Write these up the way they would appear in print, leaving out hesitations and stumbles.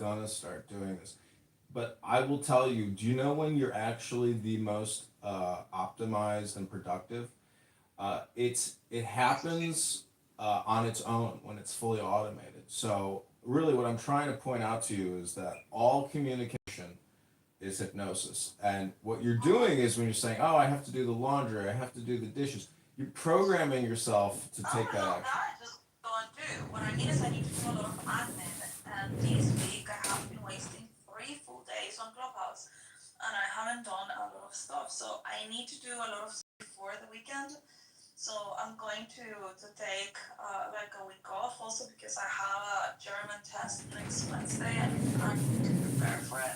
gonna start doing this. But I will tell you, do you know when you're actually the most optimized and productive? It happens on its own when it's fully automated. So really, what I'm trying to point out to you is that all communication is hypnosis. And what you're doing is when you're saying, "Oh, I have to do the laundry, I have to do the dishes," you're programming yourself to Oh take that no, action. that I just go and do. What I need is I need to do a lot of admin. And this week I have been wasting 3 full days on Clubhouse, and I haven't done a lot of stuff. So I need to do a lot of stuff before the weekend. So I'm going to take like a week off also because I have a German test next Wednesday and I need to prepare for it.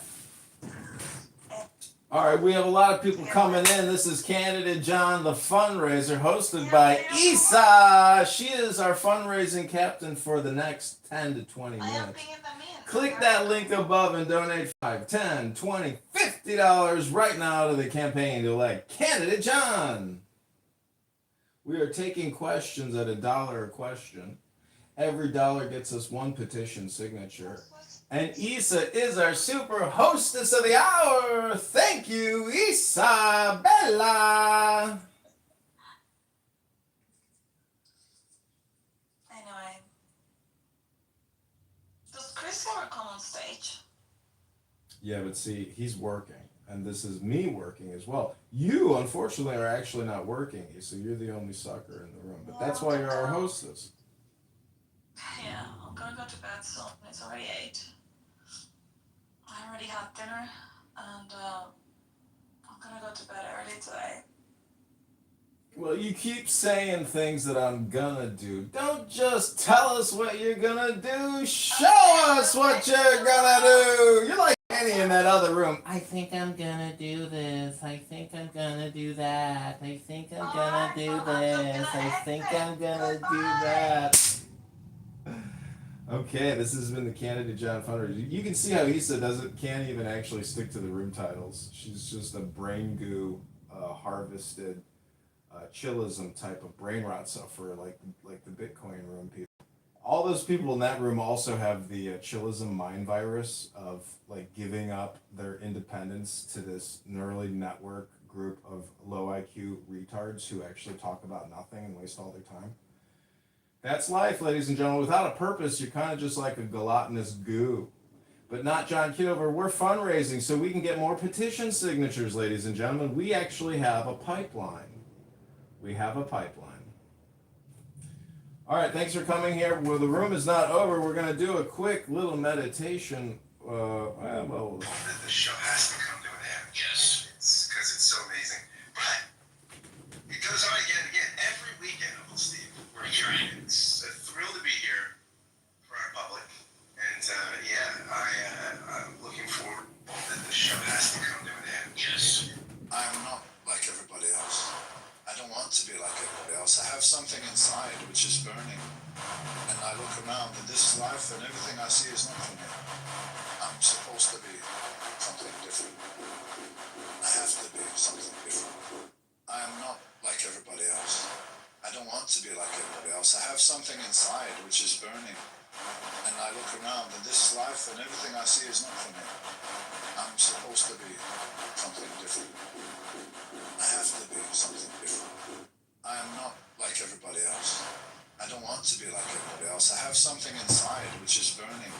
And All right, we have a lot of to people get coming ready. in. This is Candidate John, the fundraiser, hosted Yeah, by Peter, come on. Isa. She is our fundraising captain for the next 10 to 20 I am minutes. pinging them in. Click They're that not link coming in. above and donate 5, 10, 20, $50 right now to the campaign to elect Candidate John. We are taking questions at $1 a question. Every dollar gets us one petition signature. And Isa is our super hostess of the hour. Thank you, Isabella. Anyway, does Chris ever come on stage? Yeah, but see, he's working. And this is me working as well. You, unfortunately, are actually not working, Isa. You're the only sucker in the room. But Yeah, that's I'm why gonna you're our go. hostess. Yeah, I'm gonna go to bed soon. It's already 8. I already had dinner, and I'm gonna go to bed early today. Well, you keep saying things that I'm gonna do. Don't just tell us what you're gonna do. Okay, Show us just what make it you're really gonna loud. do. You're like Annie in Okay. that other room. I think I'm gonna do this. I think I'm gonna do that. I think I'm gonna Alright, do well, I'm just this. gonna I think exit. I'm gonna do Goodbye. that. Okay, this has been the Candidate John Fundraiser. You can see how Issa doesn't can't even actually stick to the room titles. She's just a brain goo, harvested chillism type of brain rot sufferer, like the Bitcoin room people. All those people in that room also have the chillism mind virus of like giving up their independence to this neurally network group of low IQ retards who actually talk about nothing and waste all their time. That's life, ladies and gentlemen. Without a purpose, you're kind of just like a gelatinous goo. But not John Kitover. We're fundraising so we can get more petition signatures, ladies and gentlemen. We actually have a pipeline. We have a pipeline. All right, thanks for coming here. Well, the room is not over. We're going to do a quick little meditation. Well, the show has to come to an end. Yes. It's because it's so amazing. But it goes on again and again. Every weekend, Uncle Steve, we're here. It's a thrill to be here for our public. And I'm looking forward that the show has to come to an end. Yes. I'm not like everybody else. I don't want to be like everybody else. I have something inside which is burning. And I look around and this is life and everything I see is not for me. I'm supposed to be something different. I have to be something different. I am not like everybody else. I don't want to be like everybody else. I have something inside which is burning. And I look around and this is life and everything I see is not for me. I'm supposed to be something different. I have to be something different. I am not like everybody else. I don't want to be like everybody else. I have something inside which is burning.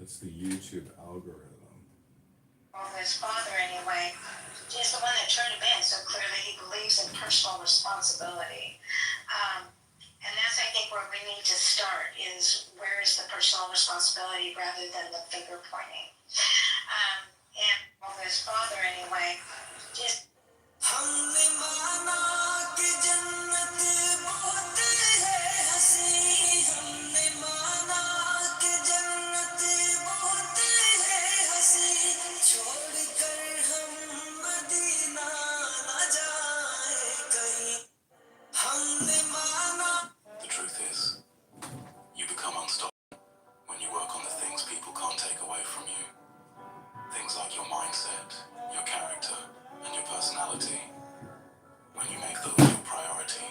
It's the YouTube algorithm. Well, his father, anyway, he's the one that turned him in, so clearly he believes in personal responsibility. And that's, I think, where we need to start is where is the personal responsibility rather than the finger pointing. And well, his father, anyway, just हमने माना कि जन्नत बहुत है हसी हमने माना कि जन्नत बहुत है हसी छोड़कर हम मदीना न जाए कहीं हमने माना. The truth is, you become unstoppable when you work on the things people can't take away from you. Things like your mindset, your character, and your personality. When you make those your priority,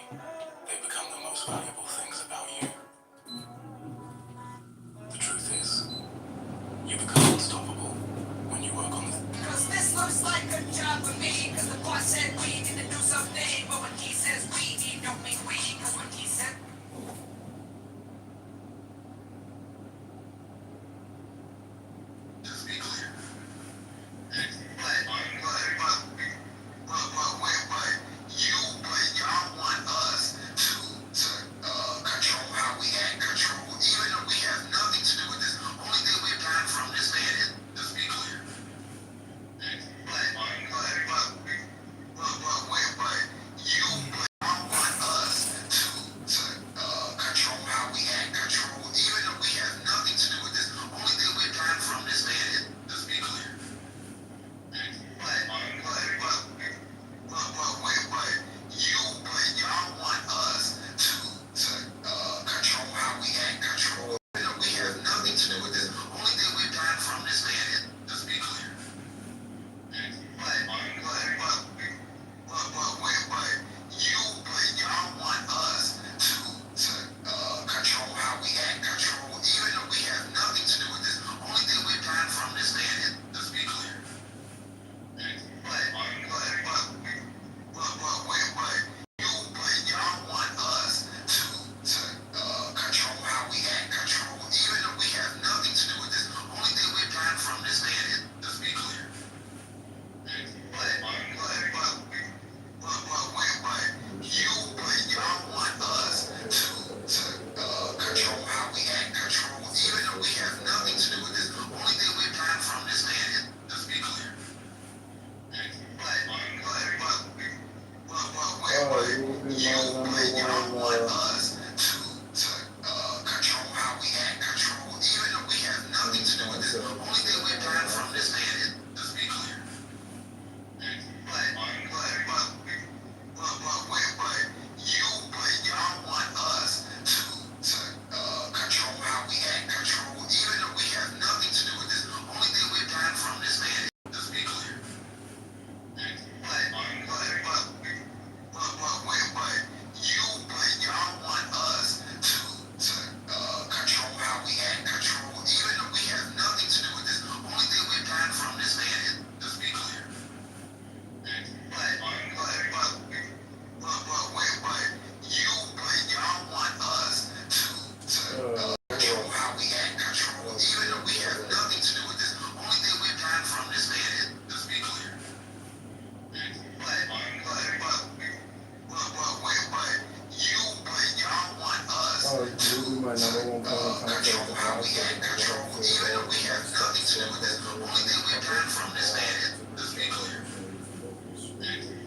my number one point of contact with the house, so even though we have nothing to do with this, only thing we've learned from this man is, let's be clear.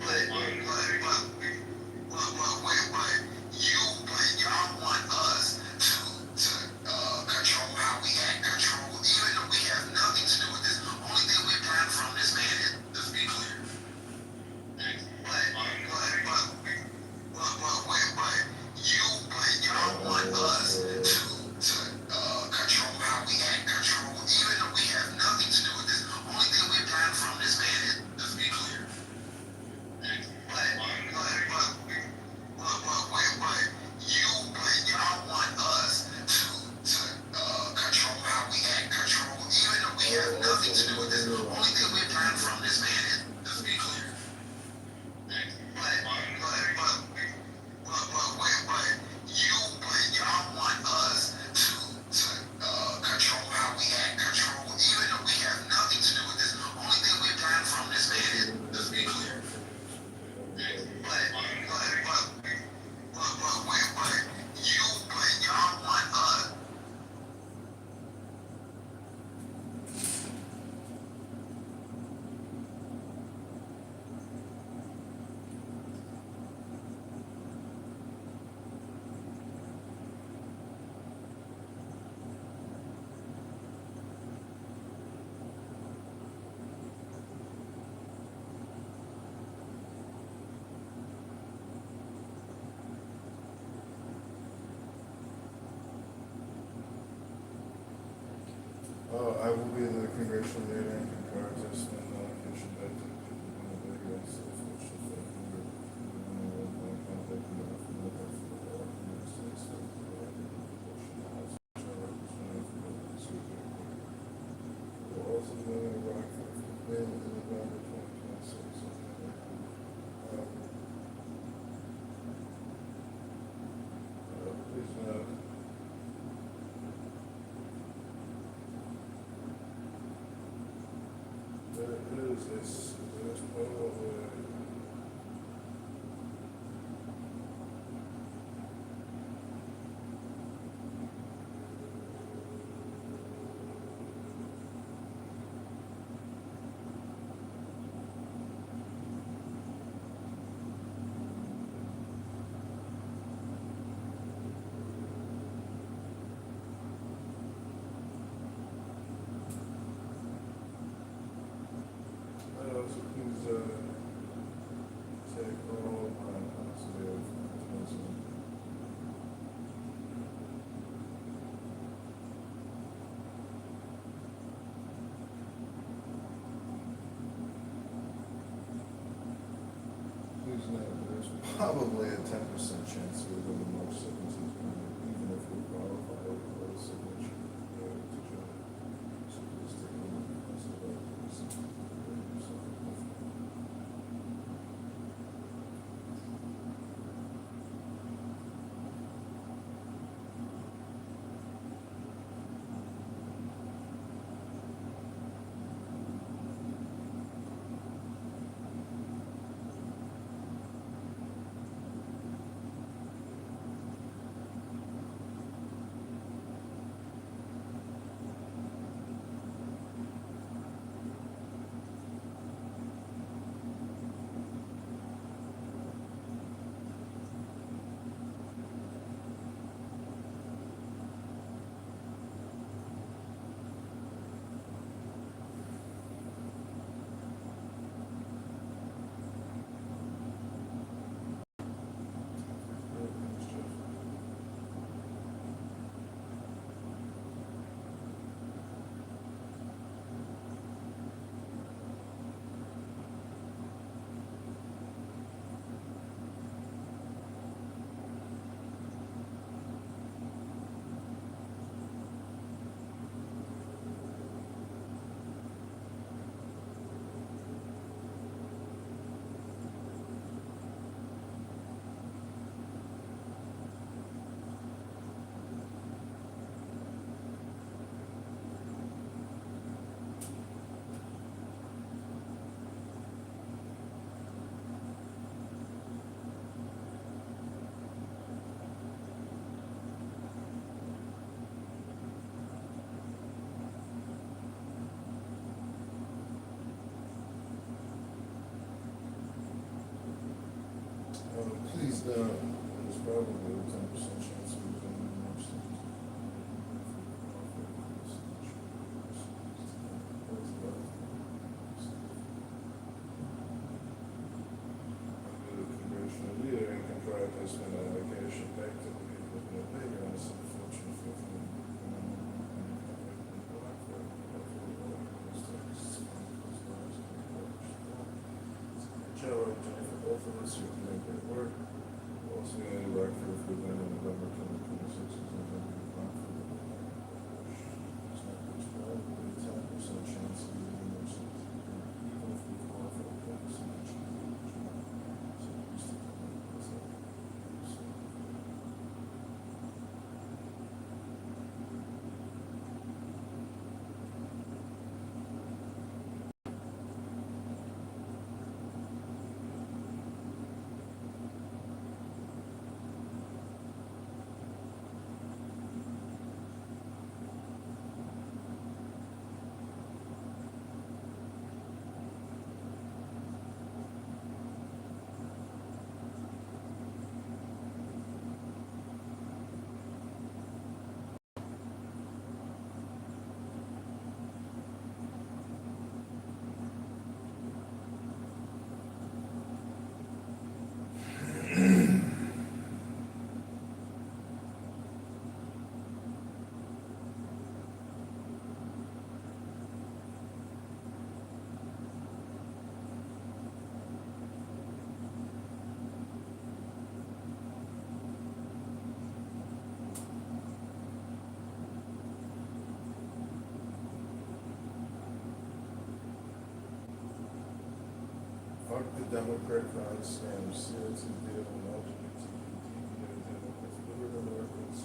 But y'all want us to control how we act, control, even though we have nothing to do with this. Only thing we've learned from this man is, let's be clear. But y'all want us to control how we act, control, even though we have nothing to do with this. Only thing we've learned from this man is, let's be clear. But y'all want us to control how we act, control, even though we have nothing to do with this. Only thing we've learned from this man is, let's be clear. But y'all want us to control how we act, control, even though we have nothing to do with this. Only thing we've learned from this man is, let's be clear. But y'all want us. I will be the congressional leader in contest and condition that please note. There's probably please take all my positive optimism. Please note, there's probably a 10% chance we will be more signatures, even if we qualify for a signature to join. So please take a look at this. There's probably a 10% chance of doing more things. Under the congressional leader and can try to spend allocation back to the people of the playground, some fortune for them. Joe, Jennifer, both of us, you can make that work. Also, going to work for them in November 2026 is November. It's not much more, but a 10% chance of getting more seats. Even if we qualify for 10% chance. So we still have Fuck the Democrat fraud scam, CRT deal, and LGBT, Democrats, liberal Americans,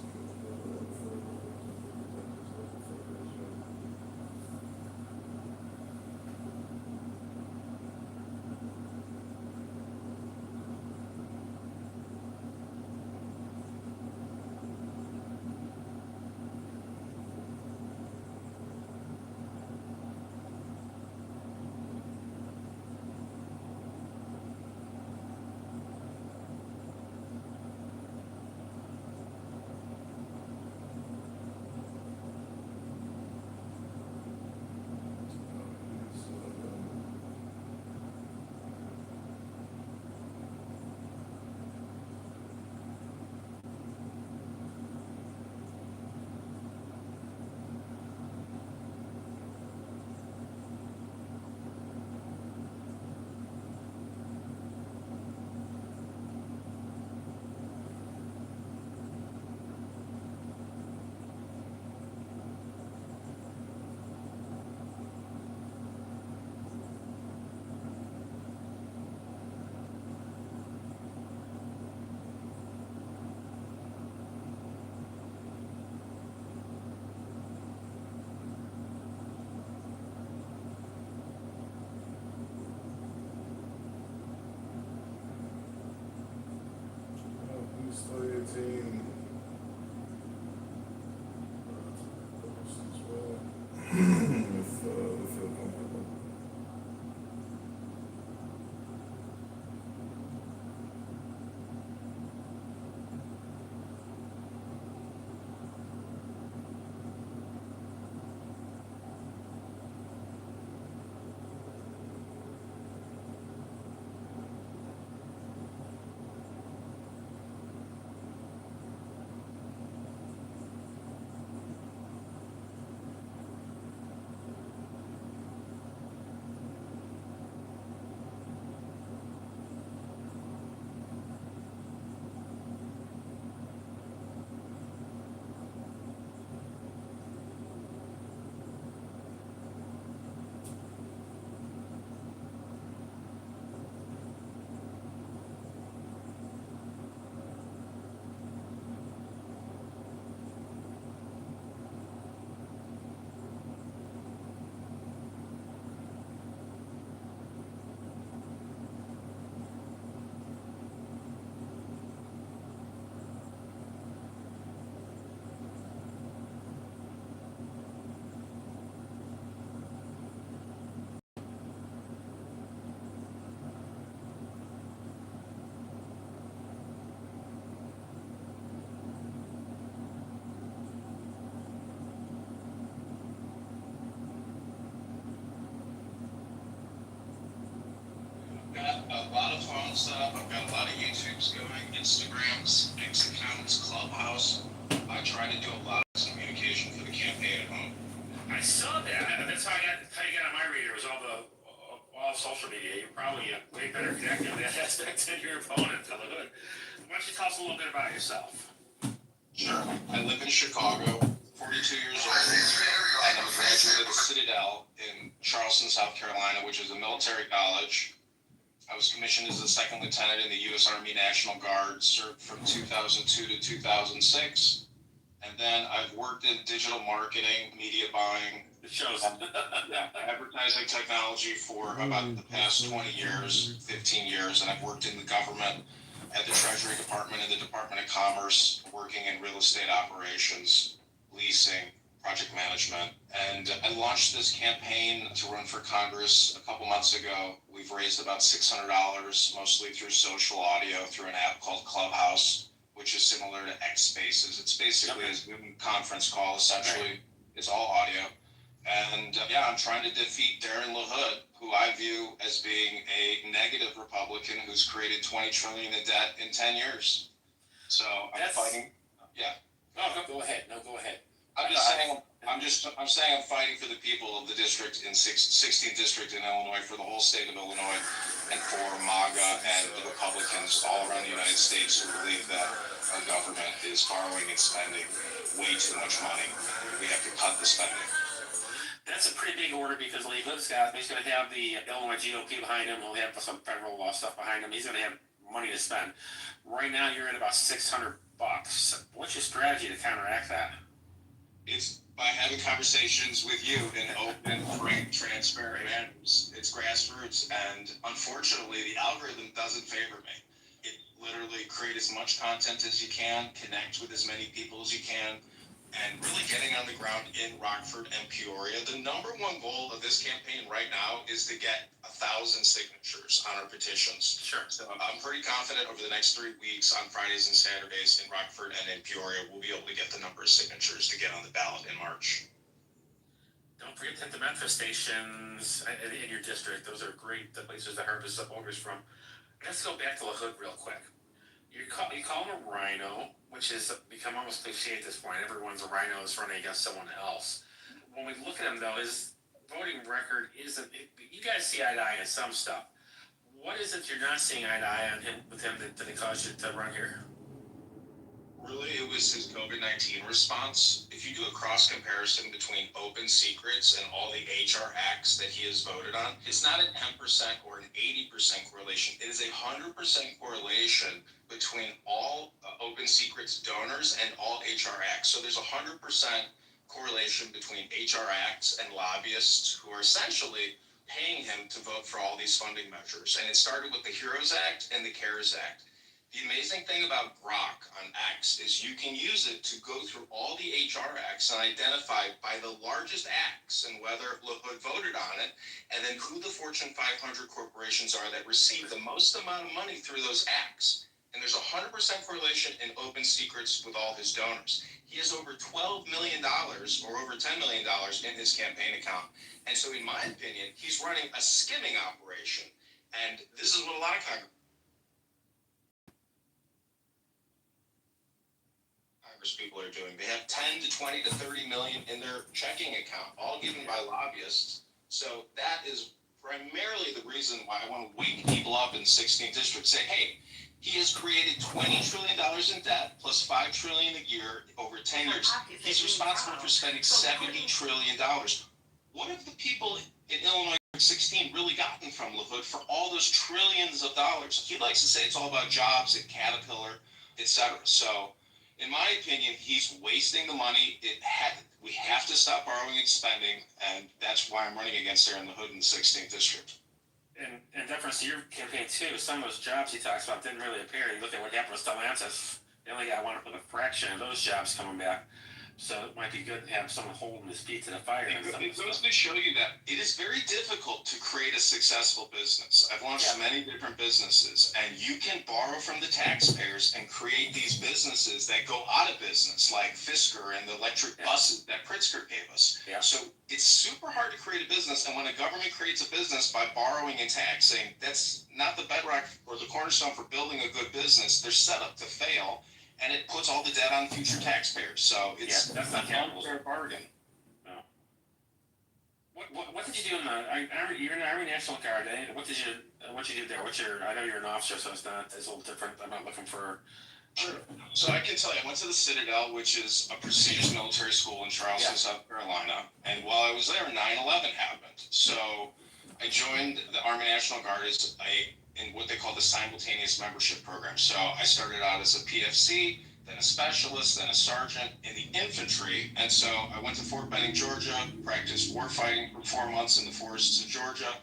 all set up. I've got a lot of YouTubes going, Instagrams, X accounts, Clubhouse. I try to do a lot of communication for the campaign at home. I saw that. That's how you got on my radar. Was all social media. You're probably way better connected in that aspect than your opponent. Why don't you tell us a little bit about yourself? Sure. I live in Chicago, 42 years old, and I'm a graduate of the Citadel in Charleston, South Carolina, which is a military college. I was commissioned as a second lieutenant in the U.S. Army National Guard, served from 2002 to 2006. And then I've worked in digital marketing, media buying, It shows. advertising technology for about the past 20 years, 15 years, and I've worked in the government at the Treasury Department and the Department of Commerce, working in real estate operations, leasing, project management. And I launched this campaign to run for Congress a couple months ago. We've raised about $600, mostly through social audio, through an app called Clubhouse, which is similar to X Spaces. It's basically a Zoom conference call, essentially. It's all audio. And I'm trying to defeat Darren LaHood, who I view as being a negative Republican who's created $20 trillion in debt in 10 years. So I'm fighting. Yeah. No, go ahead. I'm saying I'm fighting for the people of the district in 16th district in Illinois, for the whole state of Illinois, and for MAGA and the Republicans all around the United States who believe that our government is borrowing and spending way too much money. We have to cut the spending. That's a pretty big order because Lee Hood's he's going to have the Illinois GOP behind him. He'll have some federal law stuff behind him. He's going to have money to spend. Right now, you're at about $600. What's your strategy to counteract that? It's by having conversations with you in open, frank, transparent manners. It's grassroots, and unfortunately, the algorithm doesn't favor me. It literally create as much content as you can, connect with as many people as you can, and really getting on the ground in Rockford and Peoria. The number one goal of this campaign right now is to get 1,000 signatures on our petitions. Sure. So I'm pretty confident over the next 3 weeks, on Fridays and Saturdays in Rockford and in Peoria, we'll be able to get the number of signatures to get on the ballot in March. Don't forget the manifestations in your district. Those are great places to harvest supporters from. Let's go back to LaHood real quick. You call him a rhino, which has become almost cliche at this point. Everyone's a rhino is running against someone else. When we look at him, though, his voting record isn't. You guys see eye to eye on some stuff. What is it you're not seeing eye to eye on with him that caused you to run here? Really, it was his COVID-19 response. If you do a cross comparison between open secrets and all the HR acts that he has voted on, it's not a 10% or an 80% correlation. It is a 100% correlation between all open secrets donors and all HR acts. So there's a 100% correlation between HR acts and lobbyists who are essentially paying him to vote for all these funding measures. And it started with the HEROES Act and the CARES Act. The amazing thing about Grok on X is you can use it to go through all the HR acts and identify by the largest acts and whether LaHood voted on it, and then who the Fortune 500 corporations are that receive the most amount of money through those acts. And there's a 100% correlation in open secrets with all his donors. He has over $12 million or over $10 million in his campaign account. And so in my opinion, he's running a skimming operation. And this is what a lot of Congress people are doing. They have 10 to 20 to 30 million in their checking account, all given by lobbyists. So that is primarily the reason why I want to wake people up in the 16th district, say, hey, he has created $20 trillion in debt plus $5 trillion a year over 10 years. He's responsible for spending $70 trillion. What have the people in Illinois 16 really gotten from LaHood for all those trillions of dollars? He likes to say it's all about jobs at Caterpillar, etc. So in my opinion, he's wasting the money. We have to stop borrowing and spending, and that's why I'm running against Darren LaHood in the 16th district. And in deference to your campaign, too, some of those jobs he talks about didn't really appear. You look at what happened with Stellantis. The only guy wanted to put a fraction of those jobs coming back. So it might be good to have someone holding his feet to the fire and stuff. It goes to show you that it is very difficult to create a successful business. I've launched many different businesses, and you can borrow from the taxpayers and create these businesses that go out of business, like Fisker and the electric buses that Pritzker gave us. Yeah. So it's super hard to create a business, and when a government creates a business by borrowing and taxing, that's not the bedrock or the cornerstone for building a good business. They're set up to fail. And it puts all the debt on future taxpayers. So it's that's not an unfair bargain. No. What did you do in the Army? You're in the Army National Guard, eh? What did you do there? I know you're an officer, so it's a little different. I'm not looking for. Sure. So I can tell you, I went to the Citadel, which is a prestigious military school in Charleston, South Carolina. And while I was there, 9/11 happened. So I joined the Army National Guard as in what they call the simultaneous membership program. So I started out as a PFC, then a specialist, then a sergeant in the infantry. And so I went to Fort Benning, Georgia, practiced warfighting for 4 months in the forests of Georgia,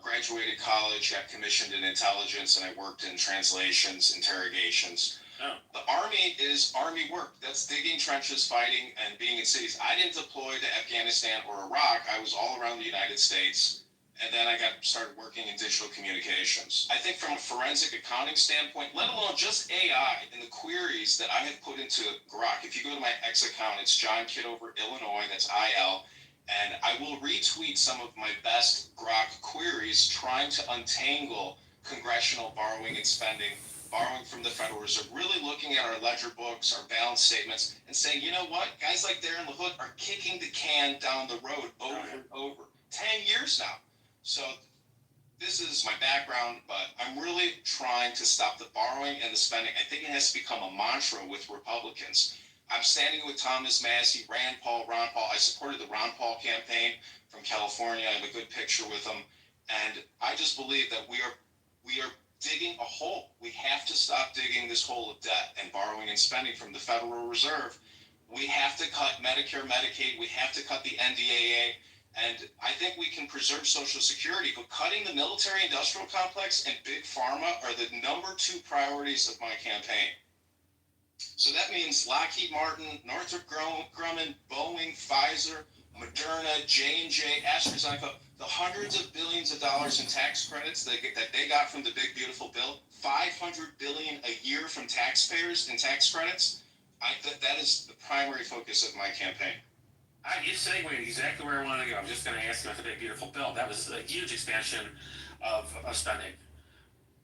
graduated college, got commissioned in intelligence, and I worked in translations, interrogations. Oh. The Army is Army work. That's digging trenches, fighting, and being in cities. I didn't deploy to Afghanistan or Iraq. I was all around the United States. And then I started working in digital communications. I think from a forensic accounting standpoint, let alone just AI and the queries that I have put into Grok. If you go to my X account, it's John Kitover, Illinois, that's IL. And I will retweet some of my best Grok queries trying to untangle congressional borrowing and spending, borrowing from the Federal Reserve, really looking at our ledger books, our balance statements, and saying, you know what, guys like Darren LaHood are kicking the can down the road over and over. 10 years now. So this is my background, but I'm really trying to stop the borrowing and the spending. I think it has to become a mantra with Republicans. I'm standing with Thomas Massey, Rand Paul, Ron Paul. I supported the Ron Paul campaign from California. I have a good picture with him. And I just believe that we are digging a hole. We have to stop digging this hole of debt and borrowing and spending from the Federal Reserve. We have to cut Medicare, Medicaid. We have to cut the NDAA. And I think we can preserve Social Security, but cutting the military-industrial complex and big pharma are the number 2 priorities of my campaign. So that means Lockheed Martin, Northrop Grumman, Boeing, Pfizer, Moderna, J&J, AstraZeneca, the hundreds of billions of dollars in tax credits that they got from the big, beautiful bill, $500 billion a year from taxpayers in tax credits. That is the primary focus of my campaign. You segued exactly where I want to go. I'm just going to ask you about the big, beautiful bill. That was a huge expansion of spending.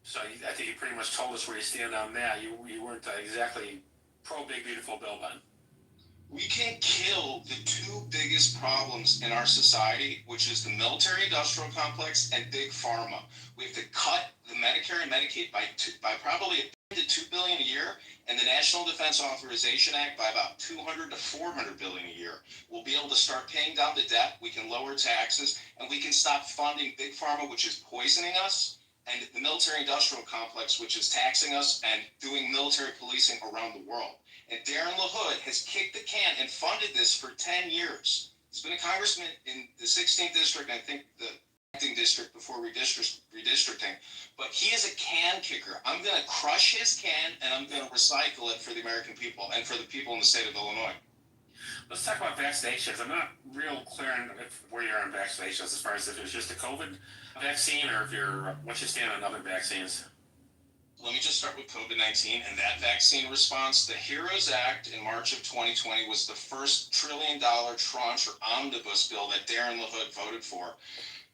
So I think you pretty much told us where you stand on that. You weren't exactly pro big, beautiful bill then. We can kill the 2 biggest problems in our society, which is the military-industrial complex and big pharma. We have to cut the Medicare and Medicaid by probably $1 to $2 billion a year, and the National Defense Authorization Act by about $200 to $400 billion a year. We'll be able to start paying down the debt. We can lower taxes, and we can stop funding big pharma, which is poisoning us, and the military-industrial complex, which is taxing us and doing military policing around the world. And Darren LaHood has kicked the can and funded this for 10 years. He's been a congressman in the 16th district, and I think the acting district before redistricting. But he is a can kicker. I'm going to crush his can, and I'm going to recycle it for the American people and for the people in the state of Illinois. Let's talk about vaccinations. I'm not real clear on where you're on vaccinations as far as if it's just a COVID vaccine or if what you stand on other vaccines. Let me just start with COVID-19 and that vaccine response. The HEROES Act in March of 2020 was the first $1 trillion tranche or omnibus bill that Darren LaHood voted for.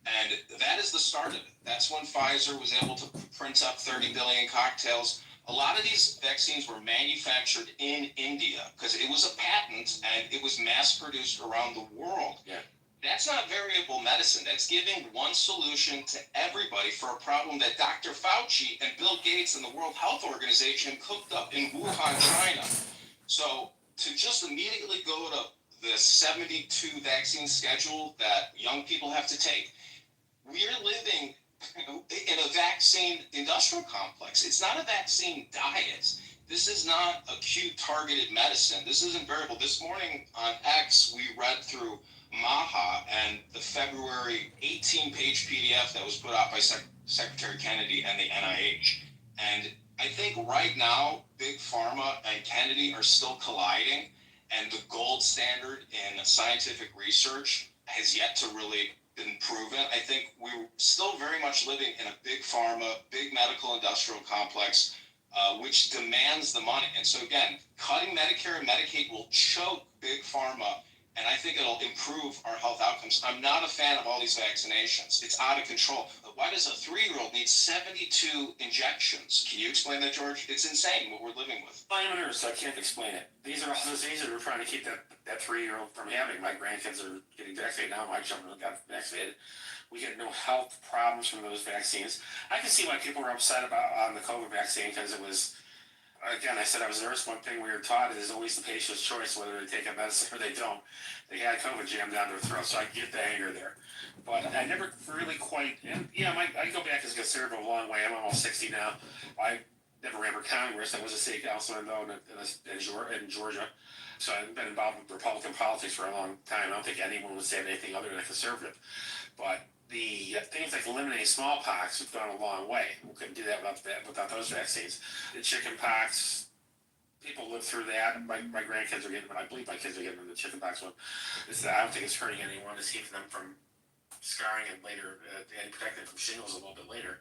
And that is the start of it. That's when Pfizer was able to print up 30 billion cocktails. A lot of these vaccines were manufactured in India because it was a patent and it was mass produced around the world. Yeah. That's not variable medicine. That's giving one solution to everybody for a problem that Dr. Fauci and Bill Gates and the World Health Organization cooked up in Wuhan, China. So to just immediately go to the 72 vaccine schedule that young people have to take, we're living in a vaccine industrial complex. It's not a vaccine diet. This is not acute targeted medicine. This isn't variable. This morning on X, we read through MAHA and the February 18-page PDF that was put out by Secretary Kennedy and the NIH. And I think right now, Big Pharma and Kennedy are still colliding. And the gold standard in scientific research has yet to really been proven. I think we're still very much living in a big pharma, big medical industrial complex, which demands the money. And so again, cutting Medicare and Medicaid will choke big pharma, and I think it'll improve our health outcomes. I'm not a fan of all these vaccinations. It's out of control. But why does a 3-year-old need 72 injections? Can you explain that, George? It's insane what we're living with. I'm a nurse, so I can't explain it. These are all diseases we're trying to keep that 3-year-old from having. My grandkids are getting vaccinated now. My children got vaccinated. We get no health problems from those vaccines. I can see why people were upset about on the COVID vaccine, because it was, again, I said I was a nurse. One thing we were taught is always the patient's choice whether they take a medicine or they don't. They had COVID jammed down their throat, so I get the anger there. But I never really quite, and yeah, I go back as a conservative a long way. I'm almost 60 now. I never ran for Congress. I was a city councilman, though, in Georgia. So I've been involved with Republican politics for a long time. I don't think anyone would say anything other than a conservative. But the things like eliminating smallpox have gone a long way. We couldn't do that without those vaccines. The chicken pox, people live through that. My grandkids are getting, I believe my kids are getting the chicken pox one. I don't think it's hurting anyone. It's keeping them from scarring and later and protecting them from shingles a little bit later.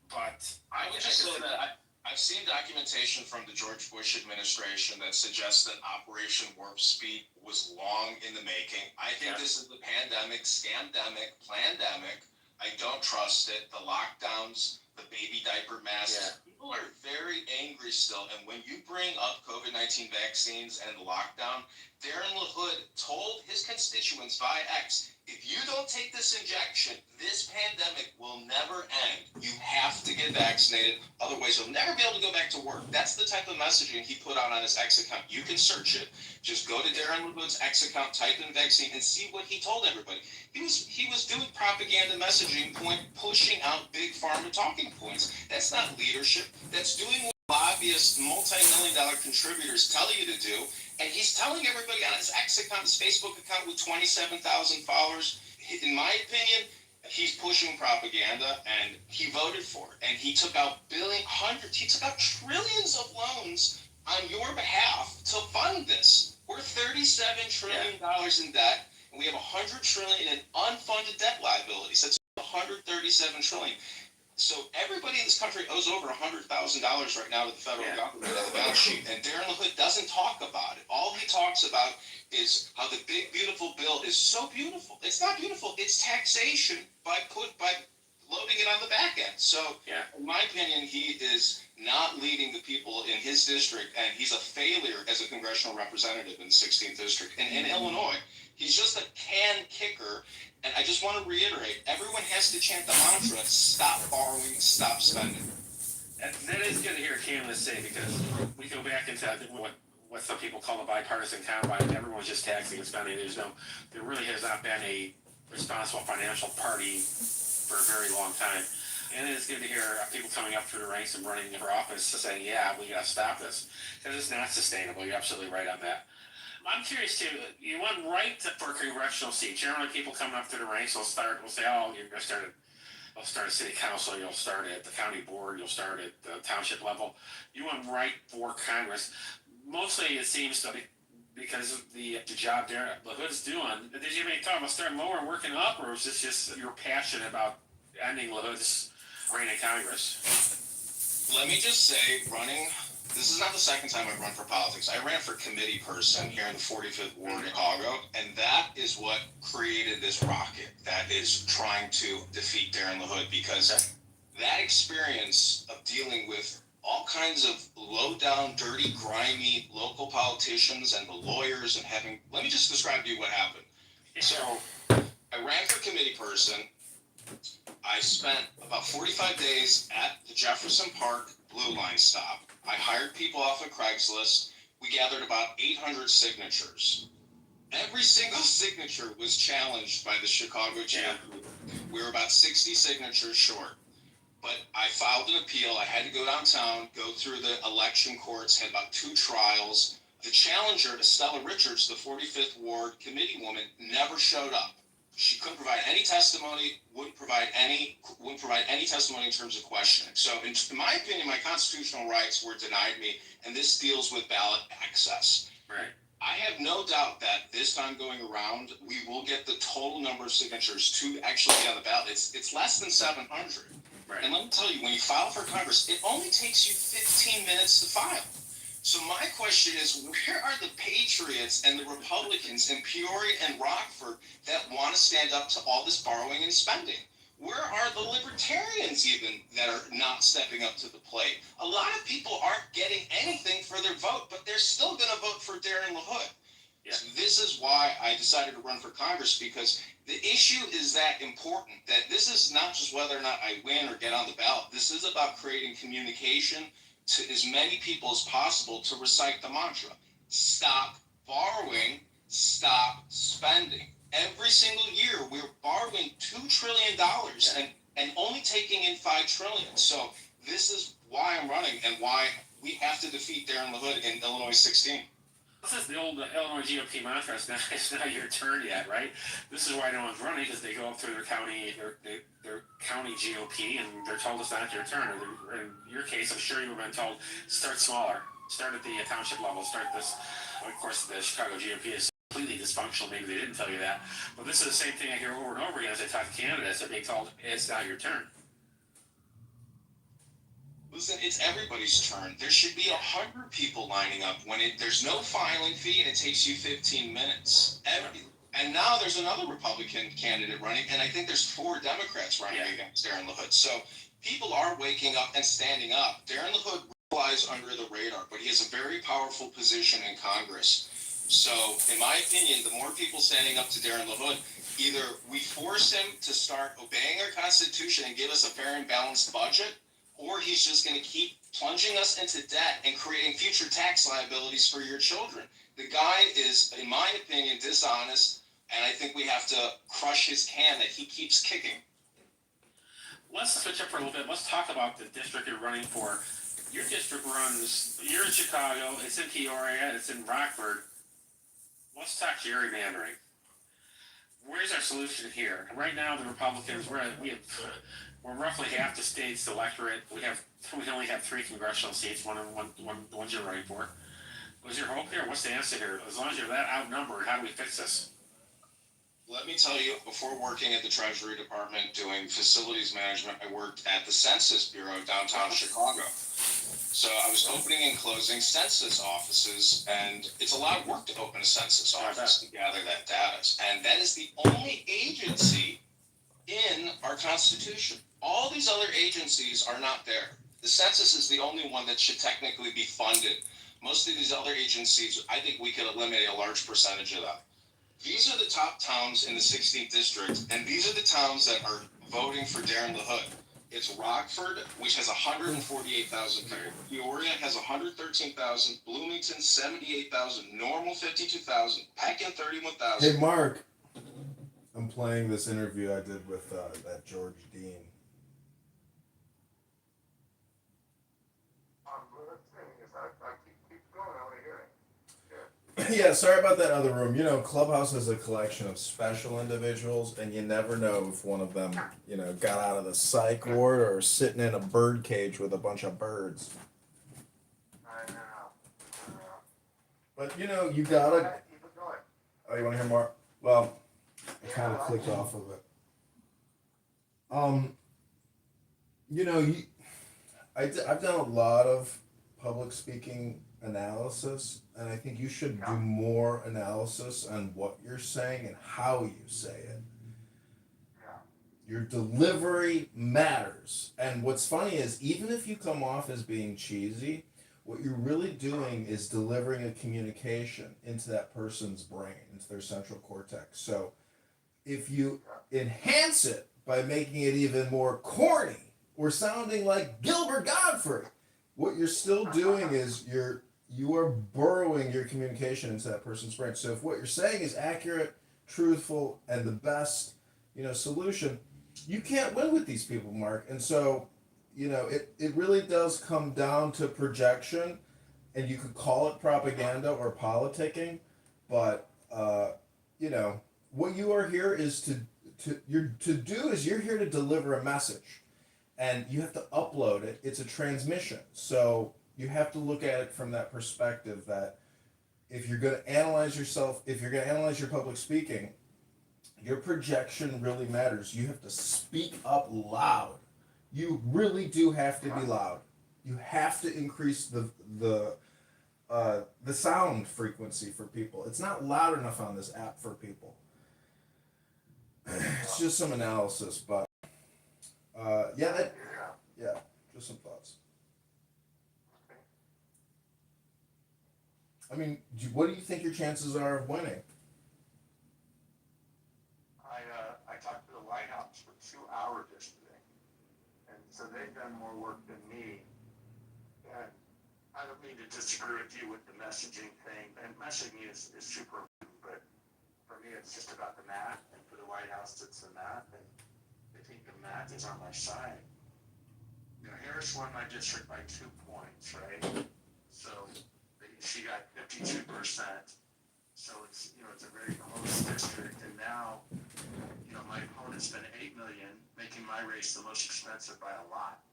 But I would just say that I've seen documentation from the George Bush administration that suggests that Operation Warp Speed was long in the making. I think this is the pandemic, scamdemic, plandemic. I don't trust it. The lockdowns, the baby diaper masks. People are very angry still. And when you bring up COVID-19 vaccines and the lockdown, Darren LaHood told his constituents via X, if you don't take this injection, this pandemic will never end. You have to get vaccinated. Otherwise, you'll never be able to go back to work. That's the type of messaging he put out on his X account. You can search it. Just go to Darren LaHood's X account, type in vaccine, and see what he told everybody. He was doing propaganda messaging, pushing out big pharma talking points. That's not leadership. That's doing what lobbyists, multi-million-dollar contributors tell you to do. And he's telling everybody on his X account, his Facebook account with 27,000 followers, in my opinion, he's pushing propaganda, and he voted for it. And he took out he took out trillions of loans on your behalf to fund this. We're $37 trillion in debt, and we have $100 trillion in unfunded debt liabilities. That's $137 trillion. So everybody in this country owes over $100,000 right now to the federal government on the balance sheet, and Darren LaHood doesn't talk about it. All he talks about is how the big beautiful bill is so beautiful. It's not beautiful. It's taxation by loading it on the back end. So, in my opinion, he is not leading the people in his district, and he's a failure as a congressional representative in the 16th district. And in Illinois, he's just a can kicker. And I just want to reiterate, everyone has to chant the mantra, stop borrowing, stop spending. That is good to hear Canada say, because we go back into what some people call the bipartisan combine. Everyone's just taxing and spending. There really has not been a responsible financial party for a very long time. And it is good to hear people coming up through the ranks and running for office saying, yeah, we got to stop this, because it's not sustainable. You're absolutely right on that. I'm curious too. You went right for a congressional seat. Generally, people coming up through the ranks will say, "Oh, you're going to start at city council. You'll start at the county board. You'll start at the township level." You went right for Congress. Mostly, it seems to be because of the job Darren LaHood's doing. Did you have any thought about starting lower and working up, or was this just your passion about ending LaHood's reign in Congress? Let me just say, this is not the second time I've run for politics. I ran for committee person here in the 45th Ward in Chicago, and that is what created this rocket that is trying to defeat Darren LaHood, because that experience of dealing with all kinds of low-down, dirty, grimy local politicians and the lawyers and let me just describe to you what happened. So I ran for committee person. I spent about 45 days at the Jefferson Park Blue Line stop. I hired people off of Craigslist. We gathered about 800 signatures. Every single signature was challenged by the Chicago champion. We were about 60 signatures short. But I filed an appeal. I had to go downtown, go through the election courts, had about 2 trials. The challenger to Stella Richards, the 45th Ward committee woman, never showed up. She couldn't provide any testimony, wouldn't provide any testimony in terms of questioning. So in my opinion, my constitutional rights were denied me, and this deals with ballot access. Right. I have no doubt that this time going around, we will get the total number of signatures to actually be on the ballot. It's less than 700. Right. And let me tell you, when you file for Congress, it only takes you 15 minutes to file. So my question is, where are the patriots and the Republicans in Peoria and Rockford that want to stand up to all this borrowing and spending? Where are the libertarians even that are not stepping up to the plate? A lot of people aren't getting anything for their vote, but they're still going to vote for Darren LaHood. Yeah. So this is why I decided to run for Congress, because the issue is that important, that this is not just whether or not I win or get on the ballot. This is about creating communication to as many people as possible to recite the mantra: stop borrowing, stop spending. Every single year we're borrowing $2 trillion and only taking in $5 trillion. So this is why I'm running and why we have to defeat Darren LaHood in Illinois 16. This is the old Illinois GOP mantra. It's not your turn yet, right? This is why no one's running, because they go up through their county GOP and they're told it's not your turn. Or in your case, I'm sure you've been told, start smaller, start at the township level, start this. Of course, the Chicago GOP is completely dysfunctional. Maybe they didn't tell you that, but this is the same thing I hear over and over again as I talk to candidates. They're being told it's not your turn. Listen, it's everybody's turn. There should be 100 people lining up when there's no filing fee and it takes you 15 minutes. And now there's another Republican candidate running, and I think there's 4 Democrats running against Darren LaHood. So people are waking up and standing up. Darren LaHood flies under the radar, but he has a very powerful position in Congress. So, in my opinion, the more people standing up to Darren LaHood, either we force him to start obeying our Constitution and give us a fair and balanced budget, or he's just going to keep plunging us into debt and creating future tax liabilities for your children. The guy is, in my opinion, dishonest, and I think we have to crush his can that he keeps kicking. Let's switch up for a little bit. Let's talk about the district you're running for. Your district runs, you're in Chicago, it's in Peoria, it's in Rockford. Let's talk gerrymandering. Where's our solution here? Right now, the Republicans, we're roughly half the state's electorate. We only have 3 congressional seats, one you're running for. What's your hope here? What's the answer here? As long as you're that outnumbered, how do we fix this? Let me tell you, before working at the Treasury Department doing facilities management, I worked at the Census Bureau downtown Chicago. So I was opening and closing census offices, and it's a lot of work to open a census office to gather that data. And that is the only agency in our Constitution. All these other agencies are not there. The census is the only one that should technically be funded. Most of these other agencies, I think we could eliminate a large percentage of them. These are the top towns in the 16th district, and these are the towns that are voting for Darren LaHood. It's Rockford, which has 148,000 people. Peoria has 113,000. Bloomington, 78,000. Normal, 52,000. Pekin, 31,000. Hey, Mark. I'm playing this interview I did with that George Dean. Yeah, sorry about that other room. You know, Clubhouse is a collection of special individuals, and you never know if one of them, got out of the psych ward or sitting in a bird cage with a bunch of birds. I know. But, you gotta... Oh, you want to hear more? Well, I kind of clicked off of it. I've done a lot of public speaking analysis, and I think you should do more analysis on what you're saying and how you say it. Your delivery matters. And what's funny is, even if you come off as being cheesy, what you're really doing is delivering a communication into that person's brain, into their central cortex. So if you enhance it by making it even more corny or sounding like Gilbert Godfrey, what you're still doing is you are burrowing your communication into that person's brain. So if what you're saying is accurate, truthful, and the best, solution, you can't win with these people, Mark. And so, it really does come down to projection, and you could call it propaganda or politicking, but what you are here is you're here to deliver a message, and you have to upload it. It's a transmission, so you have to look at it from that perspective that if you're going to analyze yourself, if you're going to analyze your public speaking, your projection really matters. You have to speak up loud. You really do have to be loud. You have to increase the sound frequency for people. It's not loud enough on this app for people. It's just some analysis, but yeah, just some thoughts. I mean, what do you think your chances are of winning? I talked to the White House for 2 hours yesterday, and so they've done more work than me. And I don't mean to disagree with you with the messaging thing, and messaging is super important, but for me it's just about the math, and for the White House it's the math, and I think the math is on my side. Harris won my district by 2 points, right? So she got 52%. So it's it's a very close district, and now my opponent spent $8 million, making my race the most expensive by a lot,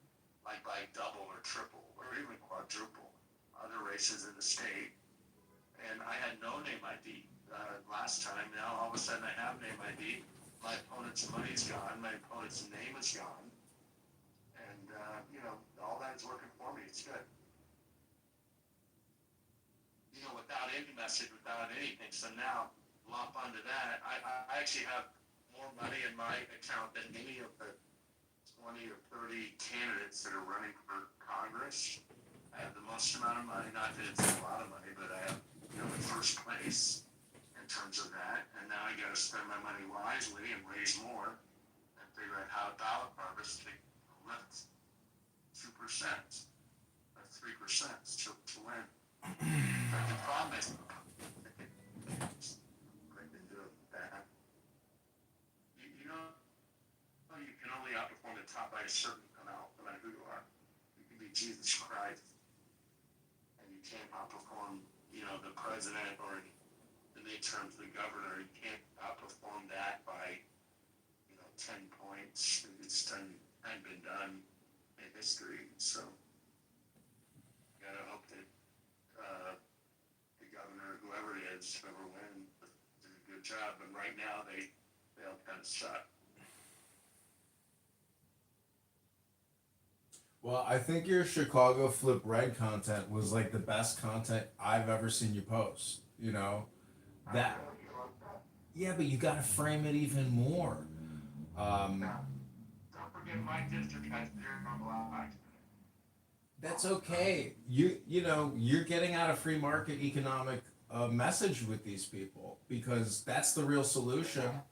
like by double or triple or even quadruple other races in the state. And I had no name ID last time. Now all of a sudden I have name ID. My opponent's money's gone. My opponent's name is gone. And all that is working for me. It's good. Without any message, without anything. So now, lump onto that, I actually have more money in my account than any of the 20 or 30 candidates that are running for Congress. I have the most amount of money, not that it's a lot of money, but I have, in first place in terms of that. And now I got to spend my money wisely and raise more and figure out how ballot harvest to lift 2%, or 3% to win. But the problem is, I can do that. You can only outperform the top by a certain amount, no matter who you are. You can be Jesus Christ, and you can't outperform, the president or in the midterms, the governor. You can't outperform that by, 10 points. It's hadn't been done in history, so you gotta hope that the governor, whoever it is, whoever wins, did a good job. But right now, they all kind of suck. Well, I think your Chicago Flip Red content was like the best content I've ever seen you post. That. Yeah, but you got to frame it even more. Don't forget my district has 0 blacks. That's okay. You're getting out a free market economic message with these people because that's the real solution.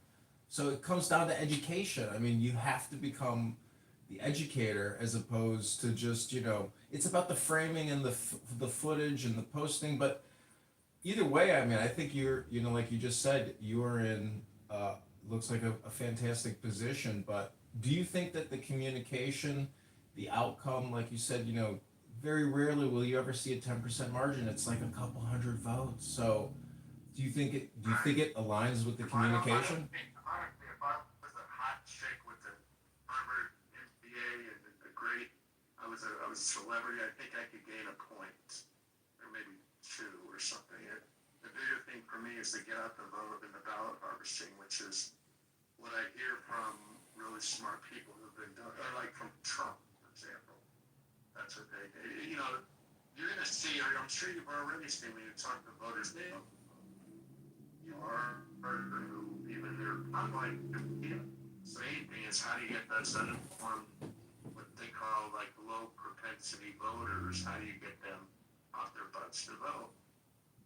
So it comes down to education. I mean, you have to become the educator as opposed to just it's about the framing and the footage and the posting. But either way, I mean, I think you're like you just said, you are in looks like a fantastic position. But do you think that the communication, the outcome, like you said, very rarely will you ever see a 10% margin. It's like a couple hundred votes. So do you think it aligns with the communication? Honestly, if I was a hot chick with a Harvard MBA and a great, I was a celebrity, I think I could gain a point, or maybe 2 or something. The bigger thing for me is to get out the vote in the ballot harvesting, which is what I hear from really smart people who've been doing, or like from Trump, for example. That's what they you're going to see, or I'm sure you've already seen when you talk to voters now, even they're unlike so anything is how do you get those uninformed, what they call like low propensity voters, how do you get them off their butts to vote?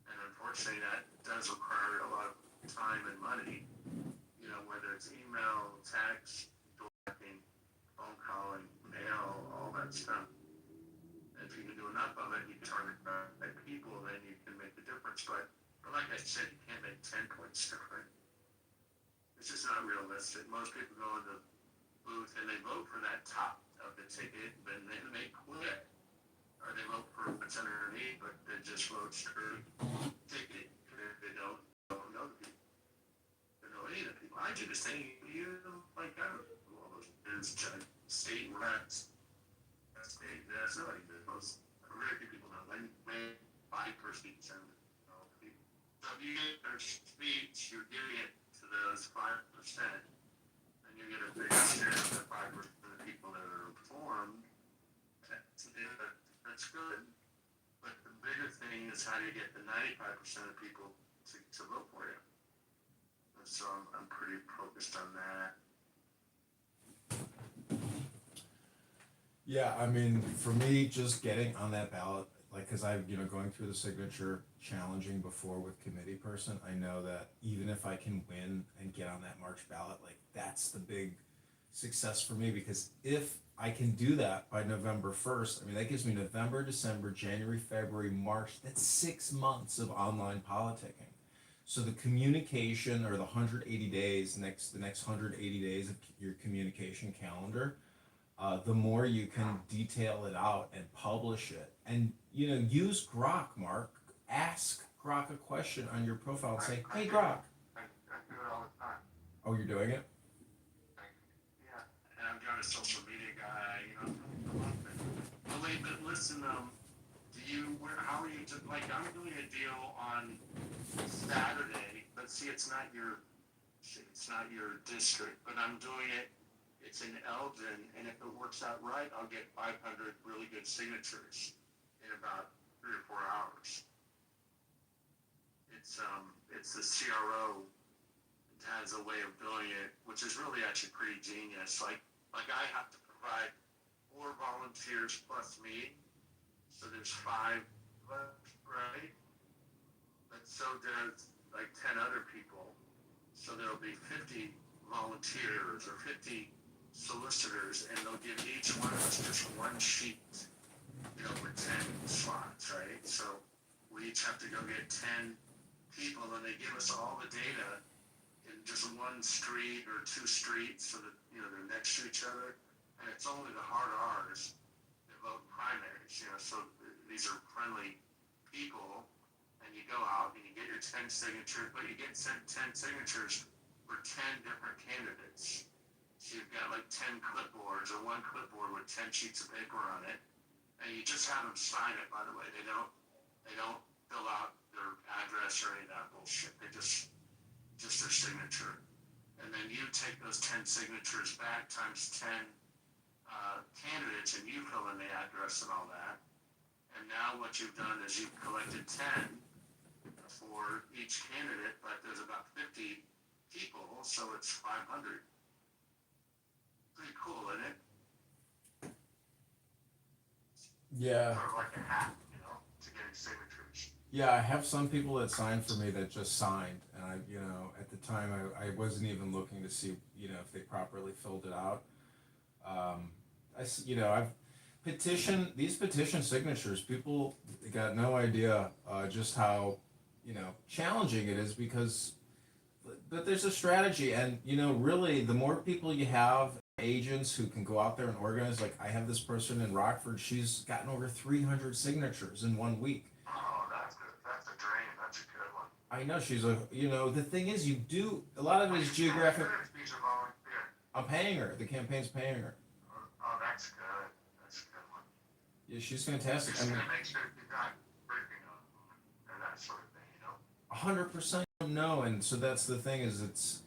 And unfortunately that does require a lot of time and money, whether it's email, text, directing, phone calling, mail, all that stuff. And if you can do enough of it, you can target the right people, then you can make a difference. But like I said, you can't make 10 points different. It's just not realistic. Most people go in the booth and they vote for that top of the ticket, then they quit. Or they vote for what's underneath, but they just vote straight ticket. They don't know the people. They don't know any of the people. I do the same. Like I don't know all those state reps. That's nobody knows. Very few people know. Like 5%. if you get their speech, you're giving it to those 5%, and you get a bigger share of the 5% of the people that are informed. That's good. But the bigger thing is how do you get the 95% of people to vote for you? And so I'm pretty focused on that. Yeah, I mean, for me, just getting on that ballot, like, cause I've, going through the signature challenging before with committee person, I know that even if I can win and get on that March ballot, like, that's the big success for me, because if I can do that by November 1st, I mean, that gives me November, December, January, February, March, that's 6 months of online politicking. So the communication, or the 180 days, the next 180 days of your communication calendar, the more you can detail it out and publish it. And, use Grok, Mark. Ask Grok a question on your profile and say, hey, Grok. I do it all the time. Oh, you're doing it? Yeah, and I'm not a social media guy, a lot of things. But wait, but listen, how are you, like, I'm doing a deal on Saturday, but see, it's not your district, but I'm doing it, it's in Elgin, and if it works out right, I'll get 500 really good signatures in about 3 or 4 hours. It's the CRO has a way of doing it, which is really actually pretty genius. Like I have to provide 4 volunteers plus me, so there's 5 left, right? But so does like 10 other people, so there'll be 50 volunteers or 50 solicitors, and they'll give each one of us just one sheet, with 10 slots, right? So we each have to go get 10 people, and they give us all the data in just one street or 2 streets, so that they're next to each other, and it's only the hard R's that vote in primaries. So these are friendly people, and you go out and you get your 10 signatures, but you get sent 10 signatures for 10 different candidates. So you've got like 10 clipboards, or one clipboard with 10 sheets of paper on it, and you just have them sign it. By the way, they don't fill out their address or any of that bullshit. They just their signature, and then you take those 10 signatures back times 10 candidates, and you fill in the address and all that. And now what you've done is you've collected 10 for each candidate, but there's about 50 people, so it's 500. Pretty cool, isn't it? Yeah. Sort of like a hack, to getting signatures. Yeah, I have some people that signed for me that just signed, and at the time I wasn't even looking to see, if they properly filled it out. I've these petition signatures, people got no idea just how, challenging it is, because, but there's a strategy, and, really, the more people you have, agents who can go out there and organize, like I have this person in Rockford, she's gotten over 300 signatures in 1 week. Oh, that's good. That's a dream. That's a good one. I know, she's the thing is, a lot of it is geographic. These are volunteer. I'm paying her, the campaign's paying her. Oh, that's good. That's a good one. Yeah, she's fantastic. Just gonna make sure you're not breaking them or that sort of thing, 100% no, and so that's the thing, is it's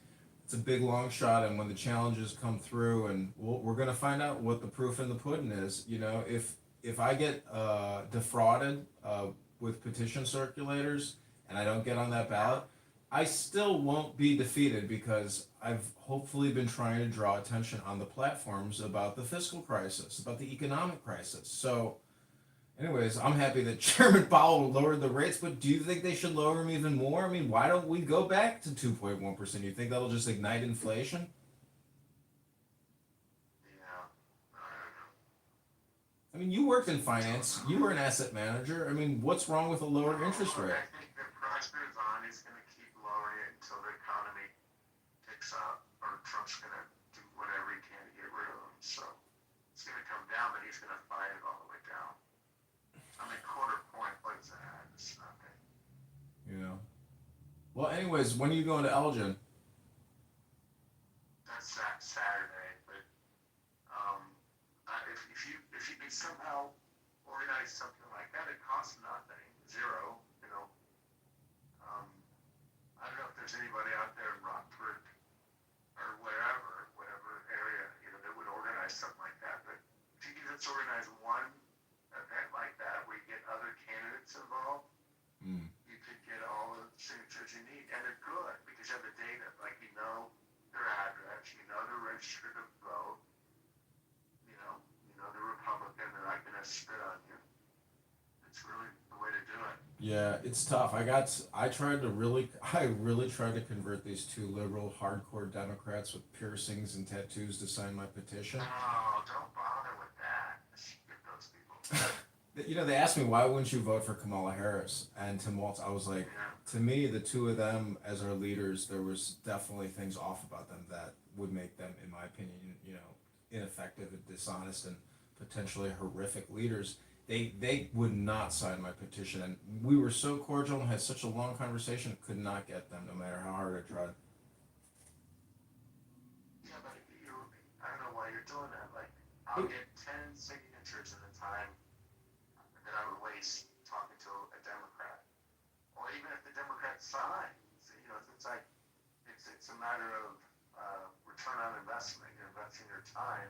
a big long shot, and when the challenges come through, and we're gonna find out what the proof in the pudding is. If I get defrauded with petition circulators and I don't get on that ballot, I still won't be defeated, because I've hopefully been trying to draw attention on the platforms about the fiscal crisis, about the economic crisis. So anyways, I'm happy that Chairman Powell lowered the rates, but do you think they should lower them even more? I mean, why don't we go back to 2.1%? You think that'll just ignite inflation? Yeah. I mean, you worked in finance. You were an asset manager. I mean, what's wrong with a lower interest rate? I think the pressure is on. He's going to keep lowering it until the economy picks up, or Trump's going to do whatever he can to get rid of them. So it's going to come down, but he's going to fight it all the way down. I mean, quarter point, what is that? It's nothing. Well, anyways, when are you going to Elgin? That's Saturday, but if you can somehow organize something like that, it costs nothing, zero. there's anybody out there in Rockford or whatever area, that would organize something like that. But if you could just organize one event like that where you get other candidates involved, you could get all the signatures you need. And they're good because you have the data, like their address, they're registered to vote, they're Republican, they're not going to spit on you. It's really the way to do it. Yeah, it's tough. I really tried to convert these two liberal, hardcore Democrats with piercings and tattoos to sign my petition. Oh, don't bother with that. Just get those people. They asked me, why wouldn't you vote for Kamala Harris? And Tim Walz, I was like, to me, the two of them as our leaders, there was definitely things off about them that would make them, in my opinion, ineffective and dishonest and potentially horrific leaders. They would not sign my petition, and we were so cordial and had such a long conversation, could not get them, no matter how hard I tried. Yeah, but I don't know why you're doing that. Like, I'll get 10 signatures in the time that I would waste talking to a Democrat. Or even if the Democrat signs, it's like, it's a matter of return on investment. You're investing your time,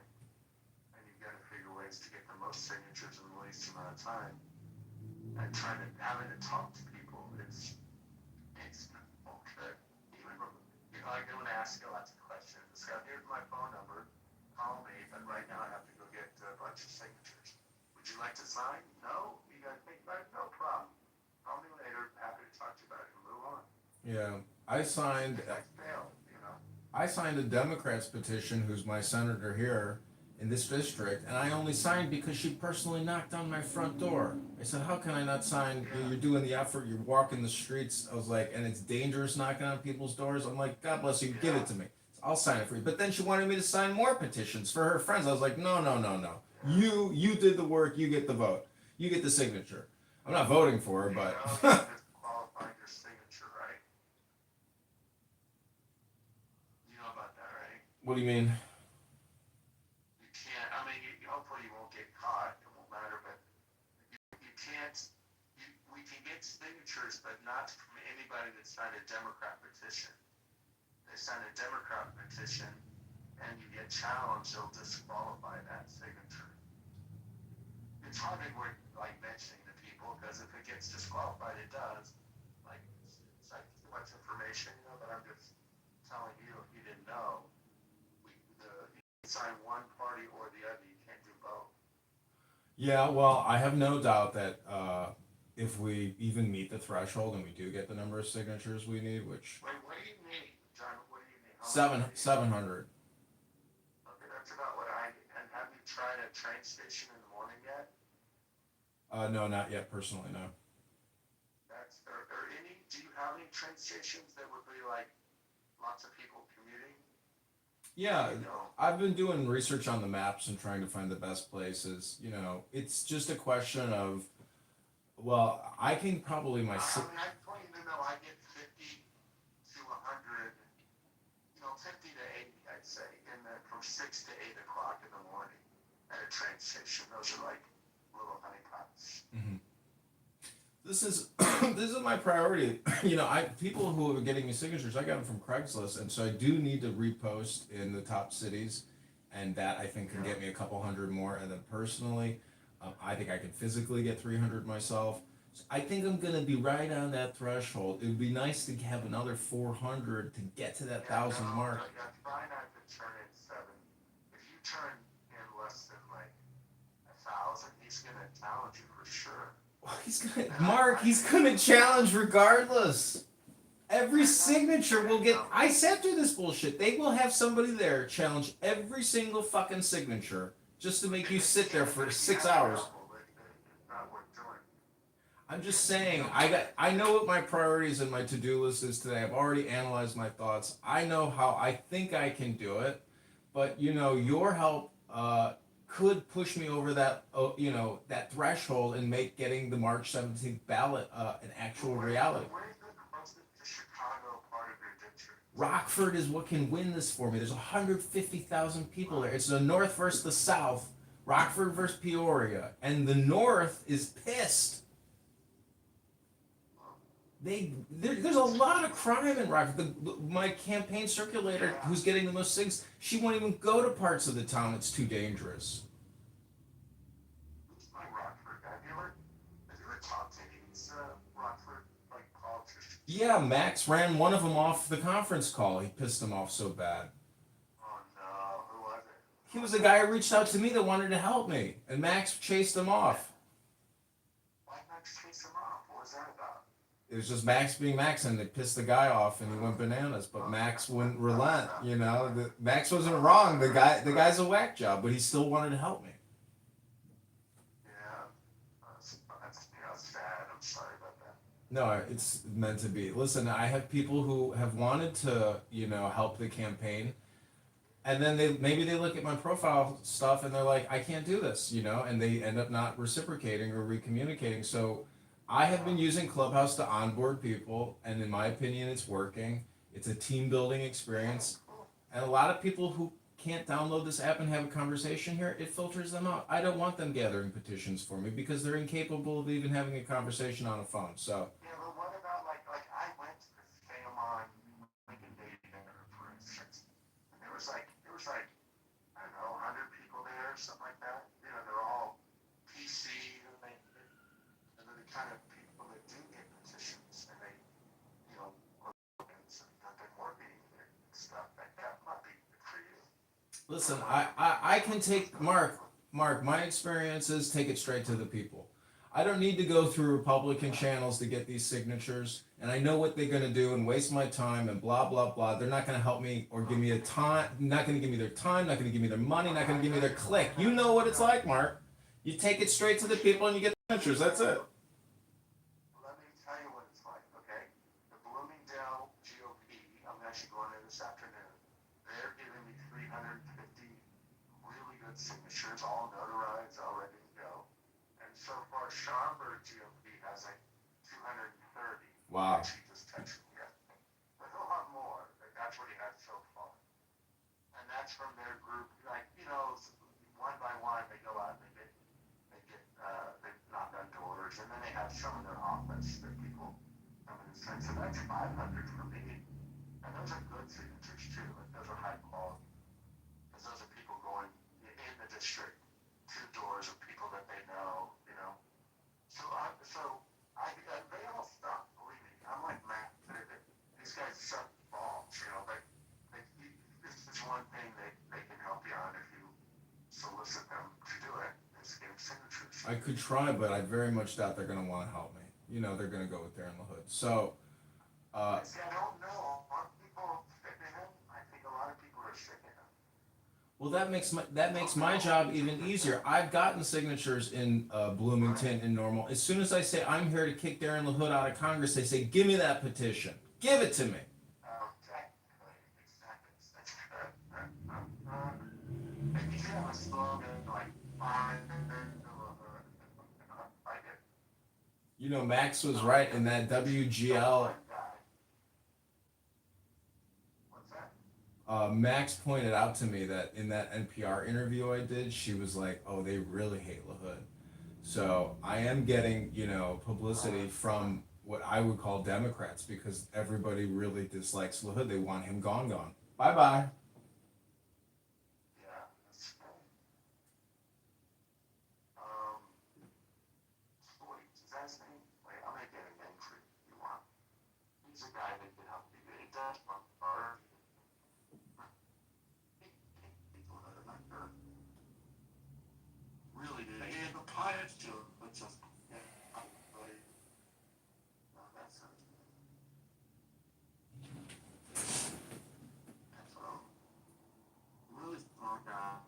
and you've got to figure ways to get the most signatures in the least amount of time. And having to talk to people, it's okay. Even, I'm going to ask you lots of questions. So here's my phone number. Call me, but right now I have to go get a bunch of signatures. Would you like to sign? No? You got to think about it? No problem. Call me later. Happy to talk to you about it and move on. Yeah, I signed a Democrat's petition, who's my senator here in this district, and I only signed because she personally knocked on my front door. I said, how can I not sign? You're doing the effort, you're walking the streets. I was like, and it's dangerous knocking on people's doors. I'm like, God bless you, give it to me. I'll sign it for you. But then she wanted me to sign more petitions for her friends. I was like, no. You did the work, you get the vote. You get the signature. I'm not voting for her, but... Qualify your signature, right? You know about that, right? What do you mean? You can't, hopefully you won't get caught, it won't matter, but you can't, we can get signatures, but not from anybody that signed a Democrat petition. They sign a Democrat petition, and you get challenged, they'll disqualify that signature. It's hardly worth, mentioning to people, because if it gets disqualified, it does. It's like too much information, but I'm just telling you, if you didn't know, you can sign one party or the other, you can't do both. Yeah, well, I have no doubt that if we even meet the threshold and we do get the number of signatures we need, which... Wait, what do you need, John? What do you need? 700. Okay, that's about what I need. And have you tried a train station in the morning yet? No, not yet, personally, no. Do you have any train stations that would be lots of people commuting? Yeah, I've been doing research on the maps and trying to find the best places. It's just a question of, well, I can probably I want you to know I get 50 to 100, 50 to 80, I'd say, from 6 to 8 o'clock in the morning at a train station. Those are like little honeypots. Mm-hmm. This is my priority. People who are getting me signatures, I got them from Craigslist, and so I do need to repost in the top cities, and that I think can get me a couple hundred more. And then personally, I think I can physically get 300 myself. So I think I'm gonna be right on that threshold. It would be nice to have another 400 to get to that 1,000 mark. Try not to turn in 7. If you turn in less than 1,000, he's gonna challenge you for sure. He's gonna challenge regardless. Every signature will get... I sat through this bullshit. They will have somebody there challenge every single fucking signature just to make you sit there for 6 hours. I'm just saying, I know what my priorities and my to-do list is today. I've already analyzed my thoughts. I know how I think I can do it, but your help could push me over that that threshold and make getting the March 17th ballot an actual reality. Where's the closest to Chicago part of your district? Rockford is what can win this for me. There's 150,000 people there. It's the North versus the South. Rockford versus Peoria. And the North is pissed. There's a lot of crime in Rockford. My campaign circulator, who's getting the most things, she won't even go to parts of the town. It's too dangerous. Who's my Rockford guy? Have you ever talked to these Rockford like politicians? Yeah, Max ran one of them off the conference call. He pissed him off so bad. Oh no, who was it? He was the guy who reached out to me that wanted to help me, and Max chased him off. Why Max chase him off? What was that about? It was just Max being Max, and it pissed the guy off, and he went bananas. But Max wouldn't relent. You know, Max wasn't wrong. The guy's a whack job, but he still wanted to help me. Yeah, that's sad. I'm sorry about that. No, it's meant to be. Listen, I have people who have wanted to, help the campaign, and then maybe they look at my profile stuff and they're like, I can't do this, and they end up not reciprocating or recommunicating. So I have been using Clubhouse to onboard people, and in my opinion, it's working. It's a team building experience. And a lot of people who can't download this app and have a conversation here, it filters them out. I don't want them gathering petitions for me because they're incapable of even having a conversation on a phone. So Yeah, but what about like I went to the Sam on Lincoln Day dinner, for instance, and there was like I don't know, 100 people there, something like that. You know, they're all PC, and they're the kind of people that do get petitions, and they, and so they've been working and stuff like that. Might be good for you. listen, I can take Mark, my experience is take it straight to the people. I don't need to go through Republican channels to get these signatures, and I know what they're gonna do and waste my time and blah blah blah. They're not gonna help me or give me a time, not gonna give me their time, not gonna give me their money, not gonna give me their click. You know what it's like, Mark. You take it straight to the people and you get the signatures. That's it. Let me tell you what it's like, okay? The Bloomingdale GOP, I'm actually going there this afternoon. They're giving me 350 really good signatures, all notarized, all ready to go. And so far, Schaumburg GOP has like 230. Wow. She just texted me yesterday. But he'll have more. Like, that's what he has so far. And that's from their group. Like, one by one, they go out and they knock on doors, and then they have some in their office that people come in and say, so that's 500 for me. And those are good signatures too. Like, those are high quality. Because those are people going in the district to doors of people that they know. So they all stop, believe me. I'm like Matt. These guys suck balls, but this is one thing they can help you on if you solicit them to do it, is getting signatures. I could try, but I very much doubt they're gonna want to help me. They're gonna go with Darren LaHood. So, See, I don't know. Are people sick of him? I think a lot of people are sick of him. well, that makes my job even easier. I've gotten signatures in Bloomington and Normal. As soon as I say I'm here to kick Darren LaHood out of Congress, they say, "Give me that petition. Give it to me." Exactly. That's good. Maybe you have a slogan like find like it. Max was right in that WGL. What's that? Max pointed out to me that in that NPR interview I did, she was like, "Oh, they really hate LaHood." So I am getting, publicity from what I would call Democrats because everybody really dislikes LaHood. They want him gone. Bye bye. Yeah, that's good. Wait, is that his name? Wait, I'm gonna get a name for you if you want. He's a guy that can help you. It does or people that are not sure. Really do. They have a pious to it, but just really, no, that's a, that's a really strong guy.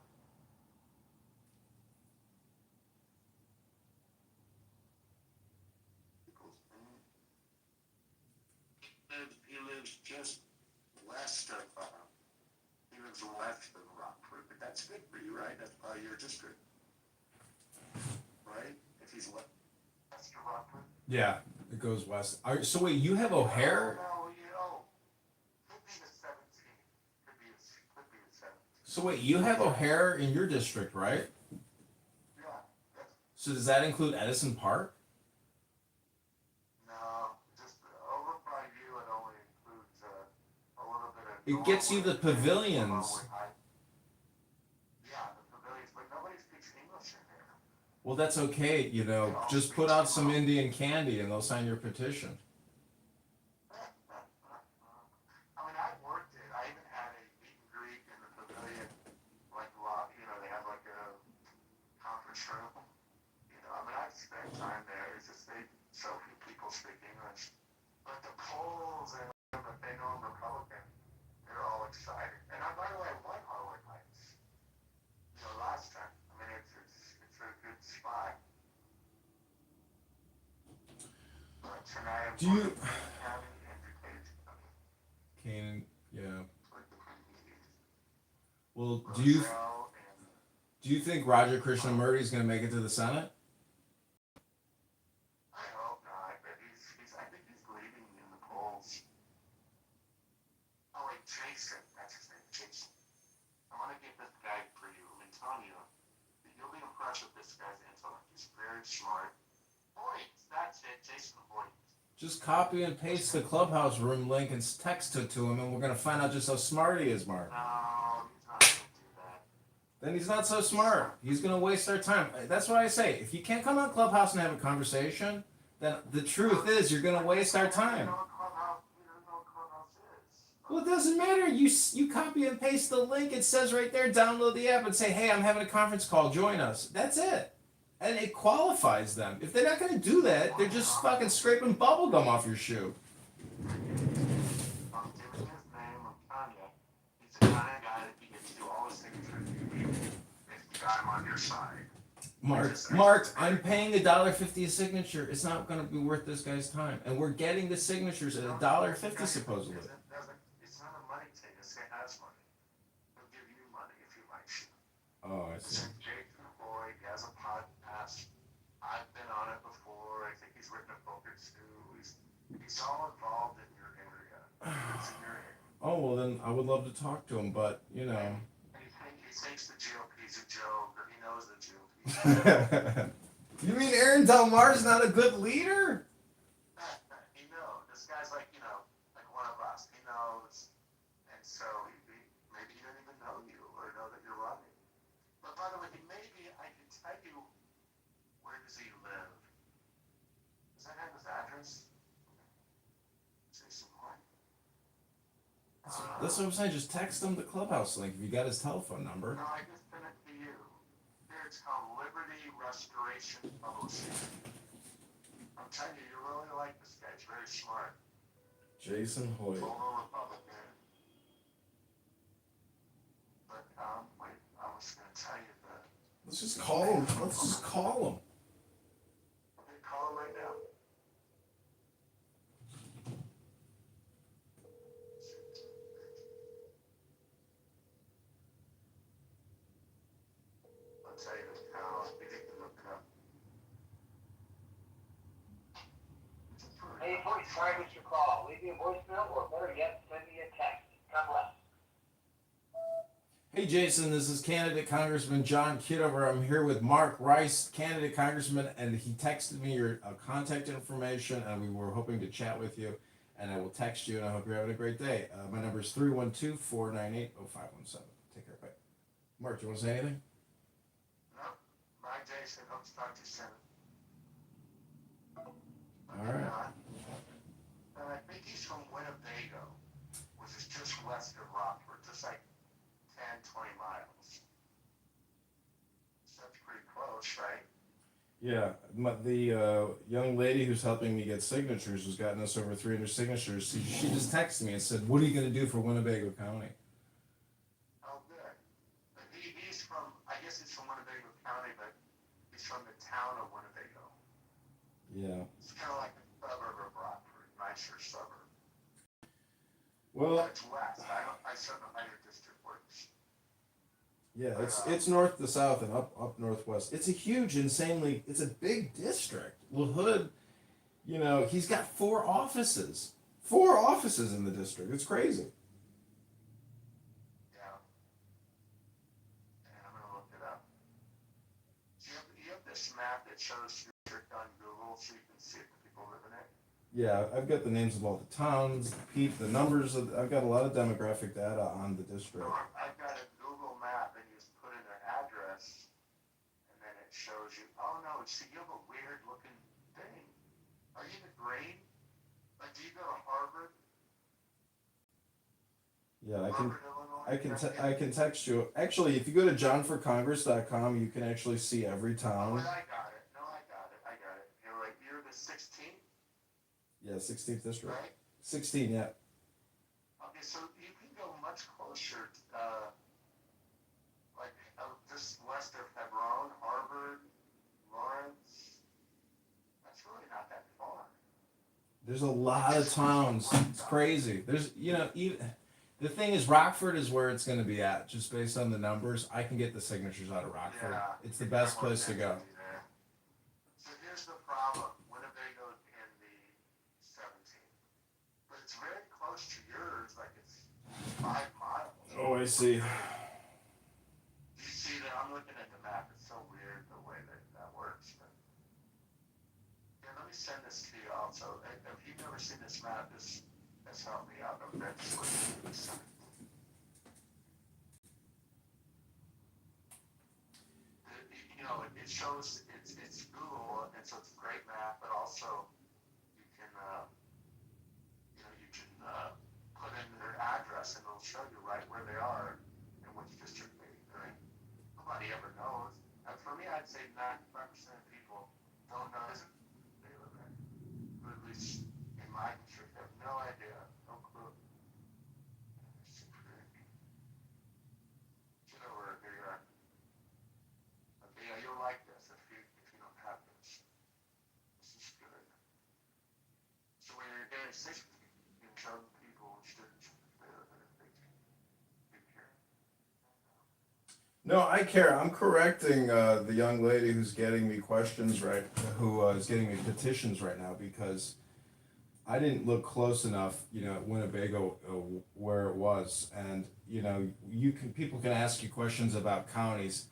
He lives just west of, he lives west of Rockford, but that's good for you, right? That's part of your district, right? If he's west of Rockford? Yeah, it goes west. So wait, you have O'Hare? No, could be the 17th. Could be the 17th. So wait, you have O'Hare in your district, right? Yeah, that's, So does that include Edison Park? no, just It gets you the pavilions. Yeah, the pavilions, but nobody speaks English in here. Well, that's okay, you know. Just put out some Indian candy and they'll sign your petition. I mean, I worked it. I even had a meet and greet in the pavilion, like, they have like a conference room. I mean, I've spent time there. It's just so few people speak English. But the polls and that they know I'm Republican, they're all excited. And by the way, I won Harwood Heights. Last time. I mean, it's a good spot. But tonight I'm Do you- going to County and DuPage County. Canaan, yeah. Like the previews. Well, Roselle and do you think Roger Krishnamurti is going to make it to the Senate? I hope not, but I think he's leading in the polls. Oh wait, Jason, that's his name, Jason. I want to get this guy for you. I'm telling you, you'll be impressed with this guy's intellect. He's very smart. Boyd, that's it, Jason Boyd. Just copy and paste the clubhouse room link and text it to him, and we're going to find out just how smart he is, Mark. No, he's not going to do that. Then he's not so smart. He's going to waste our time. That's what I say. If you can't come on Clubhouse and have a conversation, then the truth is you're going to waste our time. Well, it doesn't matter. You copy and paste the link. It says right there, download the app and say, hey, I'm having a conference call. Join us. That's it. And it qualifies them. If they're not going to do that, they're just fucking scraping bubble gum off your shoe. I'm giving his name, I'm telling you. He's the kind of guy that you get to do all the signatures you need if I'm on your side. Mark, I'm paying $1.50 a signature. It's not going to be worth this guy's time. And we're getting the signatures at $1.50 supposedly. It's not a money thing. This guy has money. He'll give you money if you like. Oh, I see. Jason Boyd, he has a podcast. I've been on it before. I think he's written a book or two. He's all involved in your area. It's in your area. Oh, well, then I would love to talk to him, but, you know. And he thinks the GOP's a joke, or he knows the GOP. You mean Aaron Del Mar's not a good leader? He knows. This guy's like one of us. He knows. And so maybe he doesn't even know you or know that you're running. But by the way, maybe I can tell you, where does he live? Does that have his address? Jason Boyd. That's what I'm saying. Just text him the Clubhouse link if you got his telephone number. No, I just sent it to you. Here it's called Liberty Restoration Publishing. I'm telling you, you really like this guy. He's very smart. Jason Hoyt. Former Republican. But wait, I was going to tell you that. Let's just call him. Let's just call him. Okay, call him right now. I'll tell you this now. You can look it up. Hey, boys, sorry I missed your call. Leave me a voicemail or better yet, send me a text. God bless. Hey, Jason, this is candidate Congressman John Kitover. I'm here with Mark Rice, candidate Congressman, and he texted me your contact information, and we were hoping to chat with you, and I will text you, and I hope you're having a great day. My number is 312-498-0517. Take care, bye. Mark, do you want to say anything? No, bye, Jason. Hope to talk to you soon. All right. And I think he's from Winnebago, which is just west of Rockford, just like 10, 20 miles. So that's pretty close, right? Yeah, the young lady who's helping me get signatures, who's gotten us over 300 signatures, she just texted me and said, what are you going to do for Winnebago County? Oh, good. But he's from, I guess he's from Winnebago County, but he's from the town of Winnebago. Yeah. It's kind of like a suburb of Rockford, nicer suburb. Well, But it's west. I still know how your district works. yeah, it's north to south and up northwest. It's a huge, it's a big district. LaHood, he's got 4 offices. 4 offices in the district. It's crazy. Yeah. And I'm going to look it up. You have this map that shows your district on Google so you can see if the people live in it? Yeah, I've got the names of all the towns, the numbers of, I've got a lot of demographic data on the district. I've got a Google map and you just put in their address and then it shows you, oh no, see, you have a weird looking thing. Are you the grade? Like, do you go to Harvard? Yeah, Harvard, Illinois? I can text you. Actually, if you go to johnforcongress.com, you can actually see every Oh, town. wait, I got it. No, I got it. I got it. You're right. You're the 16th, Yeah, 16th district. right? 16, yeah. Okay, so you can go much closer, like just west of Hebron, Harvard, Lawrence. That's really not that far. There's a lot of towns. It's crazy. There's, even the thing is, Rockford is where it's going to be at, just based on the numbers. I can get the signatures out of Rockford. Yeah, It's the best place to go. there. So here's the problem. Winnebago's in the 17th, but it's very close to yours. Like it's 5 miles. Oh, I see. You see that? I'm looking at the map. It's so weird the way that works. But yeah, let me send this to you also. If you've never seen this map, this helped me out immensely. It shows it's Google, and so it's a great map, but also you can put in their address and it'll show you right where they are and which district they're in. Nobody ever knows. And for me, I'd say 95% of people don't know they live there. At least in my district, have no idea, no clue. Kitover, here you are. Yeah, you'll like this if you don't have this. This is good. So when you're getting 60, you can show people which district they live in if they care. No, I care. I'm correcting the young lady who's getting me questions right, who is getting me petitions right now because I didn't look close enough, at Winnebago where it was, and people can ask you questions about counties.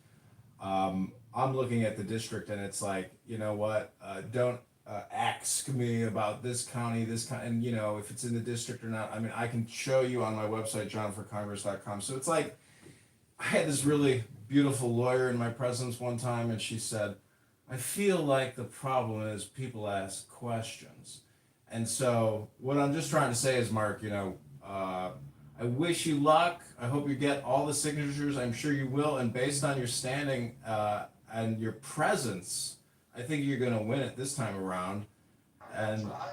I'm looking at the district, and it's like, you know what? Don't ask me about this county, and if it's in the district or not. I mean, I can show you on my website, johnforcongress.com. So it's like, I had this really beautiful lawyer in my presence one time, and she said, I feel like the problem is people ask questions. And so what I'm just trying to say is, Mark, I wish you luck. I hope you get all the signatures. I'm sure you will. And based on your standing and your presence, I think you're going to win it this time around. And So I got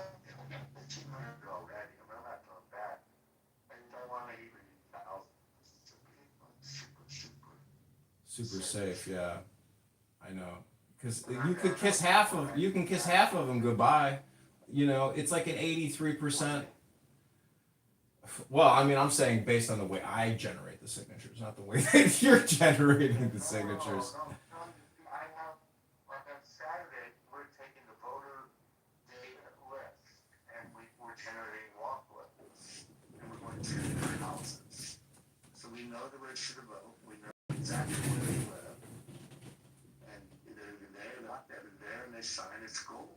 1,500 already. I'm not going back. I don't want to even 1,000. It's super super safe, yeah. I know. Because you can kiss half of them goodbye. It's like an 83%. Well, I mean, I'm saying based on the way I generate the signatures, not the way that you're generating the signatures. No. I have, like on Saturday, we're taking the voter data list and we're generating walk lists. And we're going to their houses. So we know the register to vote. We know exactly where they live. And they're either there, not there, they're there, and they sign, it's golden.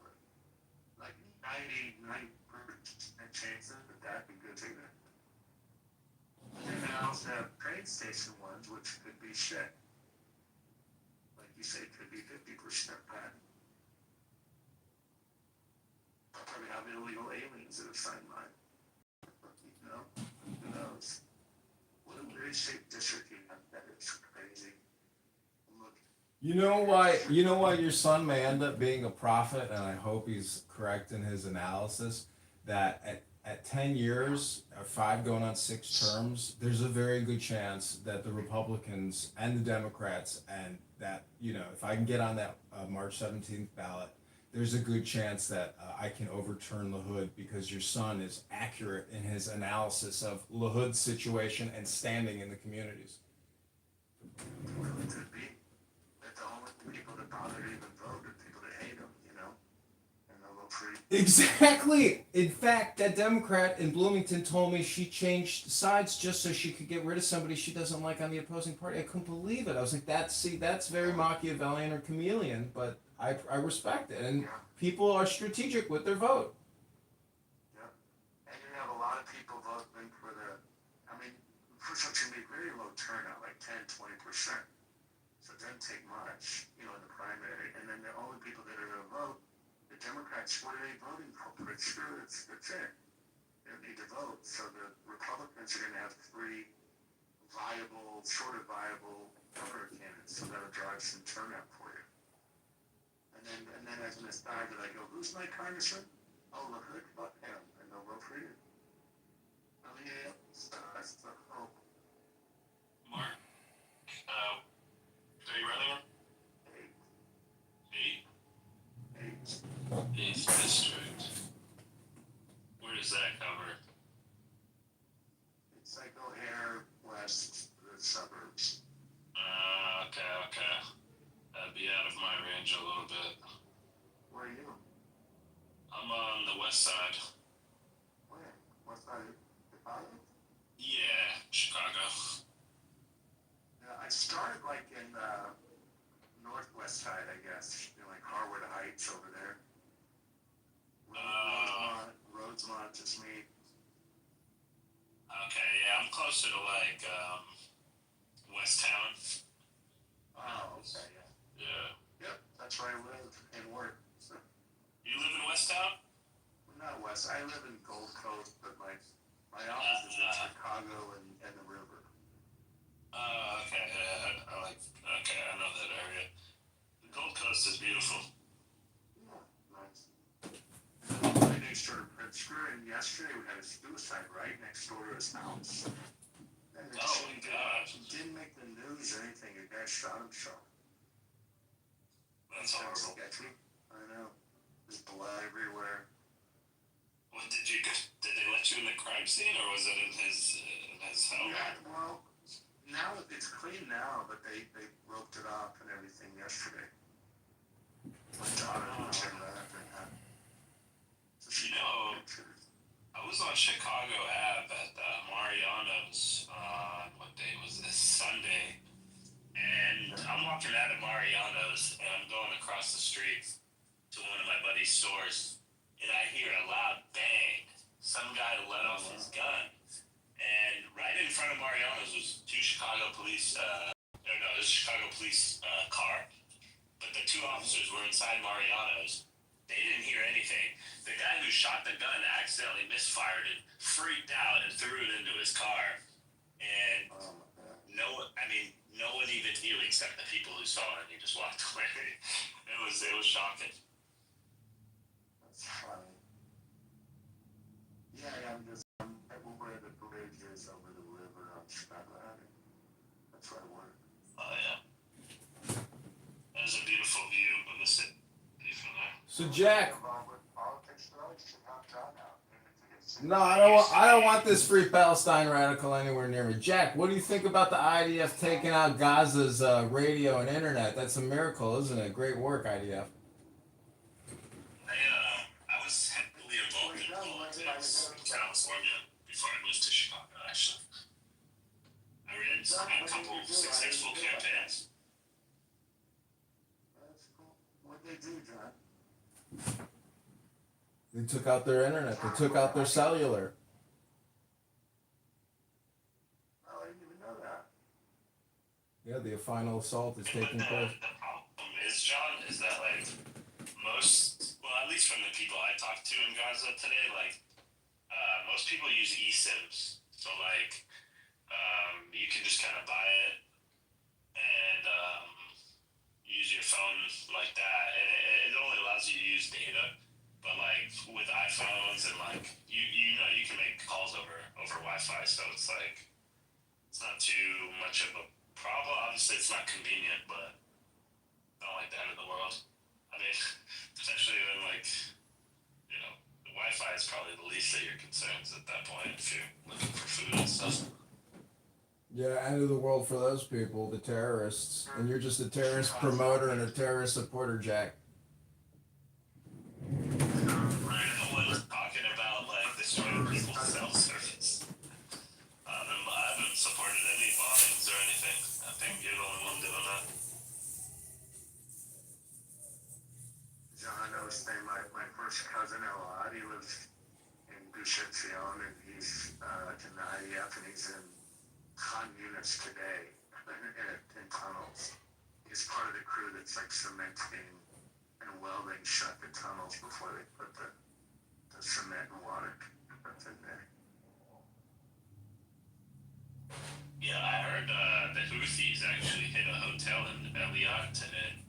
Like 99% chances that could be good signature. And then I also have train station ones, which could be shit. Like you say, could be 50% bad. I probably have illegal aliens that have signed mine. Who knows? What a weird shaped district you have. That is crazy. Look. You know why your son may end up being a prophet, and I hope he's correct in his analysis, that at 10 years, or 5 going on 6 terms, there's a very good chance that the Republicans and the Democrats, and that, if I can get on that March 17th ballot, there's a good chance that I can overturn LaHood because your son is accurate in his analysis of LaHood's situation and standing in the communities. Well, it could be. That the only people that bother to even vote are people that hate them, and they'll vote for you. Exactly. In fact, that Democrat in Bloomington told me she changed sides just so she could get rid of somebody she doesn't like on the opposing party. I couldn't believe it. I was like, that's very Machiavellian or chameleon, but I respect it. And people are strategic with their vote. Republican for the, I mean, first off, it's going to be very low turnout, like 10-20%. So it doesn't take much, in the primary. And then the only people that are going to vote, the Democrats, what are they voting for? Pretty sure that's it. They don't need to vote. So the Republicans are going to have three sort of viable governor candidates. So that'll drive some turnout for you. And then as an aside, that I go, who's my congressman? Oh, look, fuck him, and they'll vote for you. I mean, that's the hope. Mark, are you running? Eight? Eighth district. Where does that cover? It's like O'Hare West, the suburbs. Okay. That'd be out of my range a little bit. Where are you? I'm on the west side. Where? West side of Chicago? Yeah, Chicago. Yeah, I started like in the northwest side, I guess. Like Harwood Heights over there. Rosemont is me. Okay, yeah, I'm closer to like West Town. Oh, okay, yeah. Yeah. Yep, that's where I live and work. So, You live in West Town? not west. I live in Gold Coast, but my office is in Chicago and the river. Okay. Okay, I know that area. The Gold Coast is beautiful. Yeah, nice. Right next door to Pritzker, and yesterday we had a suicide right next door to his house. And it Oh my God. didn't make the news or anything. A guy shot himself. That's horrible. Sketchy. I know. There's blood everywhere. What did they let you in the crime scene, or was it in his home? Yeah, well, now it's clean now, but they roped it off and everything yesterday. My daughter was in that and had. So she got pictures. I was on Chicago Ave at Mariano's on, what day was this? Sunday. And I'm walking out of Mariano's and I'm going across the street to one of my buddy's stores. And I hear a loud bang. Some guy let off his gun. And right in front of Mariano's was two Chicago police, there's a Chicago police car. But the two officers were inside Mariano's. They didn't hear anything. The guy who shot the gun accidentally misfired it, freaked out, and threw it into his car. And no one even knew except the people who saw it. He just walked away. It was shocking. That's funny. Yeah, I'm where the bridge is over the river on Chicago Avenue. That's where I work. Oh yeah. There's a beautiful view of the city from there. So Jack, Politics, though, you should help John out. no, I don't want this Free Palestine radical anywhere near me. Jack, what do you think about the IDF taking out Gaza's radio and internet? That's a miracle, isn't it? Great work, IDF. I was heavily involved in politics in California before I moved to Chicago, actually. I ran a couple successful campaigns. That's cool. What'd they do, John? They took out their internet. They took out their cellular. Oh, I didn't even know that. Yeah, the final assault is taking place. The problem is, John, is that like at least from the people I talked to in Gaza today, most people use eSIMs. So you can just kind of buy it and use your phone like that, and it only allows you to use data. But with iPhones and you can make calls over Wi-Fi, so it's not too much of a problem. Obviously, it's not convenient, but not like the end of the world. I mean, especially when the Wi-Fi is probably the least of your concerns at that point if you're looking for food and stuff. Yeah, end of the world for those people, the terrorists. And you're just a terrorist promoter and a terrorist supporter, Jack. Right, no one's talking about destroying people's cell service. I haven't supported any bombings or anything. I think you're the only one doing that. John, I was saying my first cousin Elad, he lives in Concepcion, and he's in the IDF, and he's in units today in tunnels. He's part of the crew that's like cementing and welding shut the tunnels before they put the cement and water that's in there. Yeah, I heard the Houthis actually hit a hotel in Eliat today.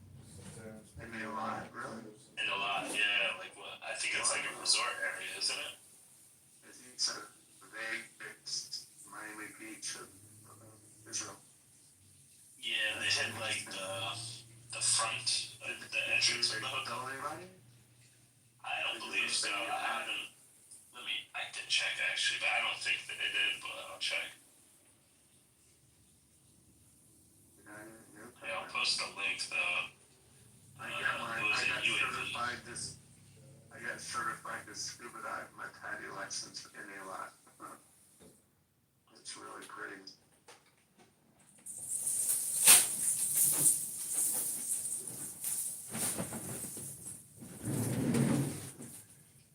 And they lie, really? In a lot, yeah, like what? I think it's like a resort area, isn't it? It's it's Miami Beach of Israel. Yeah, they hit like the front, the entrance of the hotel. Don't anybody? I don't believe so. I haven't. I can check actually, but I don't think that they did. But I'll check. Yeah, I'll post a link though. I got certified to scuba dive. My PADI license in a lot. It's really pretty.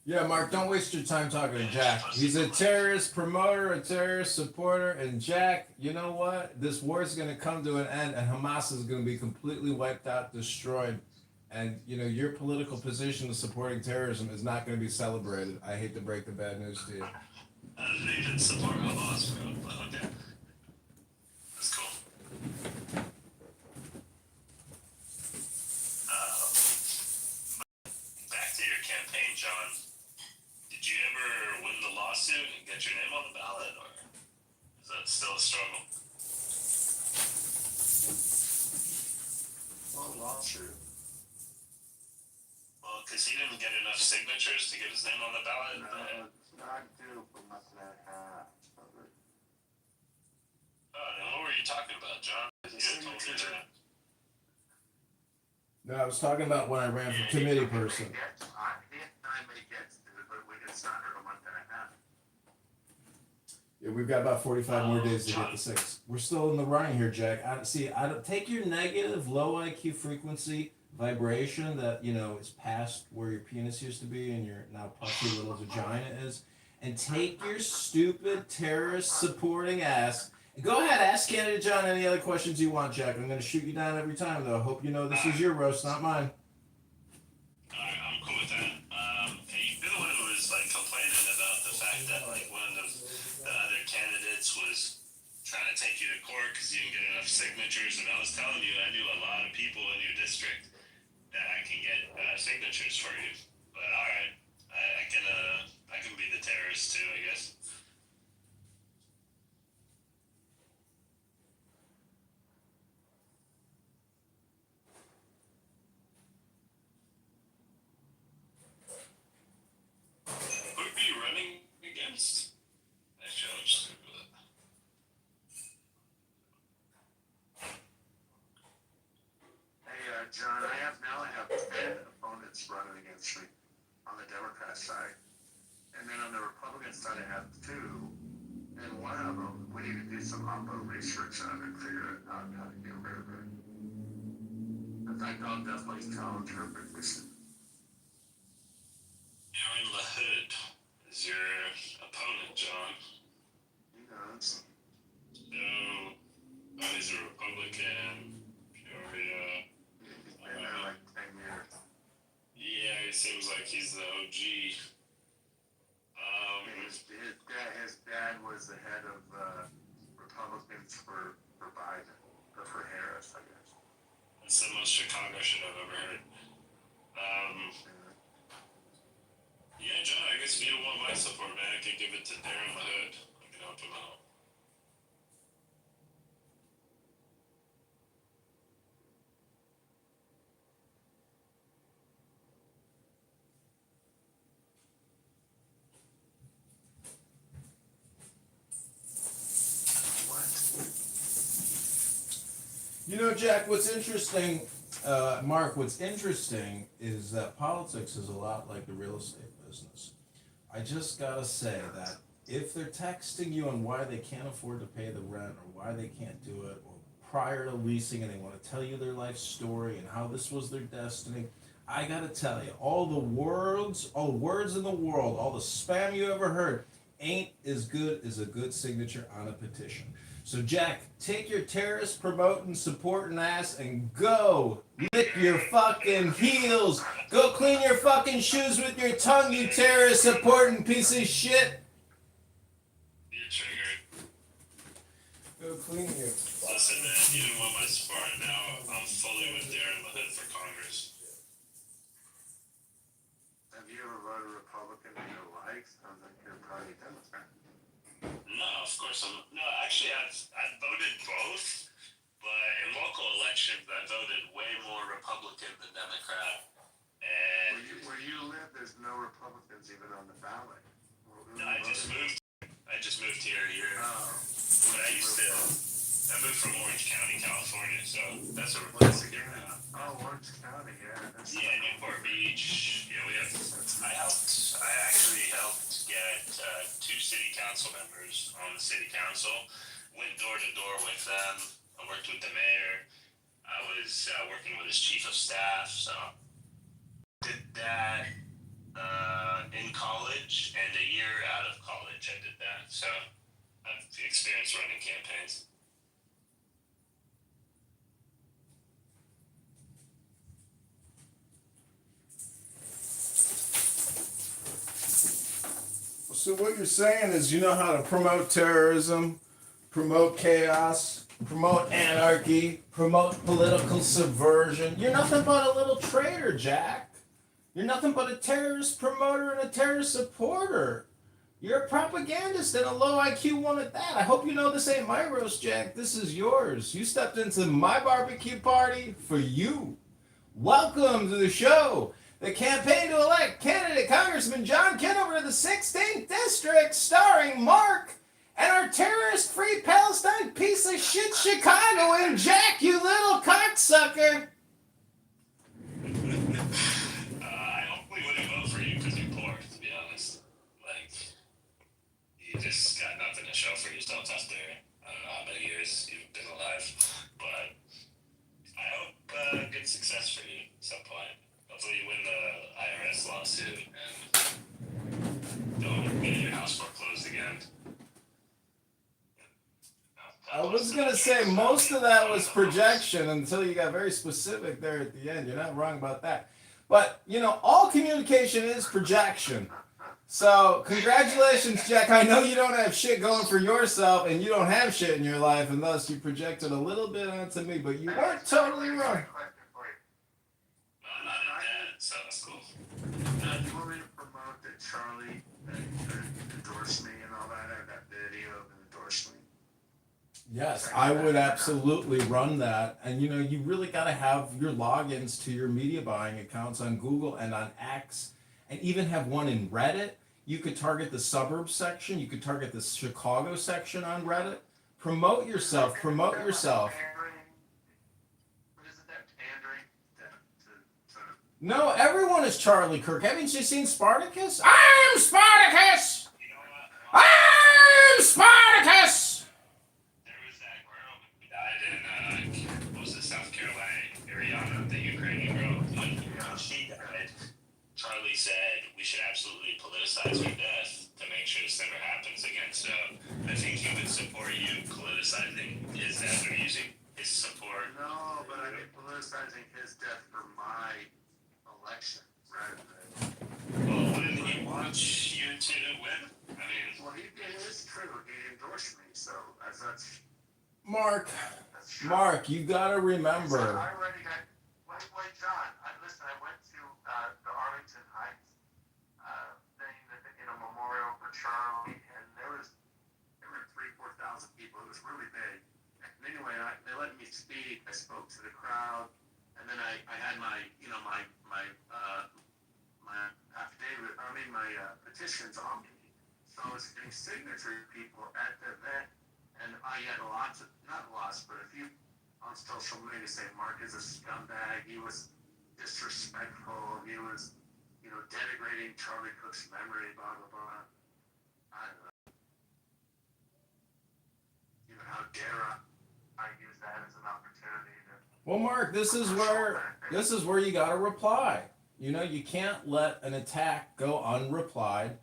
Yeah, Mark, don't waste your time talking to Jack. He's a terrorist promoter, a terrorist supporter, and Jack, you know what? This war is going to come to an end, and Hamas is going to be completely wiped out, destroyed. And, you know, your political position of supporting terrorism is not going to be celebrated. I hate to break the bad news to you. I didn't even support Hamas, bro, but okay. That's cool. Back to your campaign, John. Did you ever win the lawsuit and get your name on the ballot, or is that still a struggle? Well, lawsuit. Well, because he didn't get enough signatures to get his name on the ballot. No, it's not due for month and a half. Then what were you talking about, John? You had told me that. No, I was talking about when I ran for committee person. I may get to it, but it's not a month and a half. Yeah, we've got about 45 more days to get to 6. We're still in the running here, Jack. I don't take your negative, low IQ frequency vibration that, you know, is past where your penis used to be and your now puffy little vagina is, and take your stupid terrorist supporting ass. Go ahead, ask candidate John any other questions you want, Jack. I'm going to shoot you down every time, though. Hope you know this is your roast, not mine. Alright, I'm cool with that. Hey, you're the one who was like complaining about the fact that like one of the other candidates was trying to take you to court because you didn't get enough signatures, and I was telling you I knew a lot of people in your district that I can get signatures for you. But alright, I can be the terrorist too, I guess. Who are you running against? Actually, I'll just Google it. Hey, John, I have 10 opponents running against me on the Democrat side. And then on the Republican side, I have 2. And one of them, we need to do some oppo research on and figure out how to get rid of it. In fact, I'll definitely challenge her position. Aaron LaHood is your opponent, John. He knows. So, he's a Republican. Peoria. He's been there like 10 years. Yeah, he seems like he's the OG. His dad was the head of Republicans for Biden, or for Harris, I guess. That's the most Chicago shit I've ever heard. Yeah, John, I guess if you don't want my support, man, I could give it to Darren LaHood. I can help him out. You know, Jack, what's interesting, Mark, what's interesting is that politics is a lot like the real estate business. I just gotta say that if they're texting you on why they can't afford to pay the rent or why they can't do it, or prior to leasing and they want to tell you their life story and how this was their destiny, I gotta tell you, all the words in the world, all the spam you ever heard, ain't as good as a good signature on a petition. So Jack, take your terrorist promoting, supporting ass and go lick your fucking heels. Go clean your fucking shoes with your tongue, you terrorist supporting piece of shit. You're triggered. Go clean your. Listen, man, you didn't want my support. Now I'm fully with Darren LaHood for Congress. Have you ever voted Republican in your life? Sounds like you're probably Democrat. No, of course I'm. No, actually, I've voted both, but in local elections, I voted way more Republican than Democrat. And Where you live, there's no Republicans even on the ballot. no, I just moved here a year. Oh, But I moved from Orange County, California, so that's a Republican now. oh, Orange County, yeah. That's Yeah, Newport Beach. Yeah, I actually helped get 2 city council members on the city council. Went door to door with them. I worked with the mayor. I was working with his chief of staff. So did that in college, and a year out of college I did that. So I've experienced running campaigns. So what you're saying is you know how to promote terrorism, promote chaos, promote anarchy, promote political subversion. You're nothing but a little traitor, Jack. You're nothing but a terrorist promoter and a terrorist supporter. You're a propagandist and a low IQ one at that. I hope you know this ain't my roast, Jack. This is yours. You stepped into my barbecue party for you. Welcome to the show. The campaign to elect candidate Congressman John Kitover to the 16th District, starring Mark and our terrorist-free Palestine piece of shit Chicagoan Jack, you little cocksucker. I hopefully wouldn't vote for you because you're poor, to be honest. Like, you just got nothing to show for yourself after, I don't know how many years you've been alive. But I hope good success for you at some point. Hopefully you win the IRS lawsuit and don't get your house foreclosed again. I was going to say most of that was projection until you got very specific there at the end. You're not wrong about that. But, you know, all communication is projection. So, congratulations, Jack. I know you don't have shit going for yourself and you don't have shit in your life, and thus you projected a little bit onto me, but you weren't totally wrong. No, I'm not in that, so that's cool. Now, do you want me to promote that Charlie endorsed me and all that? I have that video of him endorsing me. Yes, I would absolutely run that. And you know, you really got to have your logins to your media buying accounts on Google and on X, and even have one in Reddit. You could target the suburbs section. You could target the Chicago section on Reddit. Promote yourself. Promote yourself. What is it, that pandering? No, everyone is Charlie Kirk. Haven't you seen Spartacus? I'm Spartacus! You know what? I'm Spartacus! There was that girl who died in, what was it, South Carolina, Ariana, the Ukrainian girl. When she died, Charlie said we should absolutely politicize her death to make sure this never happens again. So I think he would support you politicizing his death or using his support. No, but I mean politicizing his death for my election rather than. Well, wouldn't he want you to win? I mean, Well, it is true. He endorsed me, so that's Mark, true. Mark, you gotta So remember. I already got. Wait, John. Listen, I went to the Arlington Heights thing, memorial for Charlie, and there were 3,000-4,000 people. It was really big. And anyway, they let me speak. I spoke to the crowd, and then I had my affidavit. My petitions on me. So I was getting signature people at the event, and I had not lots, but a few on social media saying Mark is a scumbag. He was disrespectful. He was, denigrating Charlie Cook's memory. Blah blah blah. I don't know. How dare I use that as an opportunity to. Well, Mark, this is where you gotta reply. You know, you can't let an attack go unreplied.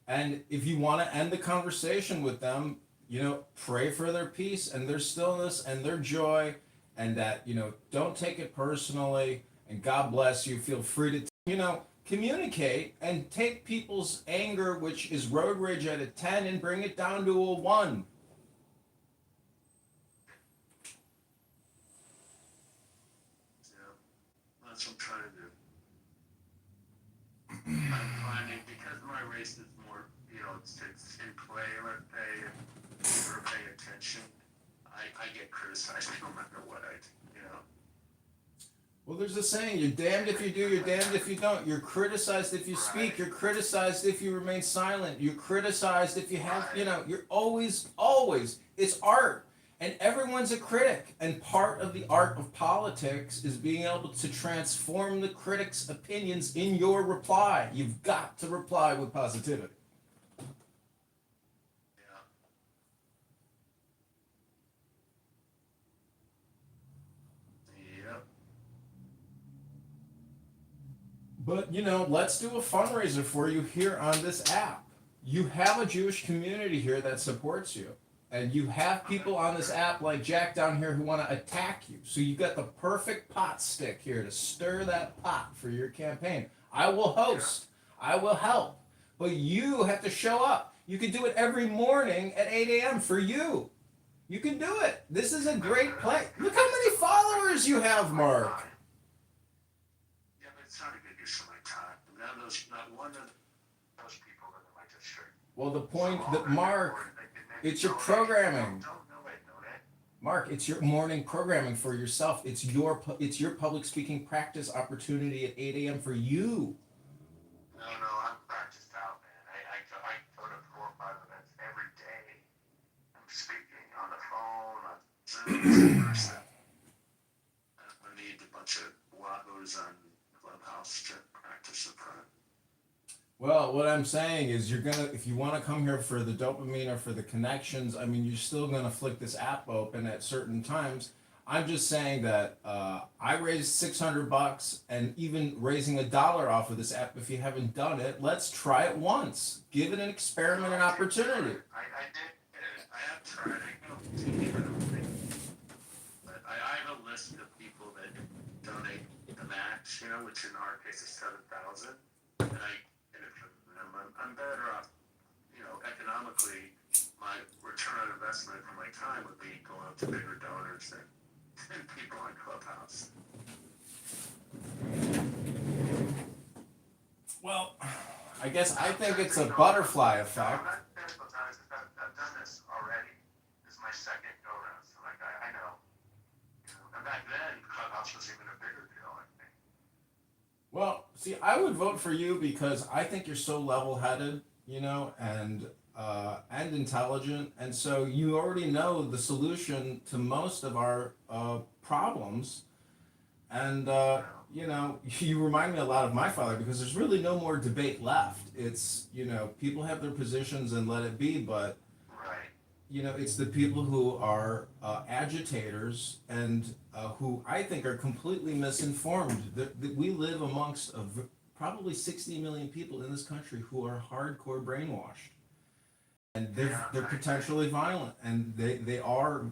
And if you want to end the conversation with them, you know, pray for their peace and their stillness and their joy, and that, you know, don't take it personally, and God bless you. Feel free to, you know, communicate and take people's anger, which is road rage, at a 10 and bring it down to a 1. Yeah, that's what I'm trying to do. I'm finding because my race is more, you know, it's in play, let's say, and people are paying attention. I get criticized no matter what I do, you know. Well, there's a saying, you're damned if you do, you're damned if you don't. You're criticized if you speak, you're criticized if you remain silent, you're criticized if you have, you know, you're always, it's art. And everyone's a critic. And part of the art of politics is being able to transform the critic's opinions in your reply. You've got to reply with positivity. Yeah. Yep. But, you know, let's do a fundraiser for you here on this app. You have a Jewish community here that supports you. And you have people on this app like Jack down here who want to attack you. So you've got the perfect pot stick here to stir that pot for your campaign. I will host. I will help. But you have to show up. You can do it every morning at 8 a.m. for you. You can do it. This is a great play. Look how many followers you have, Mark. Yeah, but it's not a good use of my time. Not one of those people that in my district. Well, the point that, Mark, it's your programming. Mark, it's your morning programming for yourself. It's your public speaking practice opportunity at 8 a.m. for you. No, I'm practiced out, man. I go to 4 or 5 events every day. I'm speaking on the phone, on Zoom, in person. I need a bunch of wahoos on Clubhouse to practice in front. Well, what I'm saying is if you want to come here for the dopamine or for the connections, I mean, you're still gonna flick this app open at certain times. I'm just saying that I raised $600, and even raising $1 off of this app, if you haven't done it, let's try it once. Give it an experiment, an opportunity. I did it. I have tried. I go to but I have a list of people that donate the max, you know, which in our case is 7,000, and I get it from them. I'm better off, you know, economically. My return on investment for my time would be going up to bigger donors than people on Clubhouse. Well, I guess I think it's a butterfly effect. I've done this already. This is my second go round, so like I know. And back then, Clubhouse was even a bigger deal, I think. Well, see, I would vote for you because I think you're so level-headed, you know, and intelligent, and so you already know the solution to most of our problems. And you know, you remind me a lot of my father because there's really no more debate left. It's, you know, people have their positions and let it be, but Right. you know, it's the people who are agitators and who I think are completely misinformed. That we live amongst probably 60 million people in this country who are hardcore brainwashed, and they're potentially violent, and they are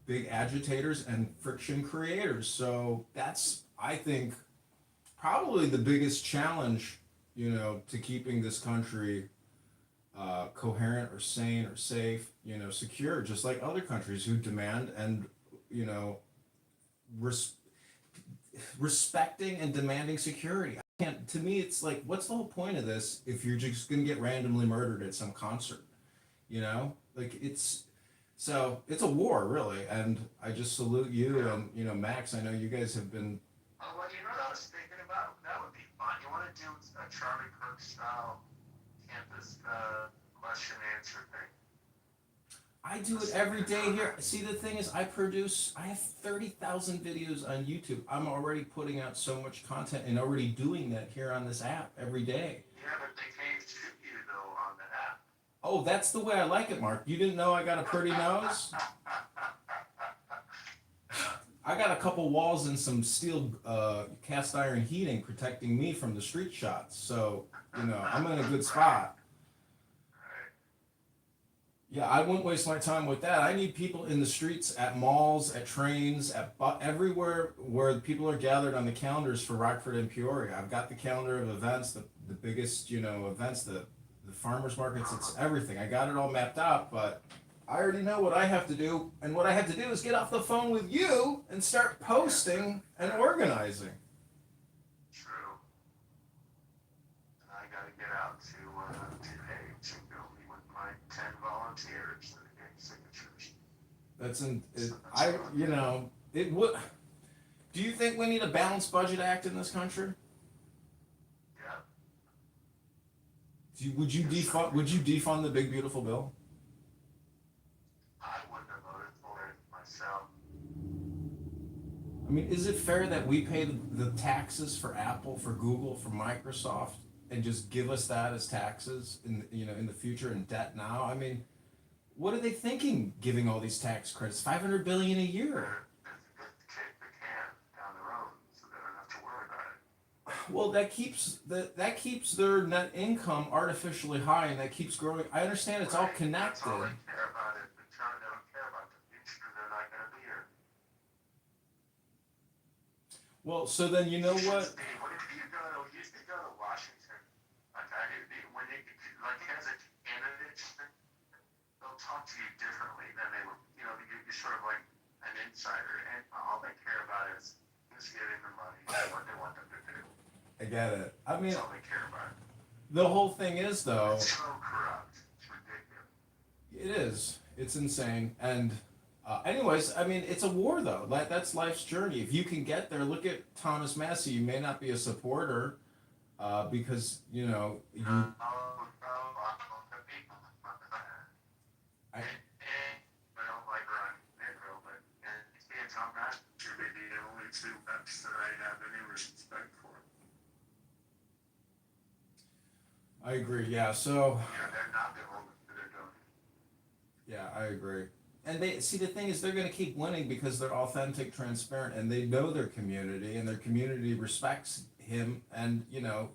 big agitators and friction creators. So that's, I think, probably the biggest challenge, you know, to keeping this country coherent or sane or safe, you know, secure, just like other countries who demand and, you know, respecting and demanding security. To me, it's like, what's the whole point of this if you're just going to get randomly murdered at some concert? You know, like it's a war, really. And I just salute you and, you know, Max. I know you guys have been. Oh, well, you know what I was thinking about? That would be fun. You want to do a Charlie Kirk style campus question answer thing? I do it every day here. See, the thing is, I have 30,000 videos on YouTube. I'm already putting out so much content and already doing that here on this app every day. Yeah, but they can't shoot you though on the app. Oh, that's the way I like it, Mark. You didn't know I got a pretty nose? I got a couple walls and some steel cast iron heating protecting me from the street shots. So, I'm in a good spot. Yeah, I wouldn't waste my time with that. I need people in the streets, at malls, at trains, everywhere where people are gathered on the calendars for Rockford and Peoria. I've got the calendar of events, the biggest, events, the farmers markets, it's everything. I got it all mapped out, but I already know what I have to do. And what I have to do is get off the phone with you and start posting and organizing. True. And I gotta get out to Page and go meet with my 10 volunteers that are getting signatures. It would. Do you think we need a balanced budget act in this country? Yeah. Would you defund the big beautiful bill? I wouldn't have voted for it myself. I mean, is it fair that we pay the taxes for Apple, for Google, for Microsoft, and just give us that as taxes in the future in debt now? I mean, what are they thinking giving all these tax credits? $500 billion a year. Just kick the can down the road so they don't have to worry about it. Well, that keeps their net income artificially high, and that keeps growing. I understand it's all Right. connected. That's all they care about is the term. They don't care about the future. They're not going to be here. Well, so then you know what? What if you used to go to Washington, when you, like as a candidate, they'll talk to you differently than they were, you're sort of like an insider, and all they care about is who's getting the money and what they want them to do. I get it. I mean, That's all they care about. the whole thing is though. It's so corrupt. It's ridiculous. It is. It's insane. And anyways, I mean, it's a war though. That's life's journey. If you can get there, look at Thomas Massey. You may not be a supporter because you. The people. I, I don't like Ron Negro, but he and Tom Master may be the only two reps that I have any respect for. I agree. Yeah. So. They're not the only that are doing it. Yeah, I agree. And they see the thing is they're going to keep winning because they're authentic, transparent, and they know their community, and their community respects him, and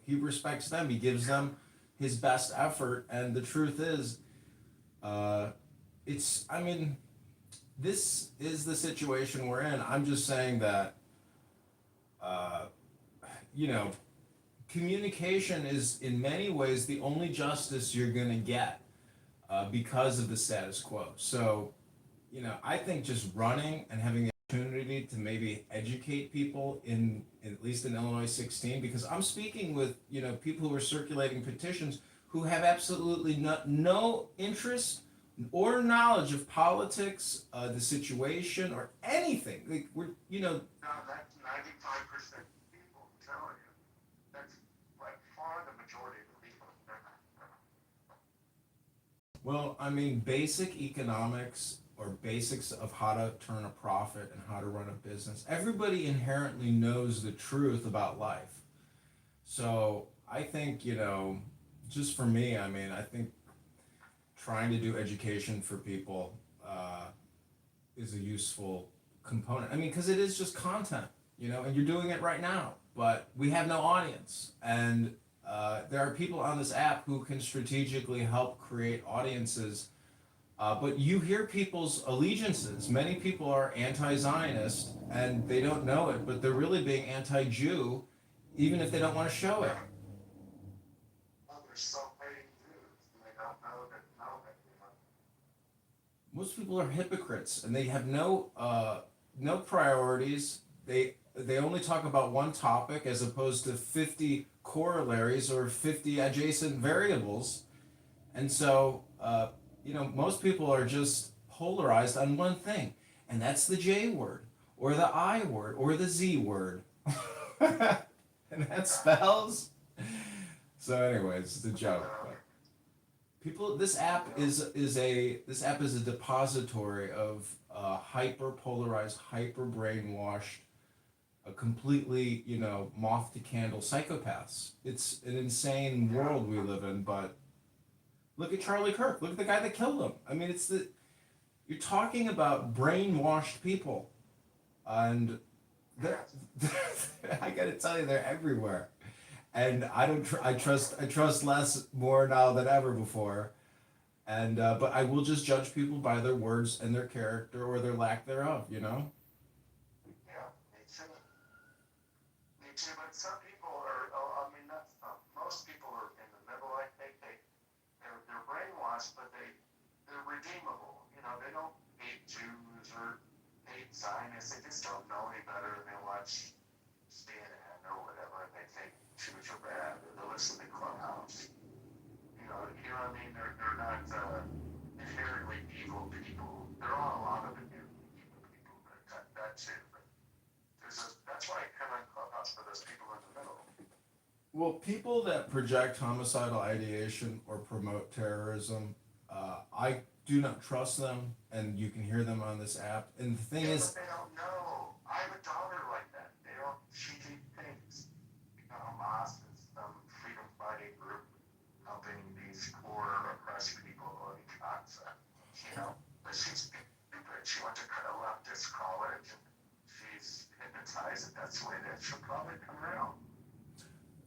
he respects them. He gives them his best effort, and the truth is, this is the situation we're in. I'm just saying that, communication is in many ways the only justice you're going to get because of the status quo. So, I think just running and having the opportunity to maybe educate people at least in Illinois 16, because I'm speaking with, people who are circulating petitions who have absolutely no interest or knowledge of politics, the situation, or anything. Like No, that's 95% of people, I'm telling you. That's like far the majority of the people. well, I mean, basic economics or basics of how to turn a profit and how to run a business. Everybody inherently knows the truth about life. So I think, just for me, I mean, I think trying to do education for people is a useful component. I mean, because it is just content, and you're doing it right now, but we have no audience. And there are people on this app who can strategically help create audiences. But you hear people's allegiances. Many people are anti-Zionist, and they don't know it, but they're really being anti-Jew, even if they don't want to show it. Well, there's so many Jews, and they don't know that. Most people are hypocrites, and they have no priorities. They only talk about one topic as opposed to 50 corollaries or 50 adjacent variables, and so most people are just polarized on one thing, and that's the J word or the I word or the Z word, and that spells. So, anyways, it's a joke. But people, this app is a depository of hyper polarized, hyper brainwashed, completely moth to candle psychopaths. It's an insane world we live in. But look at Charlie Kirk. Look at the guy that killed him. I mean, you're talking about brainwashed people. and they're, I gotta tell you, they're everywhere. And I don't. I trust less more now than ever before. And but I will just judge people by their words and their character or their lack thereof. You know. Yeah, me too. Me too, but some people are, oh, I mean, not some, most people are in the middle, like they're brainwashed, but they're redeemable. You know, they don't hate Jews or hate Zionists, they just don't know any better and they watch CNN or whatever and they think Jews are bad or they listen to Clubhouse. You know what I mean? They're not inherently evil people. There are a lot of inherently evil people, but that too. But that's why I come on Clubhouse for those people in the middle. Well, people that project homicidal ideation or promote terrorism, I do not trust them, and you can hear them on this app. And the thing Yeah, is, but they don't know. I have a daughter like that. They don't. She thinks Hamas is some freedom fighting group helping these poor oppressed people in Gaza. But she's stupid. She went to a leftist college and she's hypnotized that that's the way that she'll probably come around.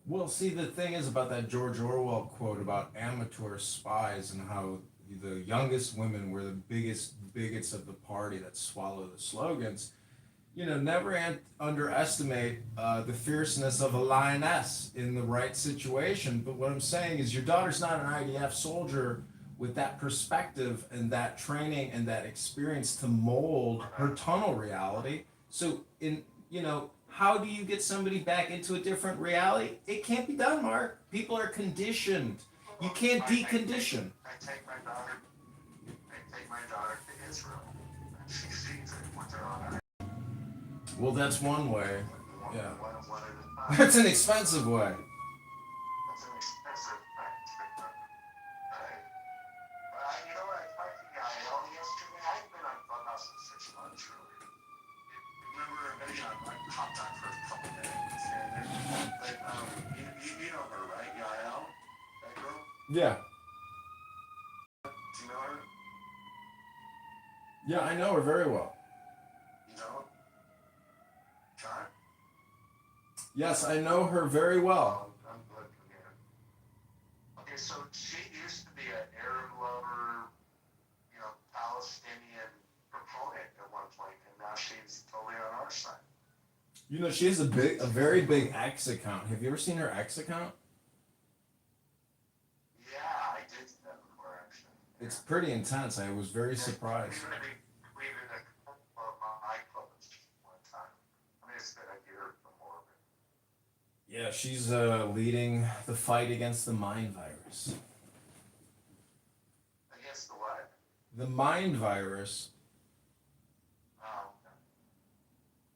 well, see, the thing is about that George Orwell quote about amateur spies and how the youngest women were the biggest bigots of the party that swallow the slogans. Never underestimate the fierceness of a lioness in the right situation. But what I'm saying is, your daughter's not an IDF soldier with that perspective and that training and that experience to mold her tunnel reality. So, how do you get somebody back into a different reality? It can't be done, Mark. People are conditioned. You can't decondition. I take my daughter. I take my daughter to Israel, and she sees it with her own eyes. Well, that's one way. Yeah. One at a time. That's an expensive way. That's an expensive thing. Right. You know what? I talked to Yael yesterday. I haven't been on Clubhouse in 6 months, really. Remember, I hopped on for a couple days. But you know her, right? Yael? That girl? Yeah. Do you know her? Yeah, I know her very well. You know? John? Yes, I know her very well. I'm looking at her. Okay, so she used to be an Arab lover, Palestinian proponent at one point, and now she's totally on our side. She has a very big X account. Have you ever seen her X account? Yeah, I did see that before, actually. It's pretty intense. I was very surprised. We tweeted a couple of my posts one time. I mean, it's been a year or more. Yeah, she's leading the fight against the mind virus. Against the what? The mind virus. Oh,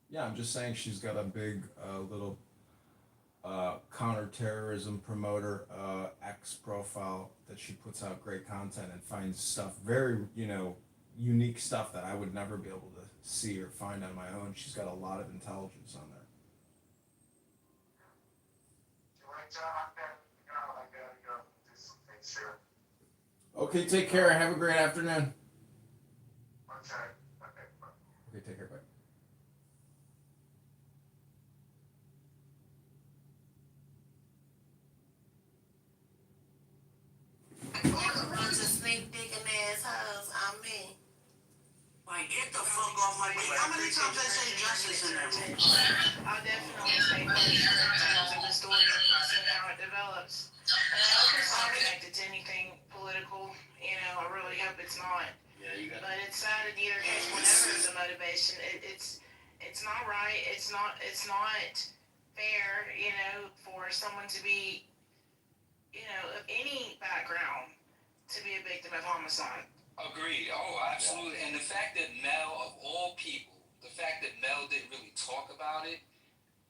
Yeah, I'm just saying she's got a big little counterterrorism promoter X profile that she puts out great content and finds stuff very, unique stuff that I would never be able to see or find on my own. She's got a lot of intelligence on there. John, I gotta go do some things here. Okay, take care. Have a great afternoon. Okay, bye. Okay, take care. Bye. Bunch of snake digging assholes. I'm me. Like, get the fuck off my dick. How many times I say justice in that room? I'll definitely stay close in terms of the story and how it develops. And I hope it's not connected to anything political. I really hope it's not. Yeah, you got. But it's sad in either case, whatever the motivation, it's not right. It's not fair. For someone to be, of any background, to be a victim of homicide. Agreed. Oh, absolutely. And the fact that Mel, of all people, the fact that Mel didn't really talk about it,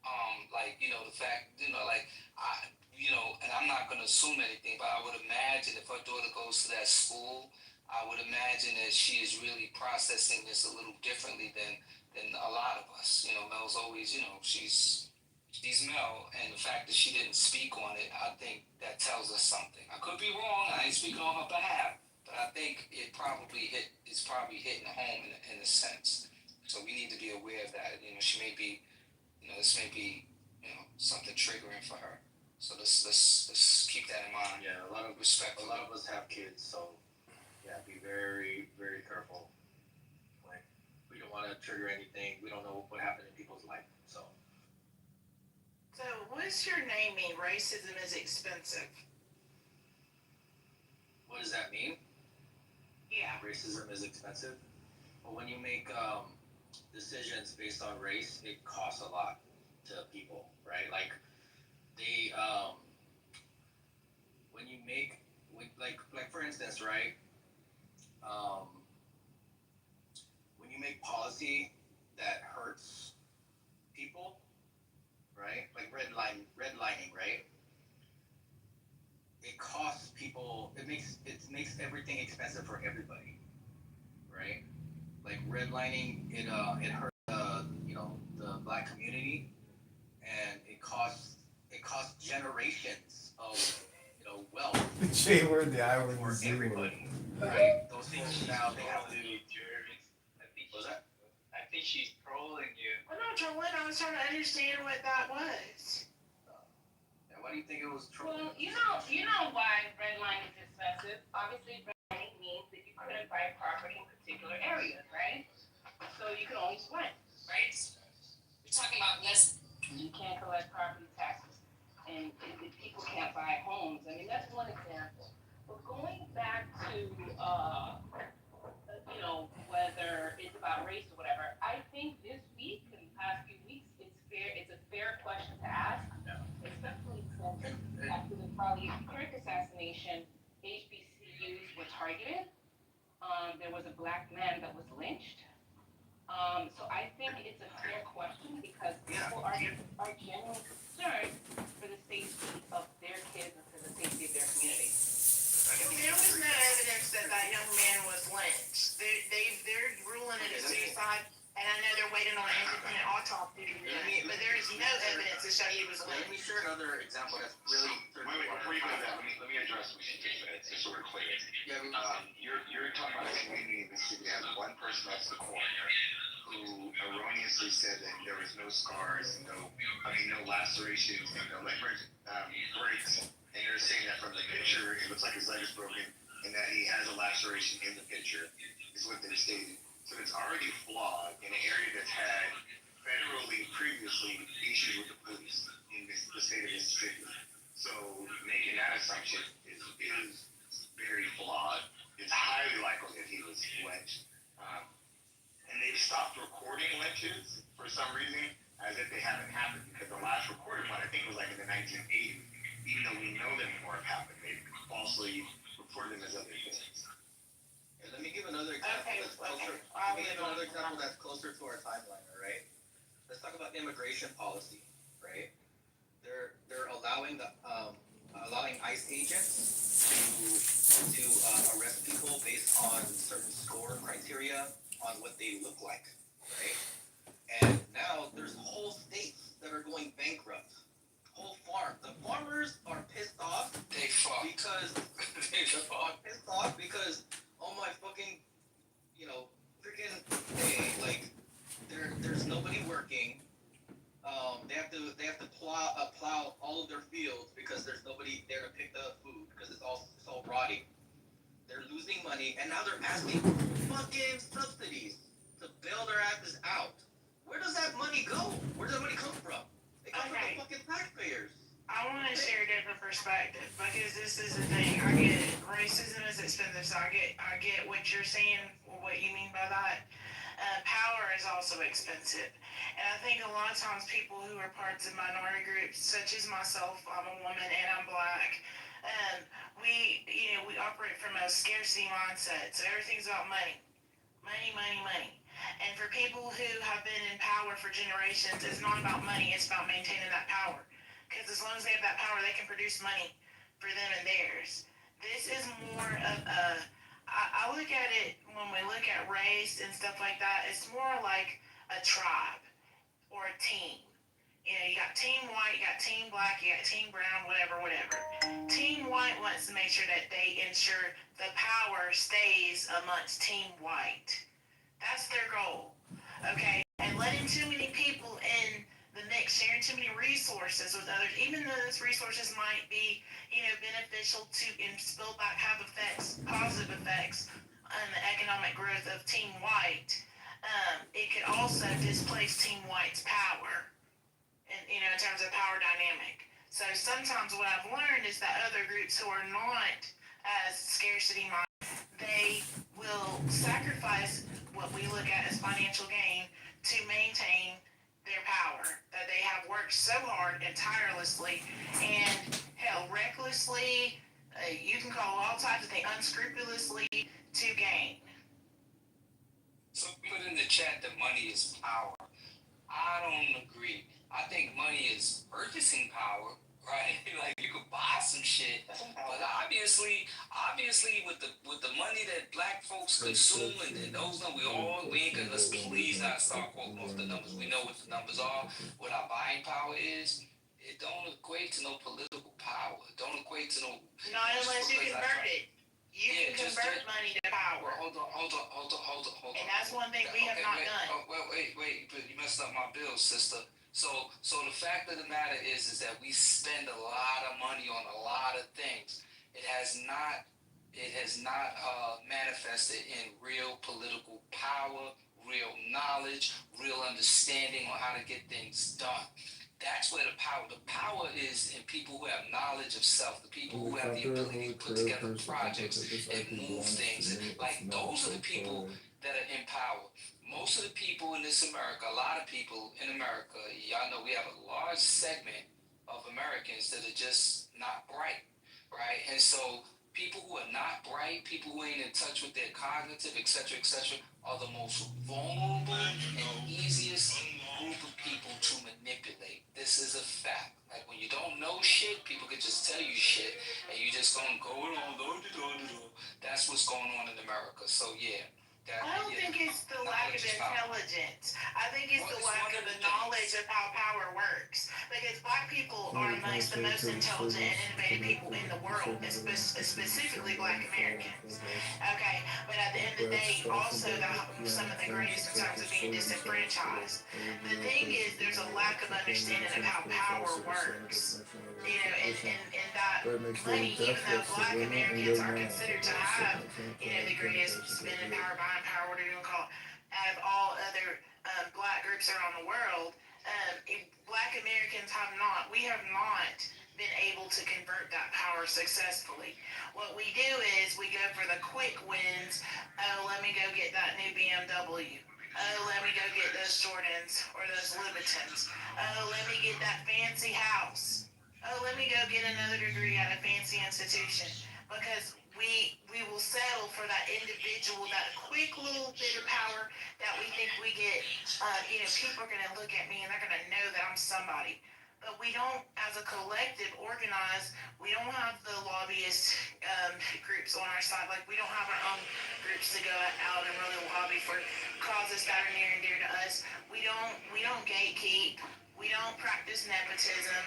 the fact, and I'm not going to assume anything, but I would imagine if her daughter goes to that school, I would imagine that she is really processing this a little differently than a lot of us. Mel's always, she's Mel, and the fact that she didn't speak on it, I think that tells us something. I could be wrong. I ain't speaking on her behalf. But I think it's probably hitting home in a sense. So we need to be aware of that. She may be, this may be, something triggering for her. So let's keep that in mind. Yeah, a lot of us have kids, so yeah, be very, very careful. Like, we don't want to trigger anything. We don't know what happened in people's life, so. So, what's your name mean? Racism is expensive. What does that mean? Yeah. Racism is expensive. But when you make decisions based on race, it costs a lot to people, right? Like they, when you make, like for instance, right? When you make policy that hurts people, right? Like redlining, right? It costs people. It makes everything expensive for everybody, right? Like redlining, it hurts the black community, and it costs generations of wealth J word, the I word, for the Z word. everybody, right? Those things now they have to. What's that? I think she's trolling you. I'm not trolling. I was trying to understand what that was. Yeah, why do you think it was true? Well, you know why redlining is expensive. Obviously, redlining means that you couldn't buy property in particular areas, right? So you can only rent, right? You're talking about less. You can't collect property taxes, and if people can't buy homes. I mean, that's one example. But going back to whether it's about race or whatever, I think this week and the past few weeks, it's a fair question to ask, especially since after the Charlie Kirk assassination, HBCUs were targeted. There was a black man that was lynched. So I think it's a fair question because people are genuinely concerned for the safety of their kids and for the safety of their community. There was no evidence that young man was lynched. They're ruling it a suicide, and I know they're waiting on an independent autopsy to be done, but there is no evidence to show he was Let me lynched. share another example that's really. Wait, before you go to that, let me address what she just said. It's sort of clear. You're talking about a community in Mississippi that has one person that's the coroner who erroneously said that there was no scars, no lacerations, and no leg breaks. And they're saying that from the picture, it looks like his leg is broken, and that he has a laceration in the picture, is what they're stating. So it's already flawed in an area that's had federally previously issues with the police in the state of Mississippi. So making that assumption is very flawed. It's highly likely that he was lynched. And they've stopped recording lynches for some reason, as if they haven't happened, because the last recorded one, I think, was like in the 1980s. Even though we know that more have happened, they falsely reported them as other things. And let me give another example that's closer. Let me give another example that's closer to our timeline. All right. Let's talk about immigration policy. Right. They're allowing ICE agents to arrest people based on certain score criteria on what they look like. Right. And now there's whole states that are going bankrupt. Whole farm. The farmers are pissed off because oh my fucking freaking hey, like there's nobody working. They have to plow all of their fields because there's nobody there to pick the food because it's all rotting. They're losing money and now they're asking for fucking subsidies to bail their asses out. Where does that money go? Where does that money come from? It comes from the fucking taxpayers. I want to share a different perspective because this is the thing. I get racism is expensive, so I get what you're saying, what you mean by that. Power is also expensive, and I think a lot of times people who are parts of minority groups, such as myself, I'm a woman and I'm black. We operate from a scarcity mindset, so everything's about money. And for people who have been in power for generations, it's not about money, it's about maintaining that power. Because as long as they have that power, they can produce money for them and theirs. This is more of I look at it when we look at race and stuff like that, it's more like a tribe or a team. You got team white, you got team black, you got team brown, whatever. Team white wants to make sure that they ensure the power stays amongst team white. That's their goal. okay? And letting too many people in the mix, sharing too many resources with others, even though those resources might be, beneficial to and spill back, have effects, positive effects on the economic growth of Team White. It could also displace Team White's power, in terms of power dynamic. So sometimes what I've learned is that other groups who are not as scarcity minded, they will sacrifice what we look at as financial gain to maintain their power that they have worked so hard and tirelessly and hell recklessly, you can call all types of things, unscrupulously, to gain. So put in the chat that money is power. I don't agree. I think money is purchasing power, right? Like you could buy some shit, but obviously, with the money that black folks consume and those numbers, we ain't gonna, let's please not start quoting off the numbers. We know what the numbers are. What our buying power is. It don't equate to no political power. It don't equate to no. Not unless you convert it. You can convert money to power. Hold on. And that's one thing we have not done. Oh, wait, but you messed up my bill, sister. So the fact of the matter is that we spend a lot of money on a lot of things. It has not manifested in real political power, real knowledge, real understanding on how to get things done. That's where the power is in people who have knowledge of self, the people who have the ability to put together projects and move things. Like those are the people that are in power. Most of the people in this America, a lot of people in America, y'all know we have a large segment of Americans that are just not bright, right? And so people who are not bright, people who ain't in touch with their cognitive, etc., are the most vulnerable and easiest group of people to manipulate. This is a fact. Like when you don't know shit, people can just tell you shit, and you just gonna go on. That's what's going on in America. So yeah. I don't think it's the lack of intelligence. I think it's the lack of the knowledge of how power works. Because black people are amongst the most intelligent and innovative people in the world, specifically black Americans. Okay, but at the end of the day, also some of the greatest in terms of being disenfranchised. The thing is, there's a lack of understanding of how power works. And that money, even though black Americans are considered to have, the greatest spending power, buying power, whatever you want to call it, out of all other black groups around the world, black Americans we have not been able to convert that power successfully. What we do is we go for the quick wins. Oh, let me go get that new BMW. Oh, let me go get those Jordans or those Louboutins. Oh, let me get that fancy house. Oh, let me go get another degree at a fancy institution. Because we will settle for that individual, that quick little bit of power that we think we get. People are going to look at me and they're going to know that I'm somebody. But we don't, as a collective, organize. We don't have the lobbyist groups on our side. Like, we don't have our own groups to go out and really lobby for causes that are near and dear to us. We don't gatekeep. We don't practice nepotism.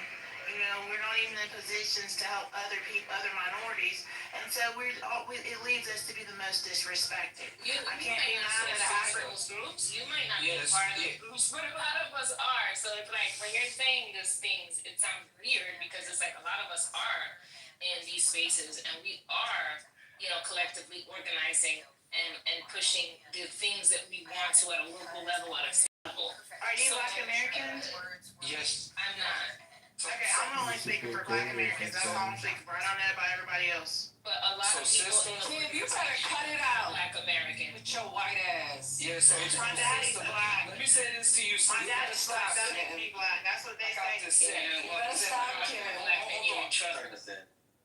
We're not even in positions to help other people, other minorities, and so it leaves us to be the most disrespected. I can't be mad at those groups. You might not be part of those groups, but a lot of us are. So it's like when you're saying these things, it sounds weird because it's like a lot of us are in these spaces, and we are, collectively organizing and pushing the things that we want to at a local level, at a state level. Are you Black American? Yes. I'm not. Okay, I'm only speaking for Black Americans. That's all I'm speaking for. I don't know about everybody else. But a lot of people in the You better cut it out. Black American. With your white ass. Yeah, so My daddy's black. let me say this to you. My daddy's black. Doesn't need to be black. That's what they say. You better stop caring. Black men, you don't trust.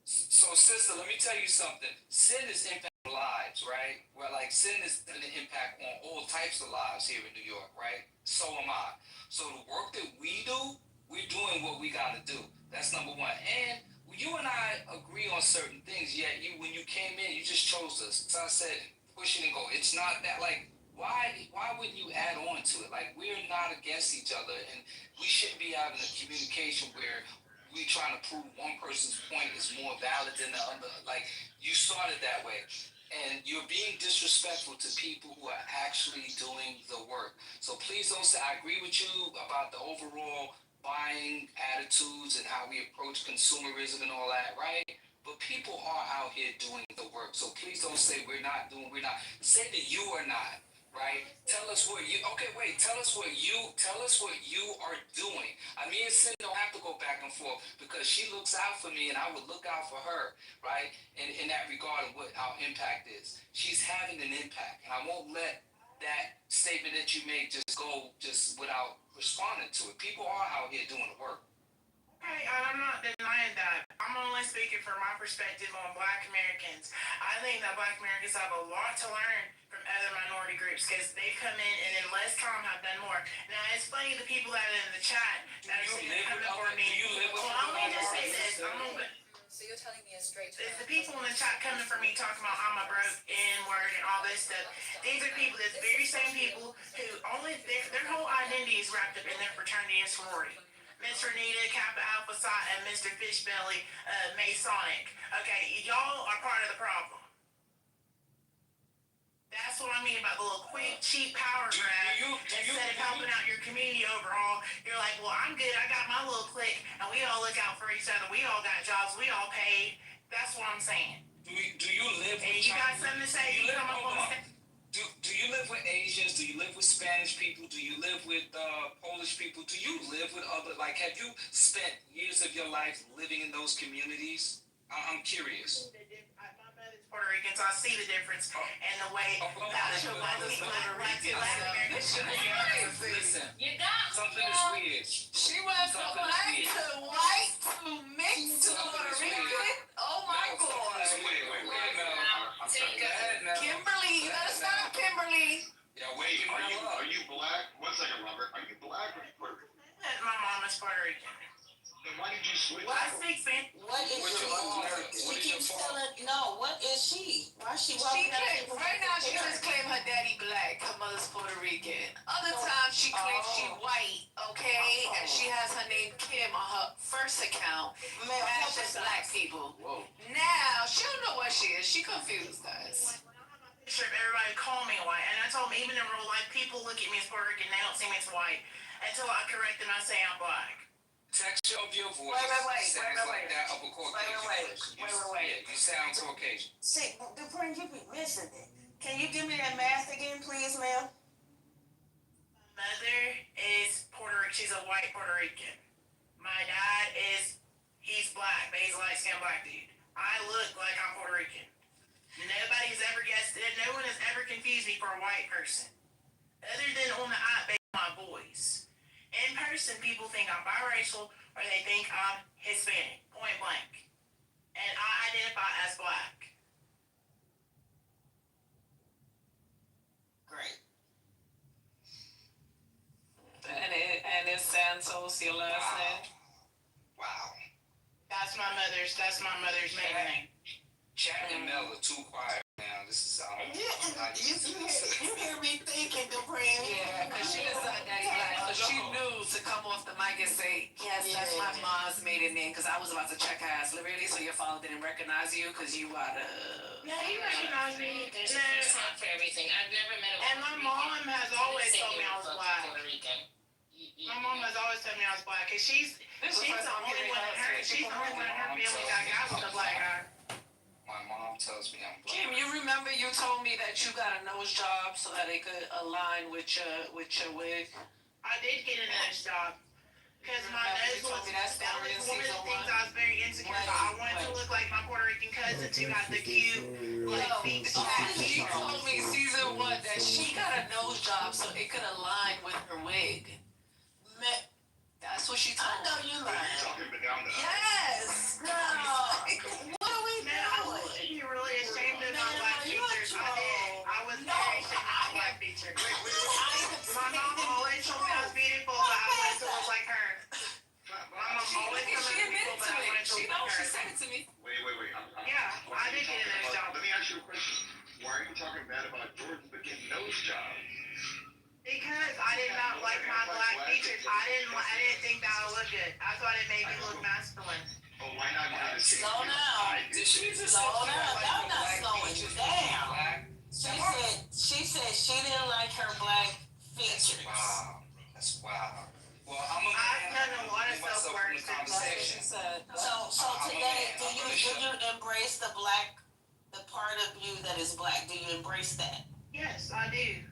So, sister, let me tell you something. Sin is impacting lives, right? Well, like sin is going to impact on all types of lives here in New York, right? So am I. So the work that we do, we're doing what we got to do. That's number one. And you and I agree on certain things. Yet when you came in, you just chose us. So I said, push it and go. It's not that like. Why wouldn't you add on to it? Like, we're not against each other, and we shouldn't be having a communication where we trying to prove one person's point is more valid than the other. Like, you started that way. and you're being disrespectful to people who are actually doing the work. So please don't say, I agree with you about the overall buying attitudes and how we approach consumerism and all that, right? But people are out here doing the work. So please don't say we're not. Say that you are not, right? Tell us what you, tell us what you are doing. I mean, Cindy don't have to go back and forth because she looks out for me and I would look out for her, right? In that regard of what our impact is. She's having an impact, and I won't let that statement that you made just go just without responding to it. People are out here doing the work. Okay, I'm not denying that. I'm only speaking from my perspective on Black Americans. I think that Black Americans have a lot to learn from other minority groups because they've come in and in less time have done more. Now, it's funny the people that are in the chat that are coming for me. Well, let me just say this. So you're telling me a straight It's the people in the chat coming for me talking about I'm a broke N-word and all this stuff. These are people, that's very same people who only, their whole identity is wrapped up in their fraternity and sorority. Mr. Nita, Kappa Alpha Psi, and Mr. Fishbelly, Masonic. Okay, y'all are part of the problem. That's what I mean about the little quick, cheap power grab. Instead of helping out your community overall, you're like, well, I'm good. I got my little clique, and we all look out for each other. We all got jobs. We all paid. That's what I'm saying. Do you live and with you got something to say? You come up on the stage. Do you live with Asians? Do you live with Spanish people? Do you live with Polish people? Do you live with other, like, have you spent years of your life living in those communities? I'm curious. My mother's Puerto Rican, so I see the difference in the way that your mother's Black American. Listen, You got something is weird. She went from black to white to mixed to Puerto Rican. Oh my God. Wait, Mel. Kimberly, you gotta stop, Kimberly. Yeah, wait, Are you black? One second, Robert. Are you black or Puerto Rican? My mom is Puerto Rican. Then why did you switch? I speak Spanish. What is What's she? your fault? She keeps telling, no, what is she? Why is she She walking out claims, there? right now she just claimed her daddy black, her mother's Puerto Rican. Other times she claims she white, okay? And she has her name Kim on her first account. That's just black people. Whoa. Now, she don't know what she is. She confused, guys. Everybody call me white, and I told them even in real life, people look at me as Puerto Rican, they don't see me as white until I correct them. I say I'm black. Texture of your voice sounds like that of a Caucasian person. Yeah, you sound Caucasian. See, Dupree, you be missing it. Can you give me that math again, please, ma'am? Mother is Puerto Rican. She's a white Puerto Rican. My dad he's black, but he's a light-skinned black dude. I look like I'm Puerto Rican. Nobody's ever guessed it. No one has ever confused me for a white person. Other than on the app, based on my voice. In person, people think I'm biracial or they think I'm Hispanic, point blank. And I identify as black. Great. And it's Santos, your last name? Wow. That's my mother's maiden name. Chad and Mel are too quiet now. This is You hear me thinking, Dupree? Yeah, because she is her daddy black, so she knew to come off the mic and say, yes, that's my mom's maiden name, because I was about to check her ass, really, so your father didn't recognize you, because you are the... Yeah, he recognized me. There's a first time for everything. I've never met a And my mom has always told me I was black. Puerto Rican. My mom has always told me I was black, because she's the only one in her family that got with a black guy. My mom tells me I'm black. Kim, you remember you told me that you got a nose job so that it could align with your wig? I did get a nose job. Because my nose was, that was one of the things I was very insecure about. I wanted to look like my Puerto Rican cousins who got the cute, like, feet. She told me season 1 that she got a nose job so it could align with her wig. That's what she told me. I know you lying. Talking about down the Yes. No. What are we doing? You're really ashamed of my black features. I was very ashamed of my black features. My mom always told me I was beautiful, but I wanted to look like her. My mom always told me I was beautiful, but I wanted to look like She her. said it to me. Wait. Yeah, I did get a nose job. Let me ask you a question. Why are you talking bad about Jordan but getting nose job? Because because I did not like my black features. I didn't think that would look good. I thought it made me look masculine. But why not have the same? Slow down. Did she just Slow say down. like I'm not black slowing features down. black? She said she didn't like her black features. Wow. That's wow. Well, I'm a I've man. done a lot of Myself self-work in the since conversation. So today, do you embrace the part of you that is black? Do you embrace that? Yes, I do.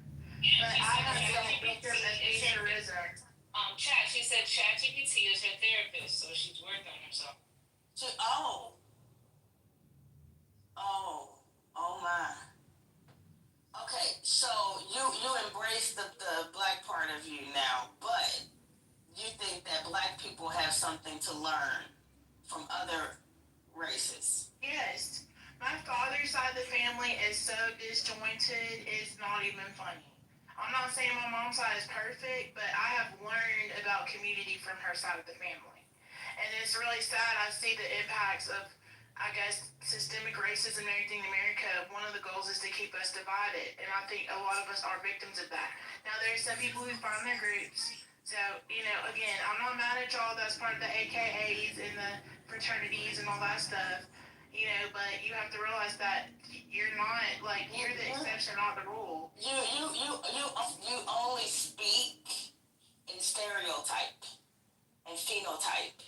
But I have been a victim of ageism. Chat. She said ChatGPT is her therapist, so she's worked on herself. Oh my. Okay, so you embrace the black part of you now, but you think that black people have something to learn from other races. Yes. My father's side of the family is so disjointed, it's not even funny. I'm not saying my mom's side is perfect, but I have learned about community from her side of the family. And it's really sad. I see the impacts of, I guess, systemic racism and everything in America. One of the goals is to keep us divided. And I think a lot of us are victims of that. Now, there's some people who find their groups. So, again, I'm not mad at y'all. That's part of the AKAs and the fraternities and all that stuff. But you have to realize that you're not, you're the exception, not the rule. You only speak in stereotype and phenotype.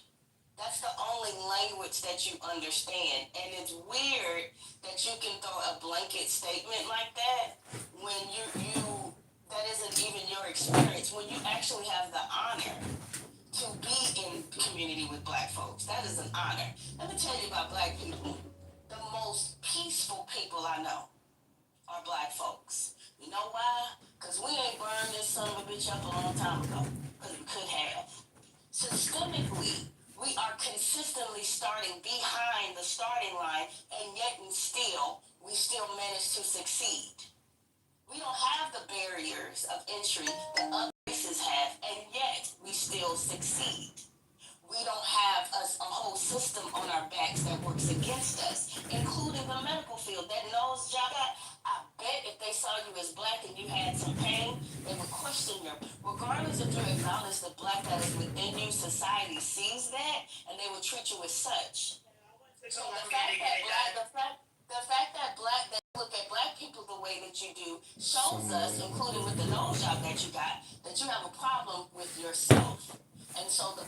That's the only language that you understand. And it's weird that you can throw a blanket statement like that when that isn't even your experience, when you actually have the honor to be in community with black folks. That is an honor. Let me tell you about black people. The most peaceful people I know are black folks. You know why? Because we ain't burned this son of a bitch up a long time ago. Because we could have. Systemically, we are consistently starting behind the starting line, and yet we still manage to succeed. We don't have the barriers of entry that other races have, and yet we still succeed. We don't have a whole system on our backs that works against us, including the medical field. That nose job, I bet if they saw you as black and you had some pain, they would question you. Regardless if you acknowledge the black that is within you, society sees that, and they will treat you as such. So the fact that look at black people the way that you do shows us, including with the nose job that you got, that you have a problem with yourself. And so the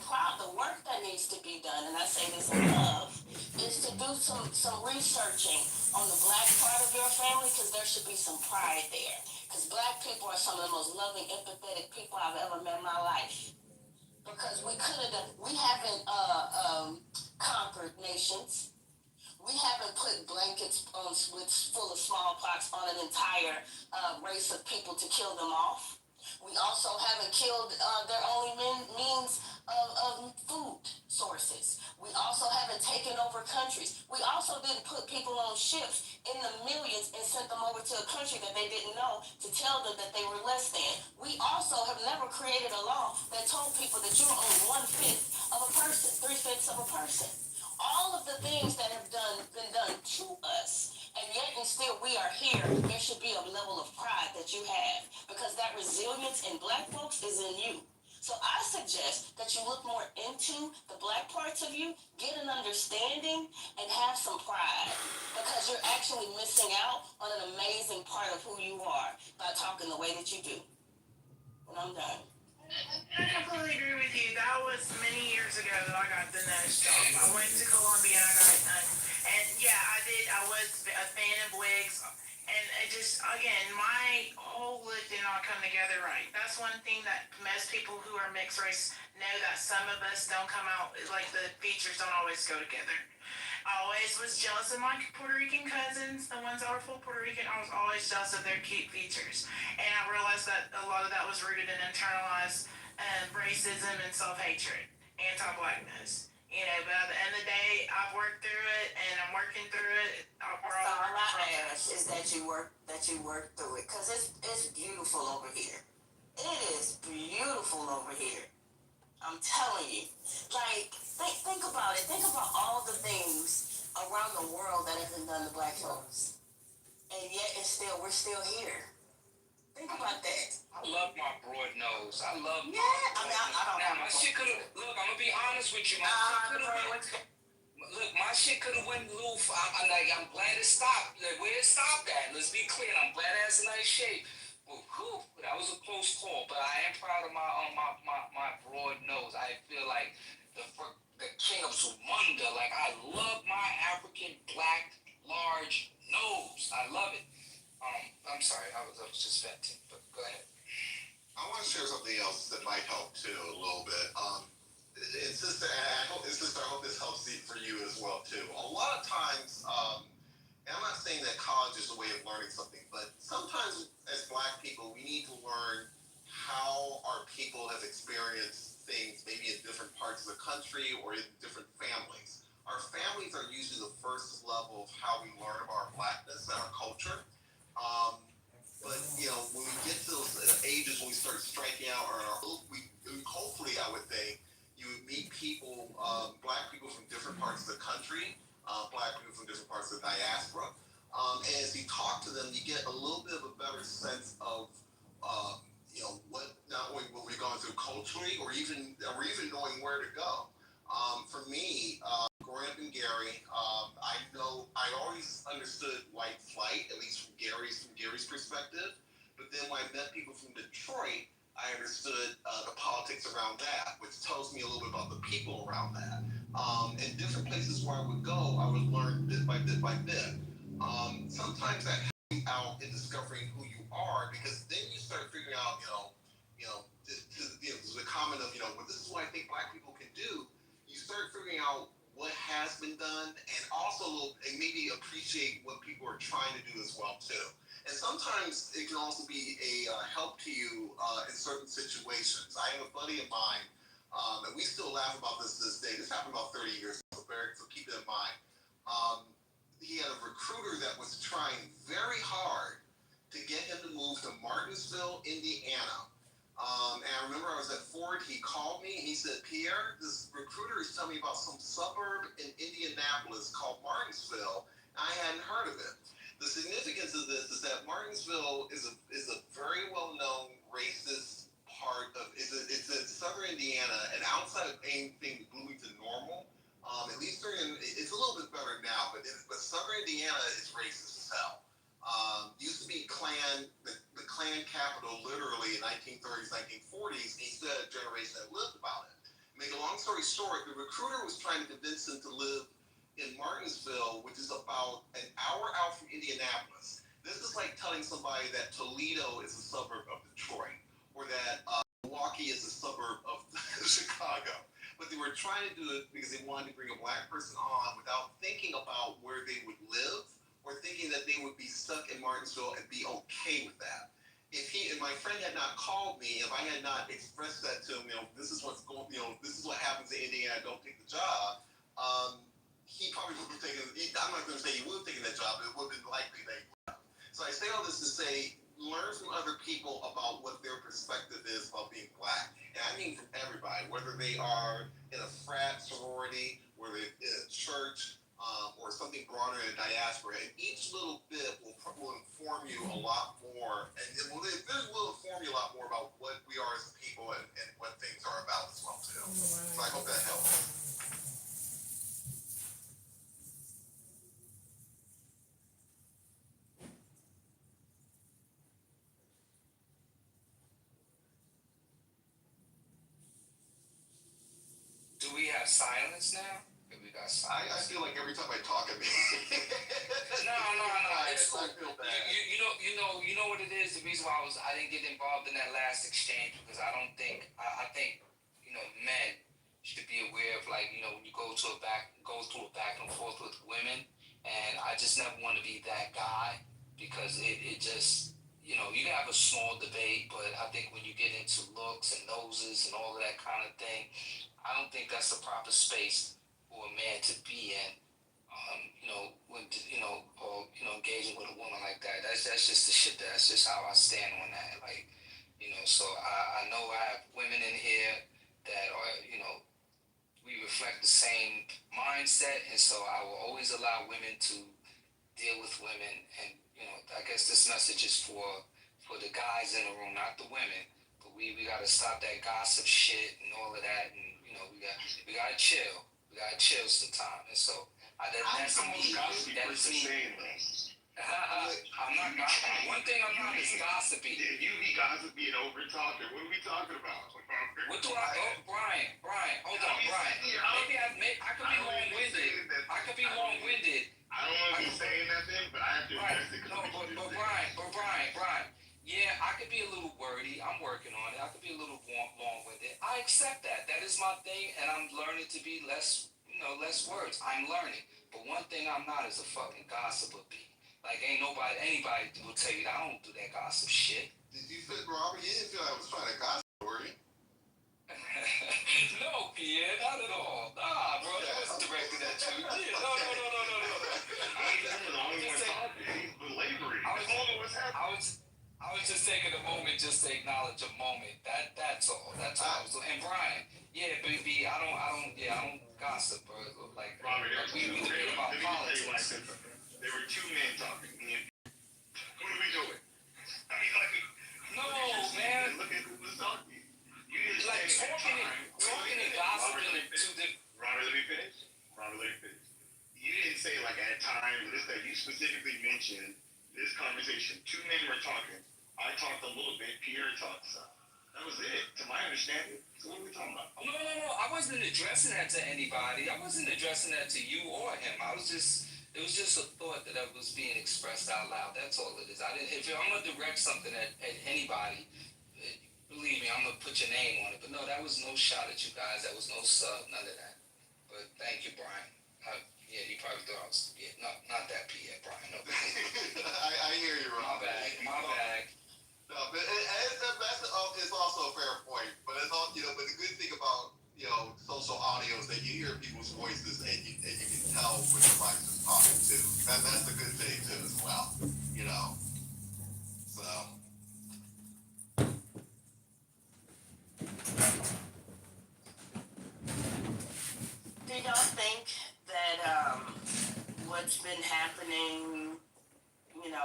work that needs to be done, and I say this in love, is to do some researching on the black part of your family, because there should be some pride there. Because black people are some of the most loving, empathetic people I've ever met in my life. Because we haven't conquered nations. We haven't put blankets full of smallpox on an entire race of people to kill them off. We also haven't killed their only means of food sources. We also haven't taken over countries. We also didn't put people on ships in the millions and sent them over to a country that they didn't know to tell them that they were less than. We also have never created a law that told people that you were only 1/5 of a person, 3/5 of a person. All of the things that have been done to us, and yet and still we are here, there should be a level of pride that you have, because that resilience in black folks is in you. So I suggest that you look more into the black parts of you, get an understanding, and have some pride, because you're actually missing out on an amazing part of who you are by talking the way that you do. And I'm done. I completely agree with you. That was many years ago that I got the nose job. I went to Columbia and I got it done. And yeah, I did. I was a fan of wigs. And it just, again, my whole look did not come together right. That's one thing that most people who are mixed race know, that some of us don't come out, like the features don't always go together. I always was jealous of my Puerto Rican cousins, the ones that were full Puerto Rican. I was always jealous of their cute features. And I realized that a lot of that was rooted in internalized racism and self-hatred, anti-blackness. But at the end of the day, I've worked through it, and I'm working through it. All I ask is that you work through it, because it's beautiful over here. It is beautiful over here. I'm telling you. Like, think about it. Think about all the things around the world that have been done to black folks. And yet we're still here. Think about that. I love my broad nose. I love. Yeah, I mean, I don't Now have my shit could have. Look, I'm gonna be honest with you. My shit could have. Look, my shit could have went low. I'm glad it stopped. Like, where it stopped at. Let's be clear. I'm glad it has a nice shape. But whew, that was a close call. But I am proud of my broad nose. I feel like the king of Zumunda. Like, I love my African black large nose. I love it. I'm sorry. I was just venting. But go ahead. I want to share something else that might help too a little bit. And sister, I hope this helps for you as well too. A lot of times, and I'm not saying that college is a way of learning something, but sometimes as Black people, we need to learn how our people have experienced things, maybe in different parts of the country or in different families. Our families are usually the first level of how we learn about our Blackness and our culture. But when we get to those ages when we start striking out, hopefully, I would think you would meet people, Black people from different parts of the country, Black people from different parts of the diaspora, and as you talk to them, you get a little bit of a better sense of, what not only what we've gone through culturally, or even knowing where to go. For me, growing up in Gary, I always understood white flight, at least from Gary's perspective. But then when I met people from Detroit, I understood the politics around that, which tells me a little bit about the people around that. And different places where I would go, I would learn bit by bit by bit. Sometimes that helps you out in discovering who you are, because then you start figuring out, the comment of, well, this is what I think Black people can do. You start figuring out what has been done, and also maybe appreciate what people are trying to do as well too. And sometimes it can also be a help to you in certain situations. I have a buddy of mine, and we still laugh about this day. This happened about 30 years ago, so keep it in mind. He had a recruiter that was trying very hard to get him to move to Martinsville, Indiana. And I remember I was at Ford, he called me and he said, Pierre, this recruiter is telling me about some suburb in Indianapolis called Martinsville. I hadn't heard of it. The significance of this is that Martinsville is a very well-known racist part of, it's in southern Indiana, and outside of anything Bloomington normal, at least it's a little bit better now, but southern Indiana is racist as hell. Used to be the Klan capital literally in 1930s, 1940s, and he still had a generation that lived about it. Make a long story short, the recruiter was trying to convince him to live in Martinsville, which is about an hour out from Indianapolis. This is like telling somebody that Toledo is a suburb of Detroit, or that Milwaukee is a suburb of Chicago. But they were trying to do it because they wanted to bring a Black person on without thinking about where they would live, or thinking that they would be stuck in Martinsville and be okay with that. If my friend had not called me, if I had not expressed that to him, this is what's going, this is what happens in Indiana, don't take the job, he probably would have taken, I'm not going to say he would have taken that job, but it would have been likely that he would have. So I say all this to say, learn from other people about what their perspective is about being Black. And I mean from everybody, whether they are in a frat sorority, whether they're in a church, or something broader in diaspora, and each little bit will inform you a lot more, and it will inform you a lot more about what we are as a people and what things are about as well too. So I hope that helps. Do we have silence now? We got silence. I feel like every time I talk, I mean, No. It's cool. I feel bad. You know what it is. The reason why I didn't get involved in that last exchange, because I think men should be aware of, like, when you go through a back and forth with women, and I just never want to be that guy, because it just, you can have a small debate, but I think when you get into looks and noses and all of that kind of thing, I don't think that's the proper space for a man to be in. Engaging with a woman like that. That's just the shit. That's just how I stand on that. Like, so I know I have women in here that are, we reflect the same mindset, and so I will always allow women to deal with women. And I guess this message is for for the guys in the room, not the women. But we gotta stop that gossip shit and all of that, and you know we gotta chill. We gotta chill sometime. And so that's me. That's me. I'm not gossiping. One thing I'm not is gossiping. You be gossiping over talking. What are we talking about? What do Brian, hold on, Brian. Maybe I could be long-winded. I could be long-winded. I don't want to be saying nothing, but I have to address it. No, but Brian. Yeah, I could be a little wordy. I'm working on it. I could be a little long-winded. I accept that. That is my thing, and I'm learning to be less words. I'm learning. But one thing I'm not is a fucking gossiper bee. Like, anybody will tell you that I don't do that gossip shit. Did you fit Robert? You didn't feel I was trying to gossip, were you? No, Pierre, not at all. Nah, bro, that wasn't directed at you. Yeah, no. I was just taking a moment just to acknowledge a moment. That's all. That's all I was doing. And Brian, yeah, baby, I don't gossip, bro. Like, Robert, we debate about politics. There were two men talking. What are we doing? I mean, like, no, man. Look at who was talking. You didn't like say talking and gossiping are two different. Robert, let me finish. You didn't say like at times this that you specifically mentioned this conversation. Two men were talking. I talked a little bit. Pierre talked some. That was it, to my understanding. So what are we talking about? No. I wasn't addressing that to anybody. I wasn't addressing that to you or him. It was just a thought that was being expressed out loud. That's all it is. If I'm gonna direct something at anybody, believe me, I'm gonna put your name on it. But no, that was no shot at you guys. That was no sub, none of that. But thank you, Brian. Yeah, you probably thought I was. Yeah, no, not that Pierre, Brian. No. I hear you, Rob. My bag. No, but it's also a fair point. But it's all, but the good thing about social audio is that you hear people's voices and you can tell when somebody's just talking too. That's the good thing too as well. So. Do y'all think that what's been happening,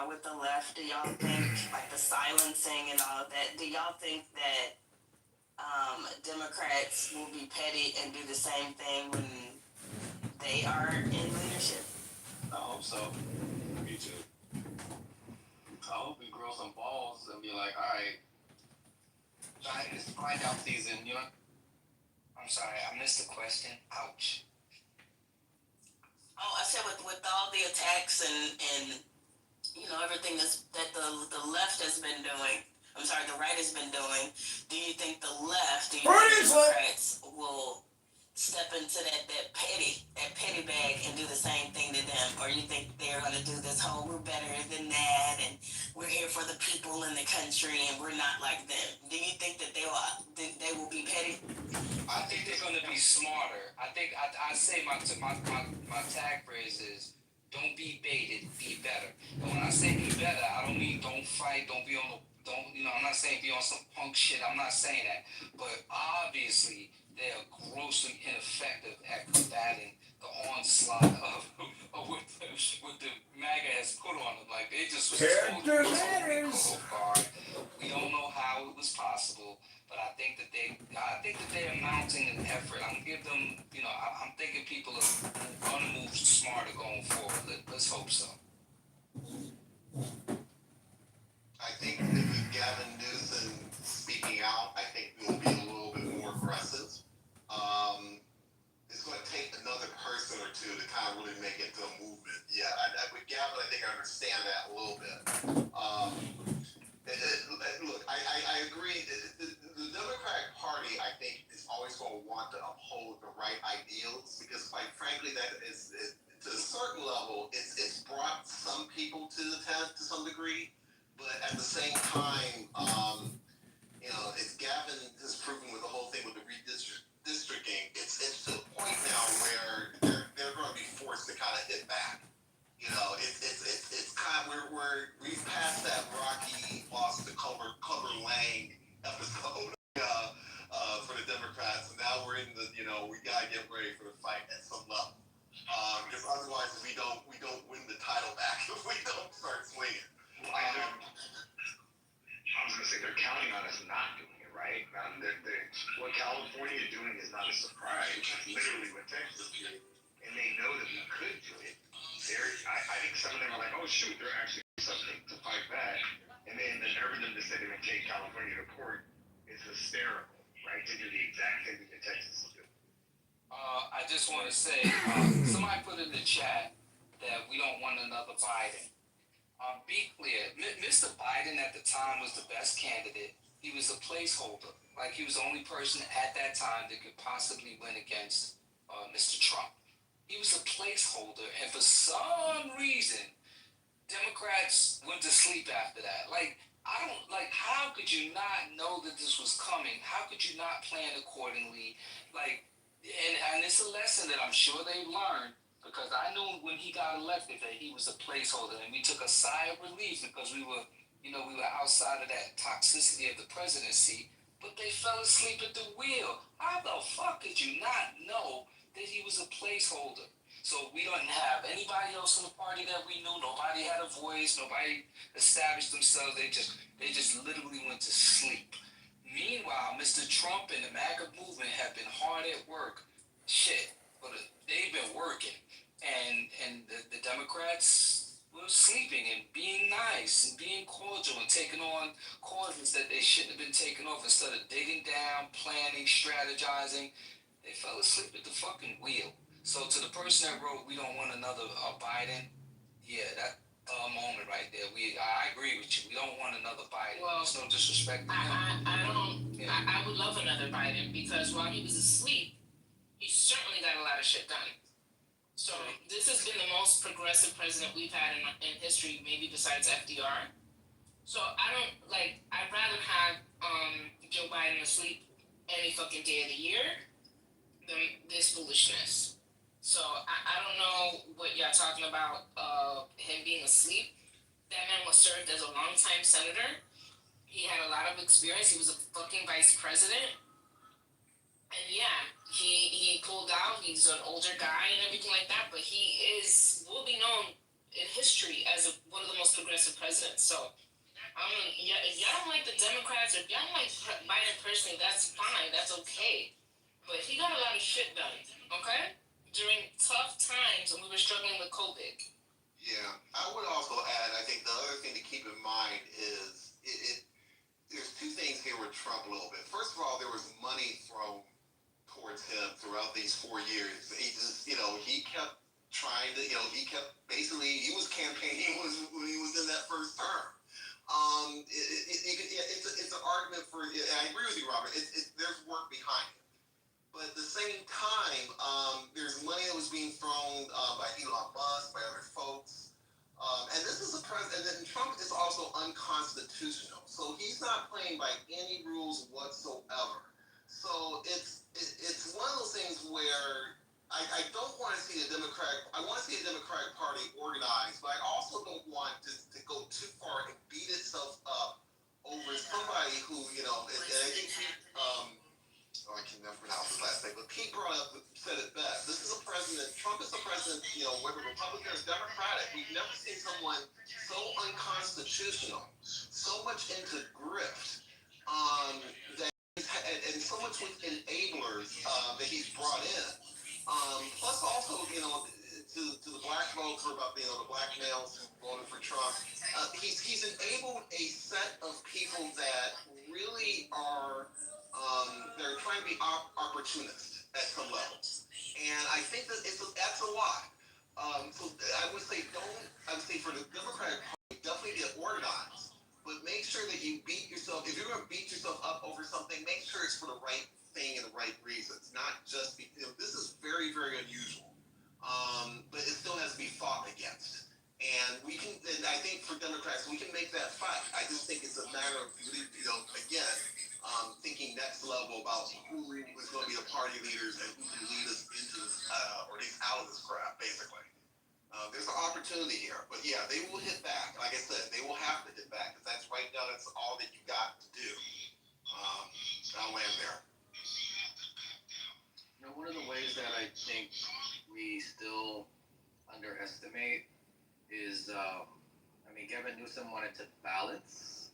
with the left, do y'all think, like the silencing and all of that, do y'all think that Democrats will be petty and do the same thing when they are in leadership? I hope so. Me too. I hope we grow some balls and be like, all right, it's find out season, I'm sorry, I missed the question. Ouch. Oh, I said with all the attacks and everything that the left has been doing, the right has been doing, do you think Democrats will step into that petty bag and do the same thing to them? Or you think they're going to do this whole, we're better than that, and we're here for the people in the country, and we're not like them? Do you think that they will be petty? I think they're going to be smarter. I think I say my tag phrase is, don't be baited, be better. And when I say be better, I don't mean don't fight, I'm not saying be on some punk shit. I'm not saying that. But obviously, they are grossly ineffective at combating the onslaught of what the MAGA has put on them. Like, they just was Character matters. We don't know how it was possible, but I think that they are mounting an effort. I'm gonna give them, I'm thinking people are gonna move smarter going forward. Let's hope so. I think that with Gavin Newsom speaking out, I think we'll be a little bit more aggressive. It's going to take another person or two to kind of really make it to a movement. Yeah, with Gavin, I think I understand that a little bit. Look, I agree. The Democratic Party, I think, is always going to want to uphold the right ideals because, quite frankly, that is to a certain level, it's brought some people to the tent to some degree. But at the same time, as Gavin has proven with the whole thing with the redistricting, it's to the point now where they're going to be forced to kind of hit back. It's kind of we've passed that Rocky lost to Clubber Lang episode for the Democrats, and now we're in the we gotta get ready for the fight at some level. Because otherwise we don't win the title back if we don't start swinging. California doing is not a surprise. It's literally what Texas did, and they know that we could do it. I think some of them are like, oh shoot, they're actually something to fight back. And then the nerve of them to say they're going to take California to court is hysterical, right? To do the exact thing that Texas will do. I just want to say, somebody put in the chat that we don't want another Biden. Be clear, Mr. Biden at the time was the best candidate. He was a placeholder. Like, he was the only person at that time that could possibly win against Mr. Trump. He was a placeholder, and for some reason, Democrats went to sleep after that. Like, how could you not know that this was coming? How could you not plan accordingly? Like, and it's a lesson that I'm sure they've learned, because I knew when he got elected that he was a placeholder, and we took a sigh of relief because we were outside of that toxicity of the presidency, but they fell asleep at the wheel. How the fuck could you not know that he was a placeholder? So we didn't have anybody else in the party that we knew. Nobody had a voice. Nobody established themselves. They just literally went to sleep. Meanwhile, Mr. Trump and the MAGA movement have been hard at work. Shit, but they've been working, and the Democrats were sleeping and being nice and being cordial and taking on causes that they shouldn't have been taking off. Instead of digging down, planning, strategizing, they fell asleep at the fucking wheel. So to the person that wrote, we don't want another Biden, yeah, that moment right there. I agree with you. We don't want another Biden. Well, there's no disrespect to him. I would love another Biden, because while he was asleep, he certainly got a lot of shit done. So this has been the most progressive president we've had in history, maybe besides FDR. So I'd rather have Joe Biden asleep any fucking day of the year than this foolishness. So I don't know what y'all talking about, him being asleep. That man was served as a longtime senator. He had a lot of experience. He was a fucking vice president. And yeah, he pulled out. He's an older guy and everything like that, but he will be known in history as one of the most progressive presidents. So, if y'all don't like the Democrats, or if y'all don't like Biden personally, that's fine. That's okay. But he got a lot of shit done, okay? During tough times when we were struggling with COVID. Yeah, I would also add, I think the other thing to keep in mind is there's two things here with Trump a little bit. First of all, there was money thrown towards him throughout these 4 years. He just, he kept trying to, he was campaigning when he was in that first term. It's an argument for, I agree with you, Robert, there's work behind it. But at the same time, there's money that was being thrown by Elon Musk, by other folks. And this is a president, and Trump is also unconstitutional. So he's not playing by any rules whatsoever. So it's one of those things where I don't want to see I want to see a Democratic Party organized, but I also don't want to go too far and beat itself up over somebody who, I can never pronounce his last name, but Pete said it best. This is a president, Trump is a president, whether Republican or Democratic, we've never seen someone so unconstitutional, so much into grift, and so much with enablers that he's brought in. Plus also, to the black folks, or about the black males who voted for Trump, he's enabled a set of people that really are they're trying to be opportunists at some level, and I think that that's a lot. So I would say for the Democratic Party, definitely get organized, but make sure that you beat yourself. If you're going to beat yourself up over something, make sure it's for the right thing and the right reasons, not just this is very, very unusual, but it still has to be fought against. And I think for Democrats, we can make that fight. I just think it's a matter of, again, thinking next level about who is going to be the party leaders and who can lead us into this, or at least out of this crap, basically. There's an opportunity here, but yeah, they will hit back. Like I said, they will have to hit back, because that's right now, that's all that you got to do. I'll land there. One of the ways that I think we still underestimate is, Gavin Newsom wanted to balance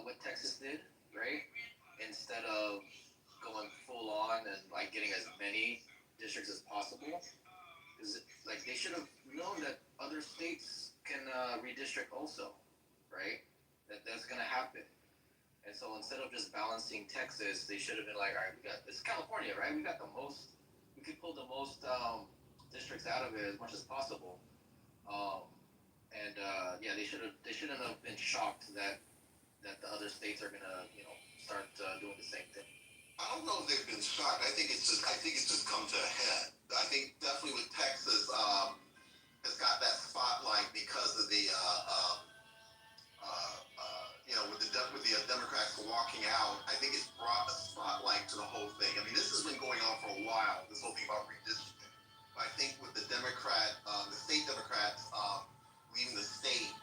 what Texas did, right? Instead of getting as many districts as possible. Because like they should have known that other states can redistrict also, right? That's gonna happen. And so instead of just balancing Texas, they should have been like, all right, we got this California, right? We got the most. We could pull the most districts out of it as much as possible. Yeah, they shouldn't have been shocked that the other states are gonna start doing the same thing. I don't know if they've been shocked. I think it's just come to a head. I think definitely with Texas, has got that spotlight because of the with the Democrats walking out. I think it's brought a spotlight to the whole thing. I mean, this has been going on for a while. This whole thing about redistricting. But I think with the state Democrats leaving the state,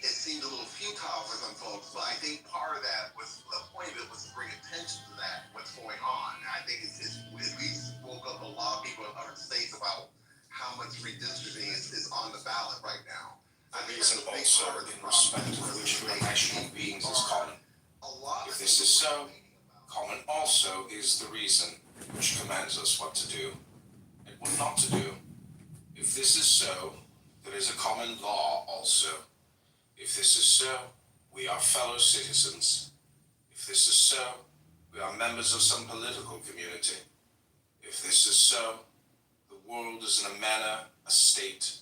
it seemed a little futile for some folks. But I think part of that was the point of it was to bring attention to that, what's going on. I think it's at least woke up a lot of people in other states about how much redistricting is on the ballot right now. The reason also in respect of which rational beings is common. If this is so, common also is the reason which commands us what to do and what not to do. If this is so, there is a common law also. If this is so, we are fellow citizens. If this is so, we are members of some political community. If this is so, the world is in a manner a state.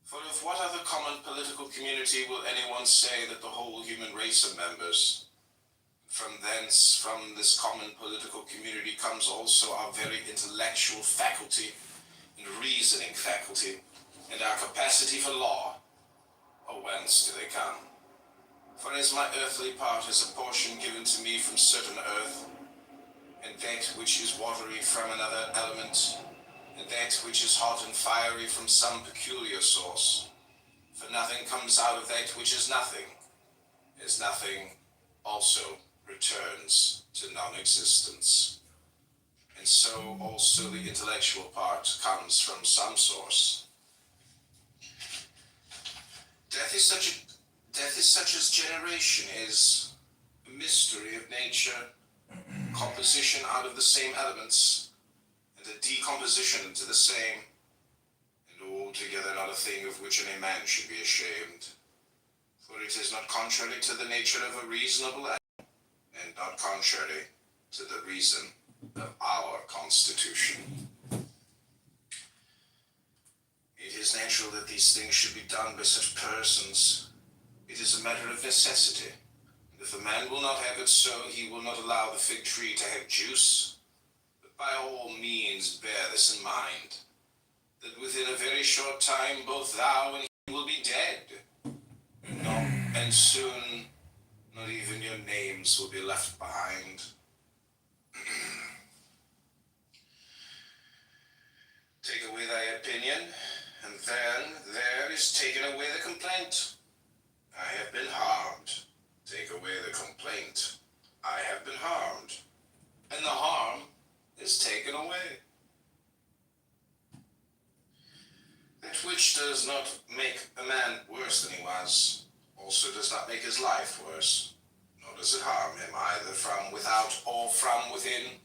For of what other common political community will anyone say that the whole human race are members? From thence, from this common political community comes also our very intellectual faculty and reasoning faculty, and our capacity for law. Or whence do they come? For as my earthly part is a portion given to me from certain earth, and that which is watery from another element, and that which is hot and fiery from some peculiar source. For nothing comes out of that which is nothing, as nothing also returns to non-existence. And so also the intellectual part comes from some source. Death is such as generation is, a mystery of nature, composition out of the same elements, and a decomposition into the same, and altogether not a thing of which any man should be ashamed. For it is not contrary to the nature of a reasonable animal, and not contrary to the reason of our constitution. It is natural that these things should be done by such persons. It is a matter of necessity, and if a man will not have it so, he will not allow the fig tree to have juice. But by all means bear this in mind, that within a very short time both thou and he will be dead. And soon not even your names will be left behind. Take away thy opinion, and then there is taken away the complaint. I have been harmed. Take away the complaint. I have been harmed. And the harm is taken away. That which does not make a man worse than he was, also does not make his life worse, nor does it harm him either from without or from within.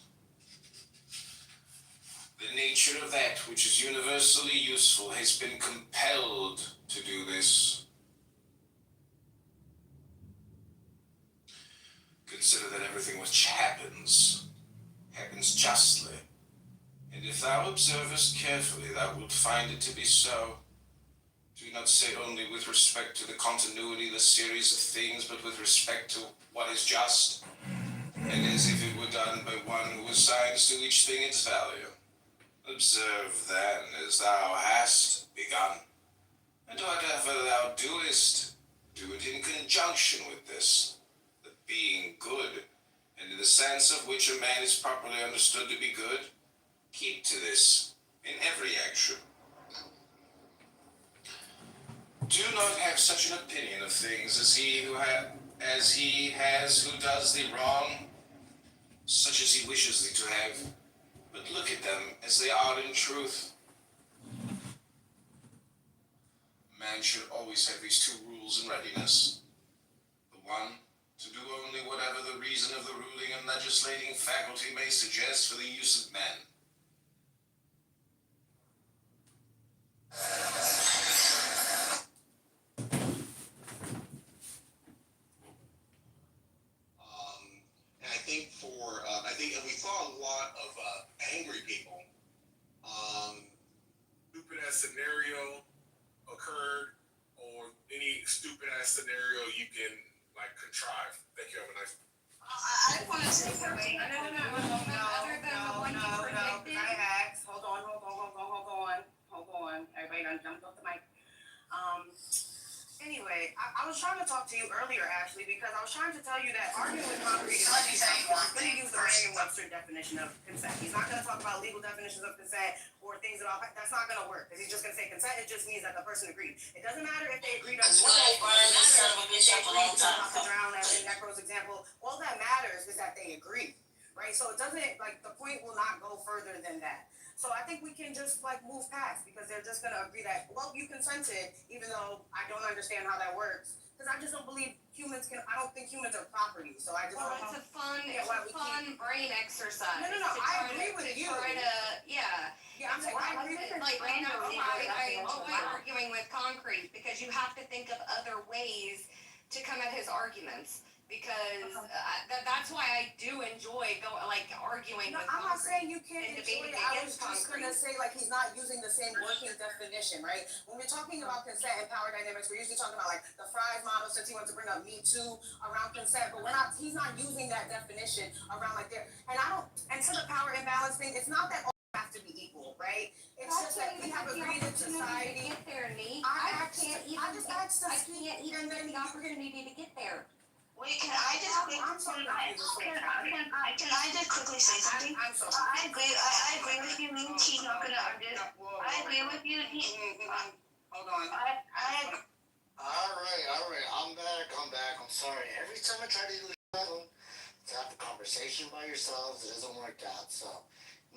The nature of that which is universally useful has been compelled to do this. Consider that everything which happens justly, and if thou observest carefully, thou wilt find it to be so. Do not say only with respect to the continuity of the series of things, but with respect to what is just, and as if it were done by one who assigns to each thing its value. Observe then as thou hast begun, and whatever thou doest, do it in conjunction with this, the being good, and in the sense of which a man is properly understood to be good. Keep to this in every action. Do not have such an opinion of things as he has who does thee wrong, such as he wishes thee to have, but look at them as they are in truth. Man should always have these two rules in readiness. The one, to do only whatever the reason of the ruling and legislating faculty may suggest for the use of men. And I think and we saw a lot of angry people. Stupid ass scenario occurred, or any stupid ass scenario you can like contrive. Thank you. Have a nice. I want to say something. Other than the one you predicted. I asked. Hold on. Everybody done jumped off the mic. Anyway, I was trying to talk to you earlier, Ashley, because I was trying to tell you that arguing with concrete is he's going to use the Merriam-Webster definition of consent. He's not going to talk about legal definitions of consent or things that all. That's not going to work because he's just going to say consent. It just means that the person agreed. It doesn't matter if they agreed on the drown, as in Necro's example. All that matters is that they agree, right? So it doesn't like the point will not go further than that. So I think we can just like move past because they're just gonna agree that, well, you consented, even though I don't understand how that works. Because I just don't believe I don't think humans are property. So I just don't know. It's a fun brain exercise. No, I agree with you. Yeah, I'm saying I agree with you. Like, I enjoy arguing with concrete because you have to think of other ways to come at his arguments. Because that's why I do enjoy arguing with I'm not saying you can't and enjoy debating it. I was against just concrete. gonna say like he's not using the same working definition, right? When we're talking about consent and power dynamics, we're usually talking about like the Fry's model, since he wants to bring up Me Too around consent, but he's not using that definition around like there. And to the power imbalance thing, it's not that all have to be equal, right? It's just that we have agreed in society. Get there, Nate. I just asked to speak, can't even get the opportunity to get there. Wait, can I just quickly say something? I'm sorry. I agree with you. He's not gonna argue. I agree with you. Hold on. Alright, I'm back. I'm sorry. Every time I try to do to have the conversation by yourselves, it doesn't work out. So,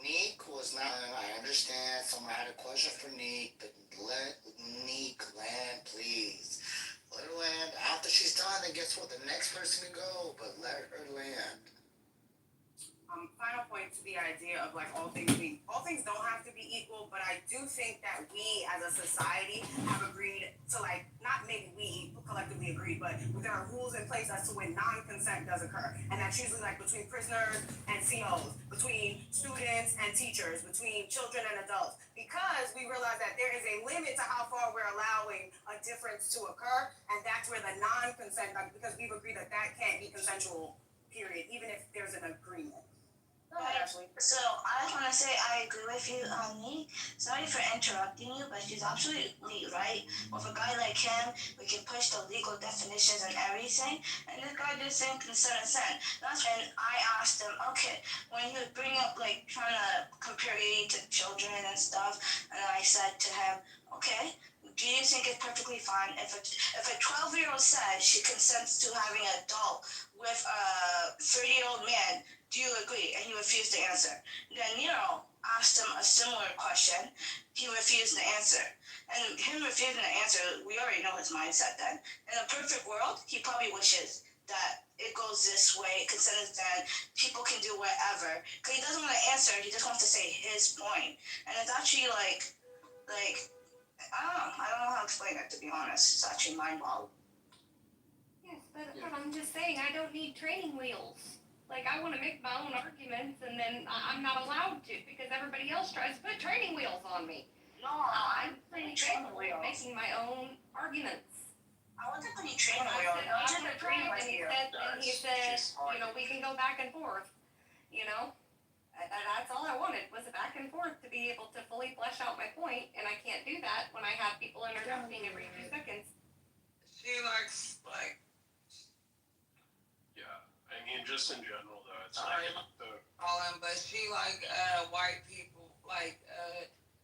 Neek was not, I understand someone had a question for Neek, but let Neek land, please. Let her land. After she's done, then guess what? The next person can go, but let her land. Final point to the idea of like all things don't have to be equal, but I do think that we as a society have agreed to like, not maybe we collectively agreed, but there are rules in place as to when non-consent does occur. And that's usually like between prisoners and COs, between students and teachers, between children and adults, because we realize that there is a limit to how far we're allowing a difference to occur. And that's where the non-consent, because we've agreed that can't be consensual, period, even if there's an agreement. So I just want to say I agree with you, Nick. Sorry for interrupting you, but she's absolutely right. With a guy like him, we can push the legal definitions and everything. And this guy just saying consent. That's when I asked him, okay, when you bring up like trying to compare you to children and stuff, and I said to him, okay, do you think it's perfectly fine if a 12-year-old says she consents to having an adult with a 30-year-old man? Do you agree? And he refused to answer. Then Nero asked him a similar question. He refused to answer. And him refusing to answer, we already know his mindset then. In a perfect world, he probably wishes that it goes this way, consent is done, people can do whatever. Because he doesn't want to answer, he just wants to say his point. And it's actually like, I don't know how to explain it, to be honest. It's actually mind-boggling. Yes, but I'm just saying, I don't need training wheels. Like, I want to make my own arguments, and then I'm not allowed to because everybody else tries to put training wheels on me. No, I'm putting training wheels. Making my own arguments. I wasn't putting training wheels. I was just agreeing with you. And he said, we can go back and forth, That's all I wanted was a back and forth to be able to fully flesh out my point, and I can't do that when I have people interrupting every 2 seconds. She likes, I mean, just in general, though, it's but she white people,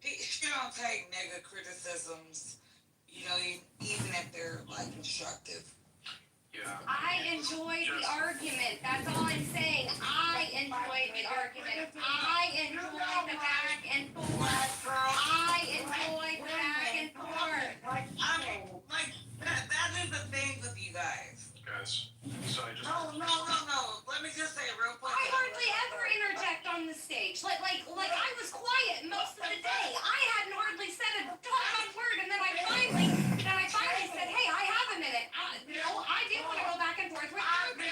she don't take nigga criticisms, even if they're constructive. Yeah. I enjoyed the argument. That's all I'm saying. I enjoyed the argument. I enjoyed the back and forth. That is the thing with you guys. Guys, Nice. So I just. No. Let me just say real quick. I hardly ever interject on the stage. Like I was quiet most of the day. I hadn't hardly said a doggone word, and then I finally said, "Hey, I have a minute." I do want to go back and forth with you.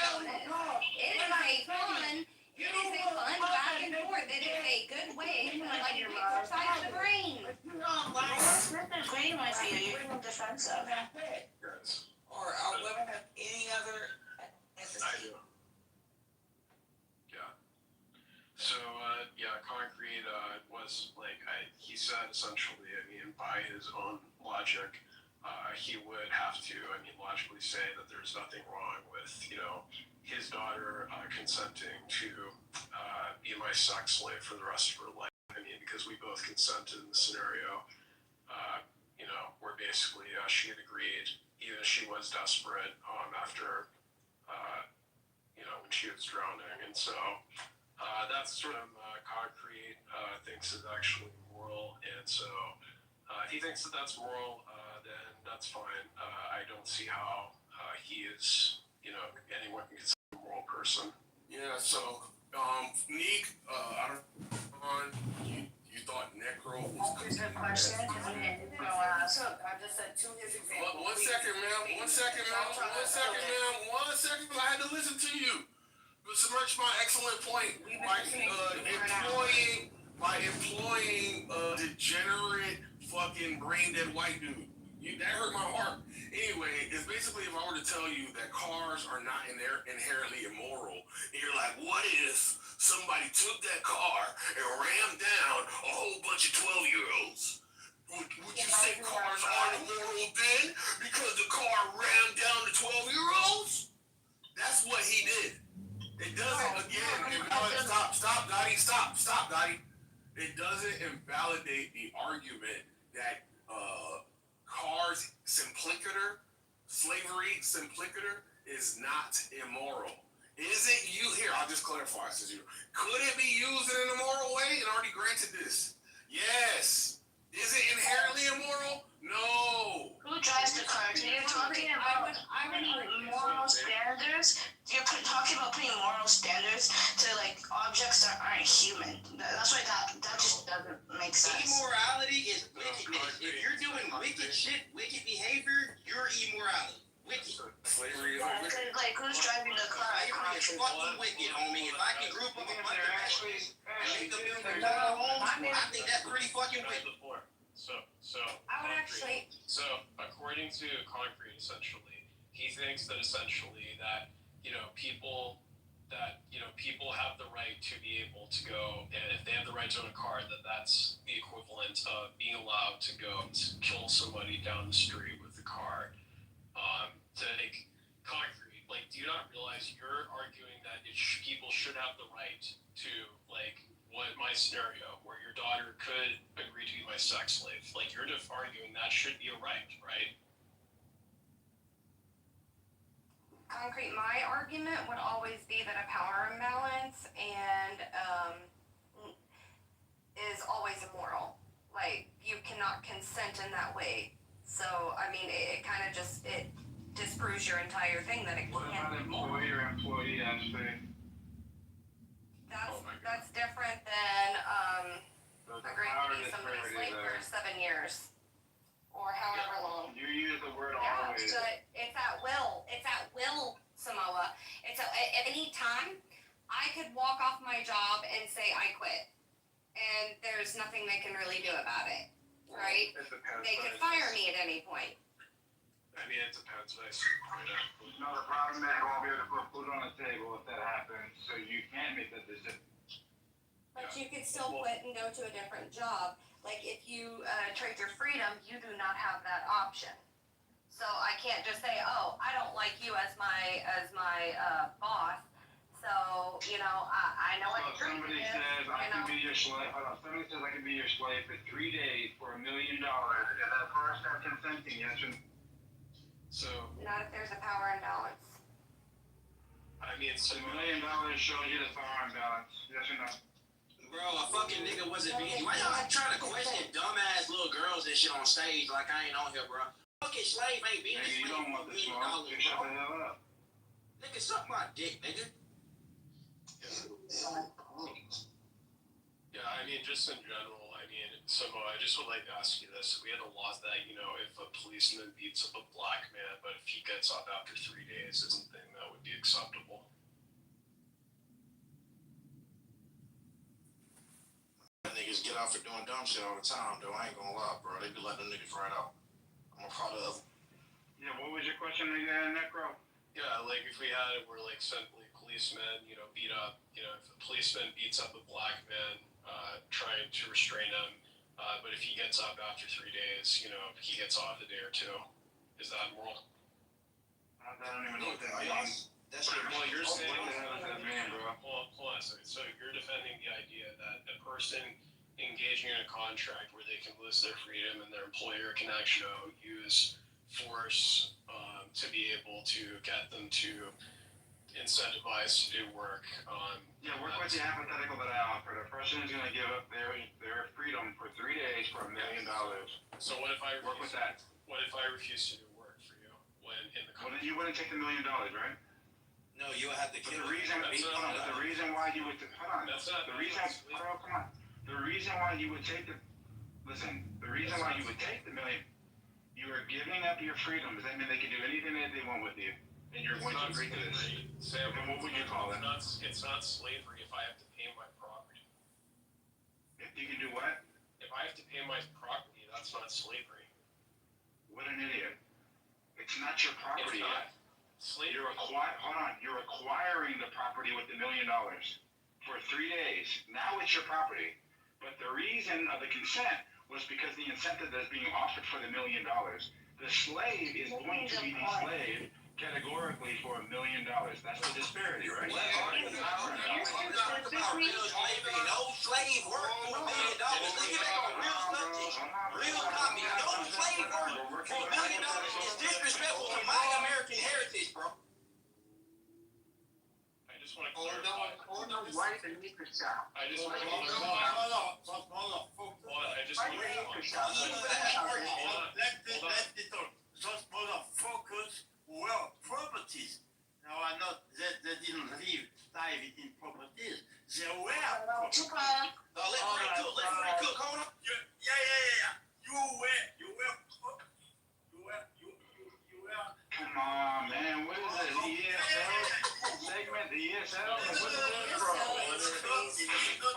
It is a fun back and forth. It is a good way to exercise the brain. What's disagreeing with you? You're being defensive. Yes. Or are women of any other ethnicity? I do. Yeah. So, Concrete was like, he said essentially, by his own logic, he would have to, logically say that there's nothing wrong with, his daughter consenting to be my sex slave for the rest of her life. Because we both consented in the scenario, where basically she had agreed, even if she was desperate after, when she was drowning. And so that's sort of Concrete thinks is actually moral. And so if he thinks that that's moral, then that's fine. I don't see how he is, anyone can consider a moral person. Yeah, so, Neek, I don't you thought necro was That's a good question. So I just said to his example. One second, ma'am. One second. I had to listen to you. Submerge my excellent point by employing a degenerate fucking brain dead white dude. That hurt my heart. Anyway, it's basically if I were to tell you that cars are not inherently immoral, and you're like, what if somebody took that car and rammed down a whole bunch of 12-year-olds? Would you say cars aren't immoral then because the car rammed down the 12-year-olds? That's what he did. It doesn't, stop, Gotti. It doesn't invalidate the argument that cars slavery simpliciter is not immoral. Is it here, I'll just clarify this. Could it be used in an immoral way? And already granted this. Yes. Is it inherently immoral? No. Who drives the car? You're talking about putting moral standards. You're talking about putting moral standards to objects that aren't human. That's why that just doesn't make sense. Immorality is wickedness. If you're doing wicked shit, wicked behavior, you're immorality. Wicked. Slavery is who's driving the car? Slavery is fucking wicked, homie. If I can group up a bunch of vegetables and make them build their own homes, I think that's pretty fucking wicked. So I would actually. So according to Concrete, essentially, he thinks that essentially that people have the right to be able to go, and if they have the right to own a car, that's the equivalent of being allowed to go to kill somebody down the street with the car. Concrete, do you not realize you're arguing that people should have the right to what my scenario where your daughter could agree to be my sex slave? You're just arguing that should be a right, right? Concrete, my argument would always be that a power imbalance is always immoral. You cannot consent in that way. So, it kind of it disproves your entire thing that it can't. What about employee aspect? That's different than agreeing to be somebody's slave for 7 years or however long. You use the word always. always. It's at will. It's at will, Samoa. It's at any time I could walk off my job and say I quit, and there's nothing they can really do about it, right? It depends. They could fire me at any point. It depends. I see the point out. No, the problem is you won't be able to put food on the table if that happens, so you can make that decision. But you could still quit and go to a different job. If you trade your freedom, you do not have that option. So I can't just say, oh, I don't like you as my boss. So, I know what you're Somebody says I can be your slave. Somebody says I can be your slave for 3 days for $1 million. Is that person consenting? Yes or no? So not if there's a power imbalance. So $1 million shows you the power imbalance. Yes or no? Bro, a fucking nigga wasn't being. Why y'all trying to question dumbass little girls and shit on stage like I ain't on here, bro? Fucking slave ain't being. You don't want the smoke. Just shut the hell up. Nigga, suck my dick, nigga. Yeah, I mean, just in general, Samoa, I just would like to ask you this. We had a law that, if a policeman beats up a black man, but if he gets up after 3 days, is something that would be acceptable. Niggas get out for doing dumb shit all the time, though. I ain't gonna lie, bro. They be letting them niggas right out. I'm a part of. Yeah, what was your question again, Necro? Yeah, like if we had it where like simply policemen, beat up, if a policeman beats up a black man, trying to restrain him, but if he gets up after 3 days, he gets off a day or two. Is that moral? I don't even know what that means. That's your Well, you're saying, what the hell does that mean, bro? hold on a second. So you're defending the idea that a person engaging in a contract where they can lose their freedom and their employer can actually use force to be able to get them to incentivize to do work. Yeah, work with the hypothetical that I offered. A person is going to give up their freedom for 3 days for $1 million. So what if I work with that? What if I refuse to do work for you when in the Well, then you wouldn't take the $1 million, right? No, you would have to kill the reason, the reason why you would, hold on. That's not the reason, Carl, come on. The reason why you would take the $1 million, you are giving up your freedom. Does that mean they can do anything that they want with you? And you're going to agree to this? Sam, then what would you call it? It's not slavery if I have to pay my property. If you can do what? If I have to pay my property, that's not slavery. What an idiot. It's not your property It's not. yet. Slavery. Hold on. You're acquiring the property with the $1 million for 3 days. Now it's your property. But the reason of the consent was because the incentive that's being offered for the $1 million. The slave is going to be the slave categorically for $1 million. That's the disparity, right? Well, I'm not about real slavery. No slave work for $1 million. Let's get back on real subject. Real copy. No slave work for $1 million is disrespectful to my American heritage, bro. I just want to clarify. Hold on, wife and make a sound. I just want to clarify. Those motherfuckers were properties. Now I know they didn't live in properties. They were properties. Let Frank cook, hold on. Yeah. You were. Come on, man. What is it? The ESL segment? The ESL? What is this, bro?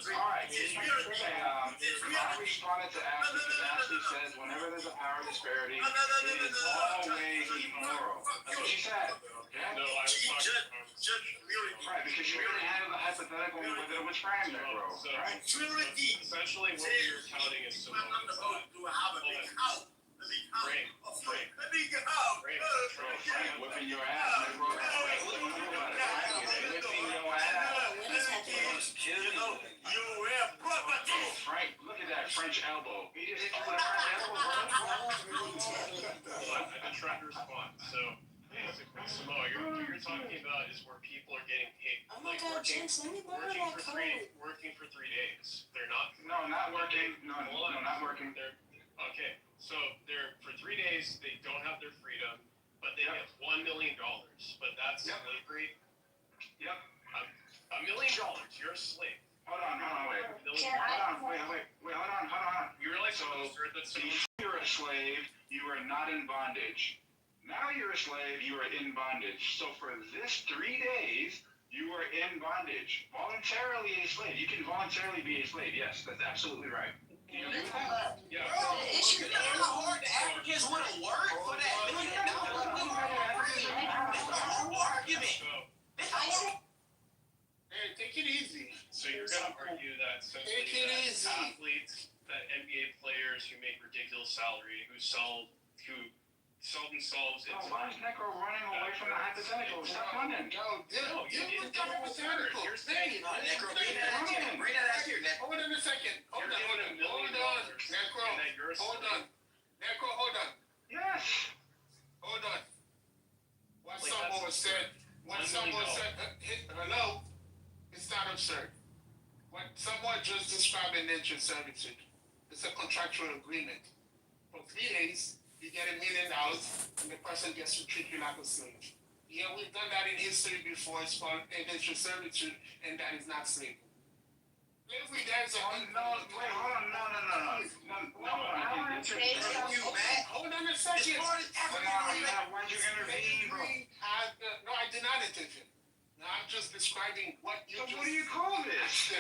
Alright, I responded to Ashley because Ashley says whenever there's a power disparity, it is always immoral. That's what she said. Okay? No, I was talking. Right, because you already handled the hypothetical with it was framed there, bro. Right? Essentially, what you're counting is some Whipping your ass, bro. Whipping your ass. Frank, look at that French elbow. He just hit you with a French elbow, bro. I've been trying to respond. So, basically, Samoa, what you're talking about is where people are getting paid, like working for 3 days. They're not. No, not working. No, not working. Okay, so they're for 3 days. They don't have their freedom, but they get $1 million. But that's slavery. Yep. $1 million. You're a slave. Hold on, wait. Hold on. You realize so that you're a slave, you are not in bondage. Now you're a slave, you are in bondage. So for this 3 days, you are in bondage. Voluntarily a slave. You can voluntarily be a slave. Yes, that's absolutely right. Do you agree with that? Yeah. You know how hard the Africans would have worked for that $1 million? That's the whole argument. Hey, take it easy. So you're going to argue that athletes, that NBA players who make ridiculous salary, who sell themselves into... why is Necro running away from the hypothetical? Stop running. No, you need to come up with patterns. You're saying it. Necro, bring that ass here. Bring that ass here, Necro. Hold on a second. Hold on. Necro, hold on. Yes. Hold on. What someone said, hello? It's not absurd. What someone just described in nature servitude, it's a contractual agreement. For 3 days, you get $1 million, and the person gets to treat you like a slave. Yeah, we've done that in history before. It's called indentured servitude, and that is not slavery. Slavery, there's a... Hold on a second. Why'd you intervene, bro? No, I did not intervene. No, I'm just describing what you What do you call this?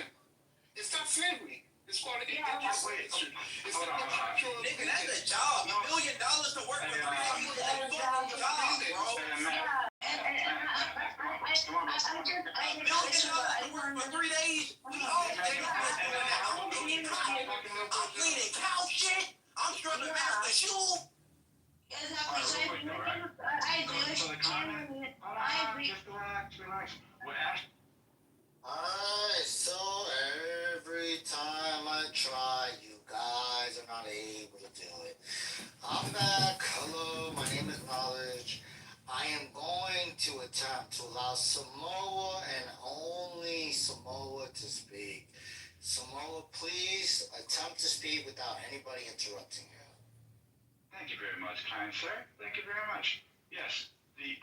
It's not slavery. It's called indentured servitude. It's a contractual... Nigga, that's a job. $1 million to work for 3 days is a fucking job, bro. $1 million to work for 3 days? We all take I'm cleaning cow shit. I'm struggling master shoe. Exactly. So I agree with you. I agree. Just relax. Alright, so every time I try, you guys are not able to do it. I'm back. Hello, my name is Knowledge. I am going to attempt to allow Samoa and only Samoa to speak. Samoa, please attempt to speak without anybody interrupting you. Thank you very much, kind sir. Thank you very much. Yes, the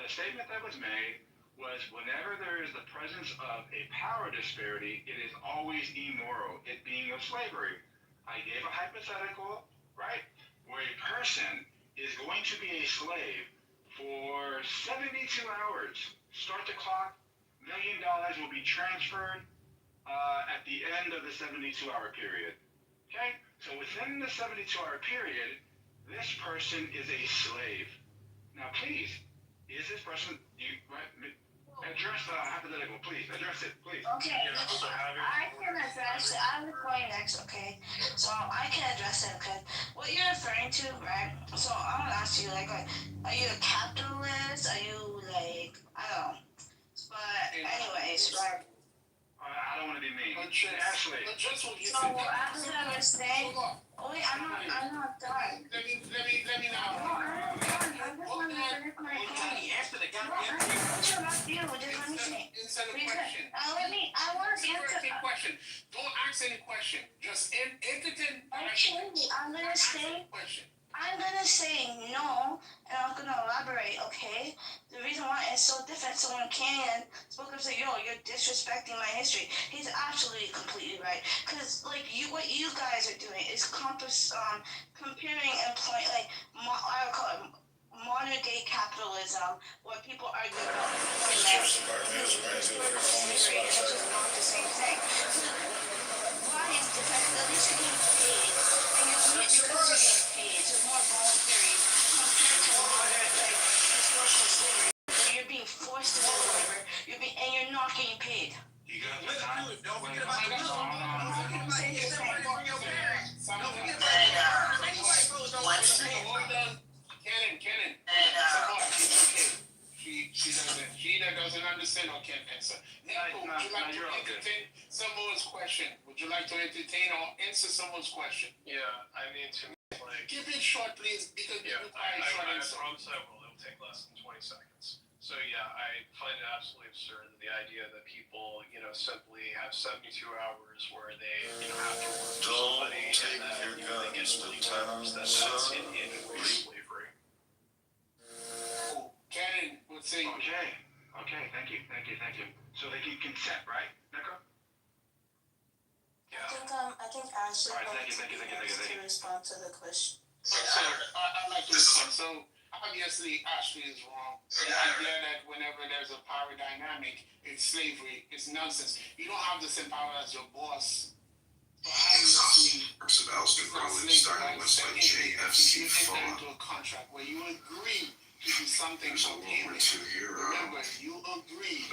statement that was made was whenever there is the presence of a power disparity, it is always immoral, it being of slavery. I gave a hypothetical, right, where a person is going to be a slave for 72 hours. Start the clock, $1 million will be transferred at the end of the 72-hour period. Okay? So within the 72-hour period, this person is a slave. Now, please, is this person, address the hypothetical, please. Address it, please. Okay, I can address it. I'm going next, okay? So I can address it, okay? What you're referring to, right? So I'm gonna ask you, like, are you a capitalist? Are you, like, I don't know. But anyways, right? I don't want to be mean. Ashley. So after I was saying, oh wait, I'm not done. Let me now. I'm just want to finish my point. Answer the No, I'm not interrupt you. Just let me finish. Insert a question. I want to answer. Question. Don't ask any question. Just entertain. Okay, I'm gonna say no, and I'm gonna elaborate, okay? The reason why it's so different, so when Canyon spoke up and said, yo, you're disrespecting my history, he's absolutely completely right. Because, like, what you guys are doing is comparing employment, like, I would call it modern day capitalism, where people argue about slavery, it's just not the same thing. Why is different? At least you're getting paid, and you're doing it because you're getting paid. It's more voluntary compared to modern, like, historical slavery, where you're being forced to do labor, and you're not getting paid. You got the time? Don't forget about the will. Don't forget about getting somebody from your parents. Don't forget about any white folks don't understand. Cannon. She doesn't understand or can't answer. Nico, would you like to entertain someone's question? Would you like to entertain or answer someone's question? Yeah, I mean, to me, like... Keep it short, please, because yeah, I promise I will. It'll take less than 20 seconds. So, yeah, I find it absolutely absurd that the idea that people, simply have 72 hours where they, have to work for somebody and then, they get legal hours, that's in slavery. Cannon would say... Okay, thank you. So they can consent, right, Nico? Yeah. I think Ashley wants to respond to the question. So, I'd like to respond. So, obviously, Ashley is wrong. The idea that whenever there's a power dynamic, it's slavery, it's nonsense. You don't have the same power as your boss. Obviously, starting with like JFC into a contract where you agree to do something for payment. Remember, you agree.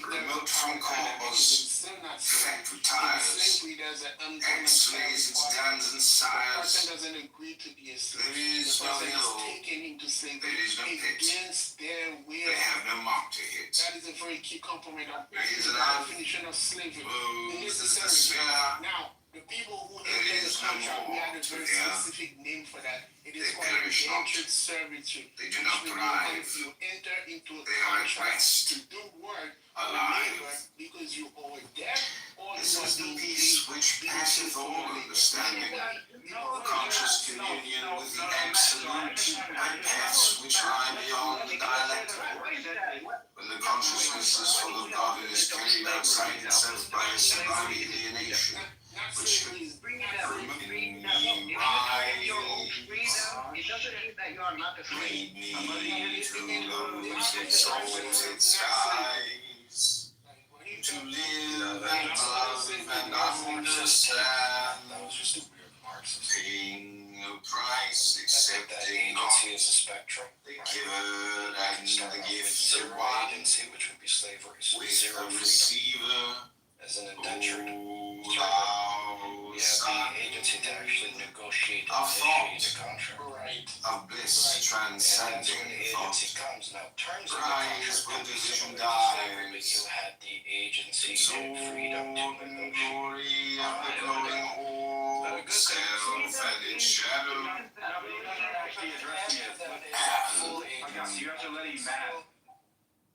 Remote phone calls, factory ties, X-rays, dams and the sides. person doesn't agree to be a slave. Ladies The person don't is know. taken into slavery Ladies don't hit. against their will. They have no mark to hit. That is a very key component of the Ladies and gentlemen, definition of slavery. moves is the Necessary. sphere. Now, the people who enter the contract, we had a very specific name for that. It is called indentured servitude. They do not thrive. If you enter into a They are at contract rest. to do work or Alive. labor because you owe a debt or This you are is the being peace paid which because passeth you all owe labor. understanding, conscious communion with the website, it says bias and body alienation, which could Bringing that old freedom. If you have your own freedom, it doesn't mean that you are not a slave. lead me to lose its souls and skies, to live and love and understand. That was just a weird Marxist. Paying a price, accepting not Agency is a spectrum. the given and the gift Zero of one, agency, which would be slavery. So with zero the freedom receiver. as an indentured. Oh, thou You have son the agency to actually negotiate of and thought, initiate a contract. Right. of bliss And that's transcending when the thought. agency comes. Now, terms of the Rise contract when would be division similar to slavery, but dies. you had the agency So and freedom to the negotiate. glory of the glowing orb, self and its shadow. Actually addressing it. Full You agency. guys are letting math.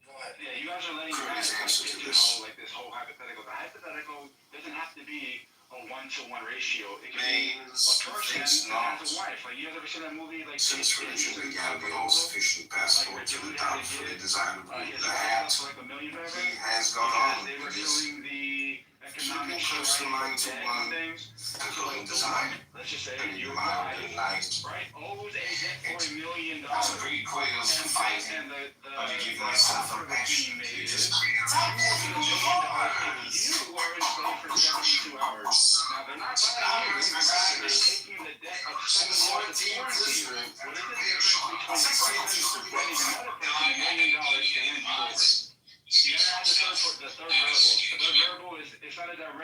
Go ahead. Yeah, you guys are letting Curtis math answer to into this. like this whole hypothetical. The hypothetical doesn't have to be a 1-to-1 ratio. It can be a Means person thinks that not. has a wife. Like you guys ever seen that movie? Like Since religion began, the all-sufficient passport to the doubtfully desirable his the wife hat, for like $1 million, he has gone because on they were with his showing the economic keeping close to line to one things. echoing design, Let's just say and your mild wife, and night. right, owes a debt for $1 million. As a breed quails to fighting, And the but you give myself a passion to made just is,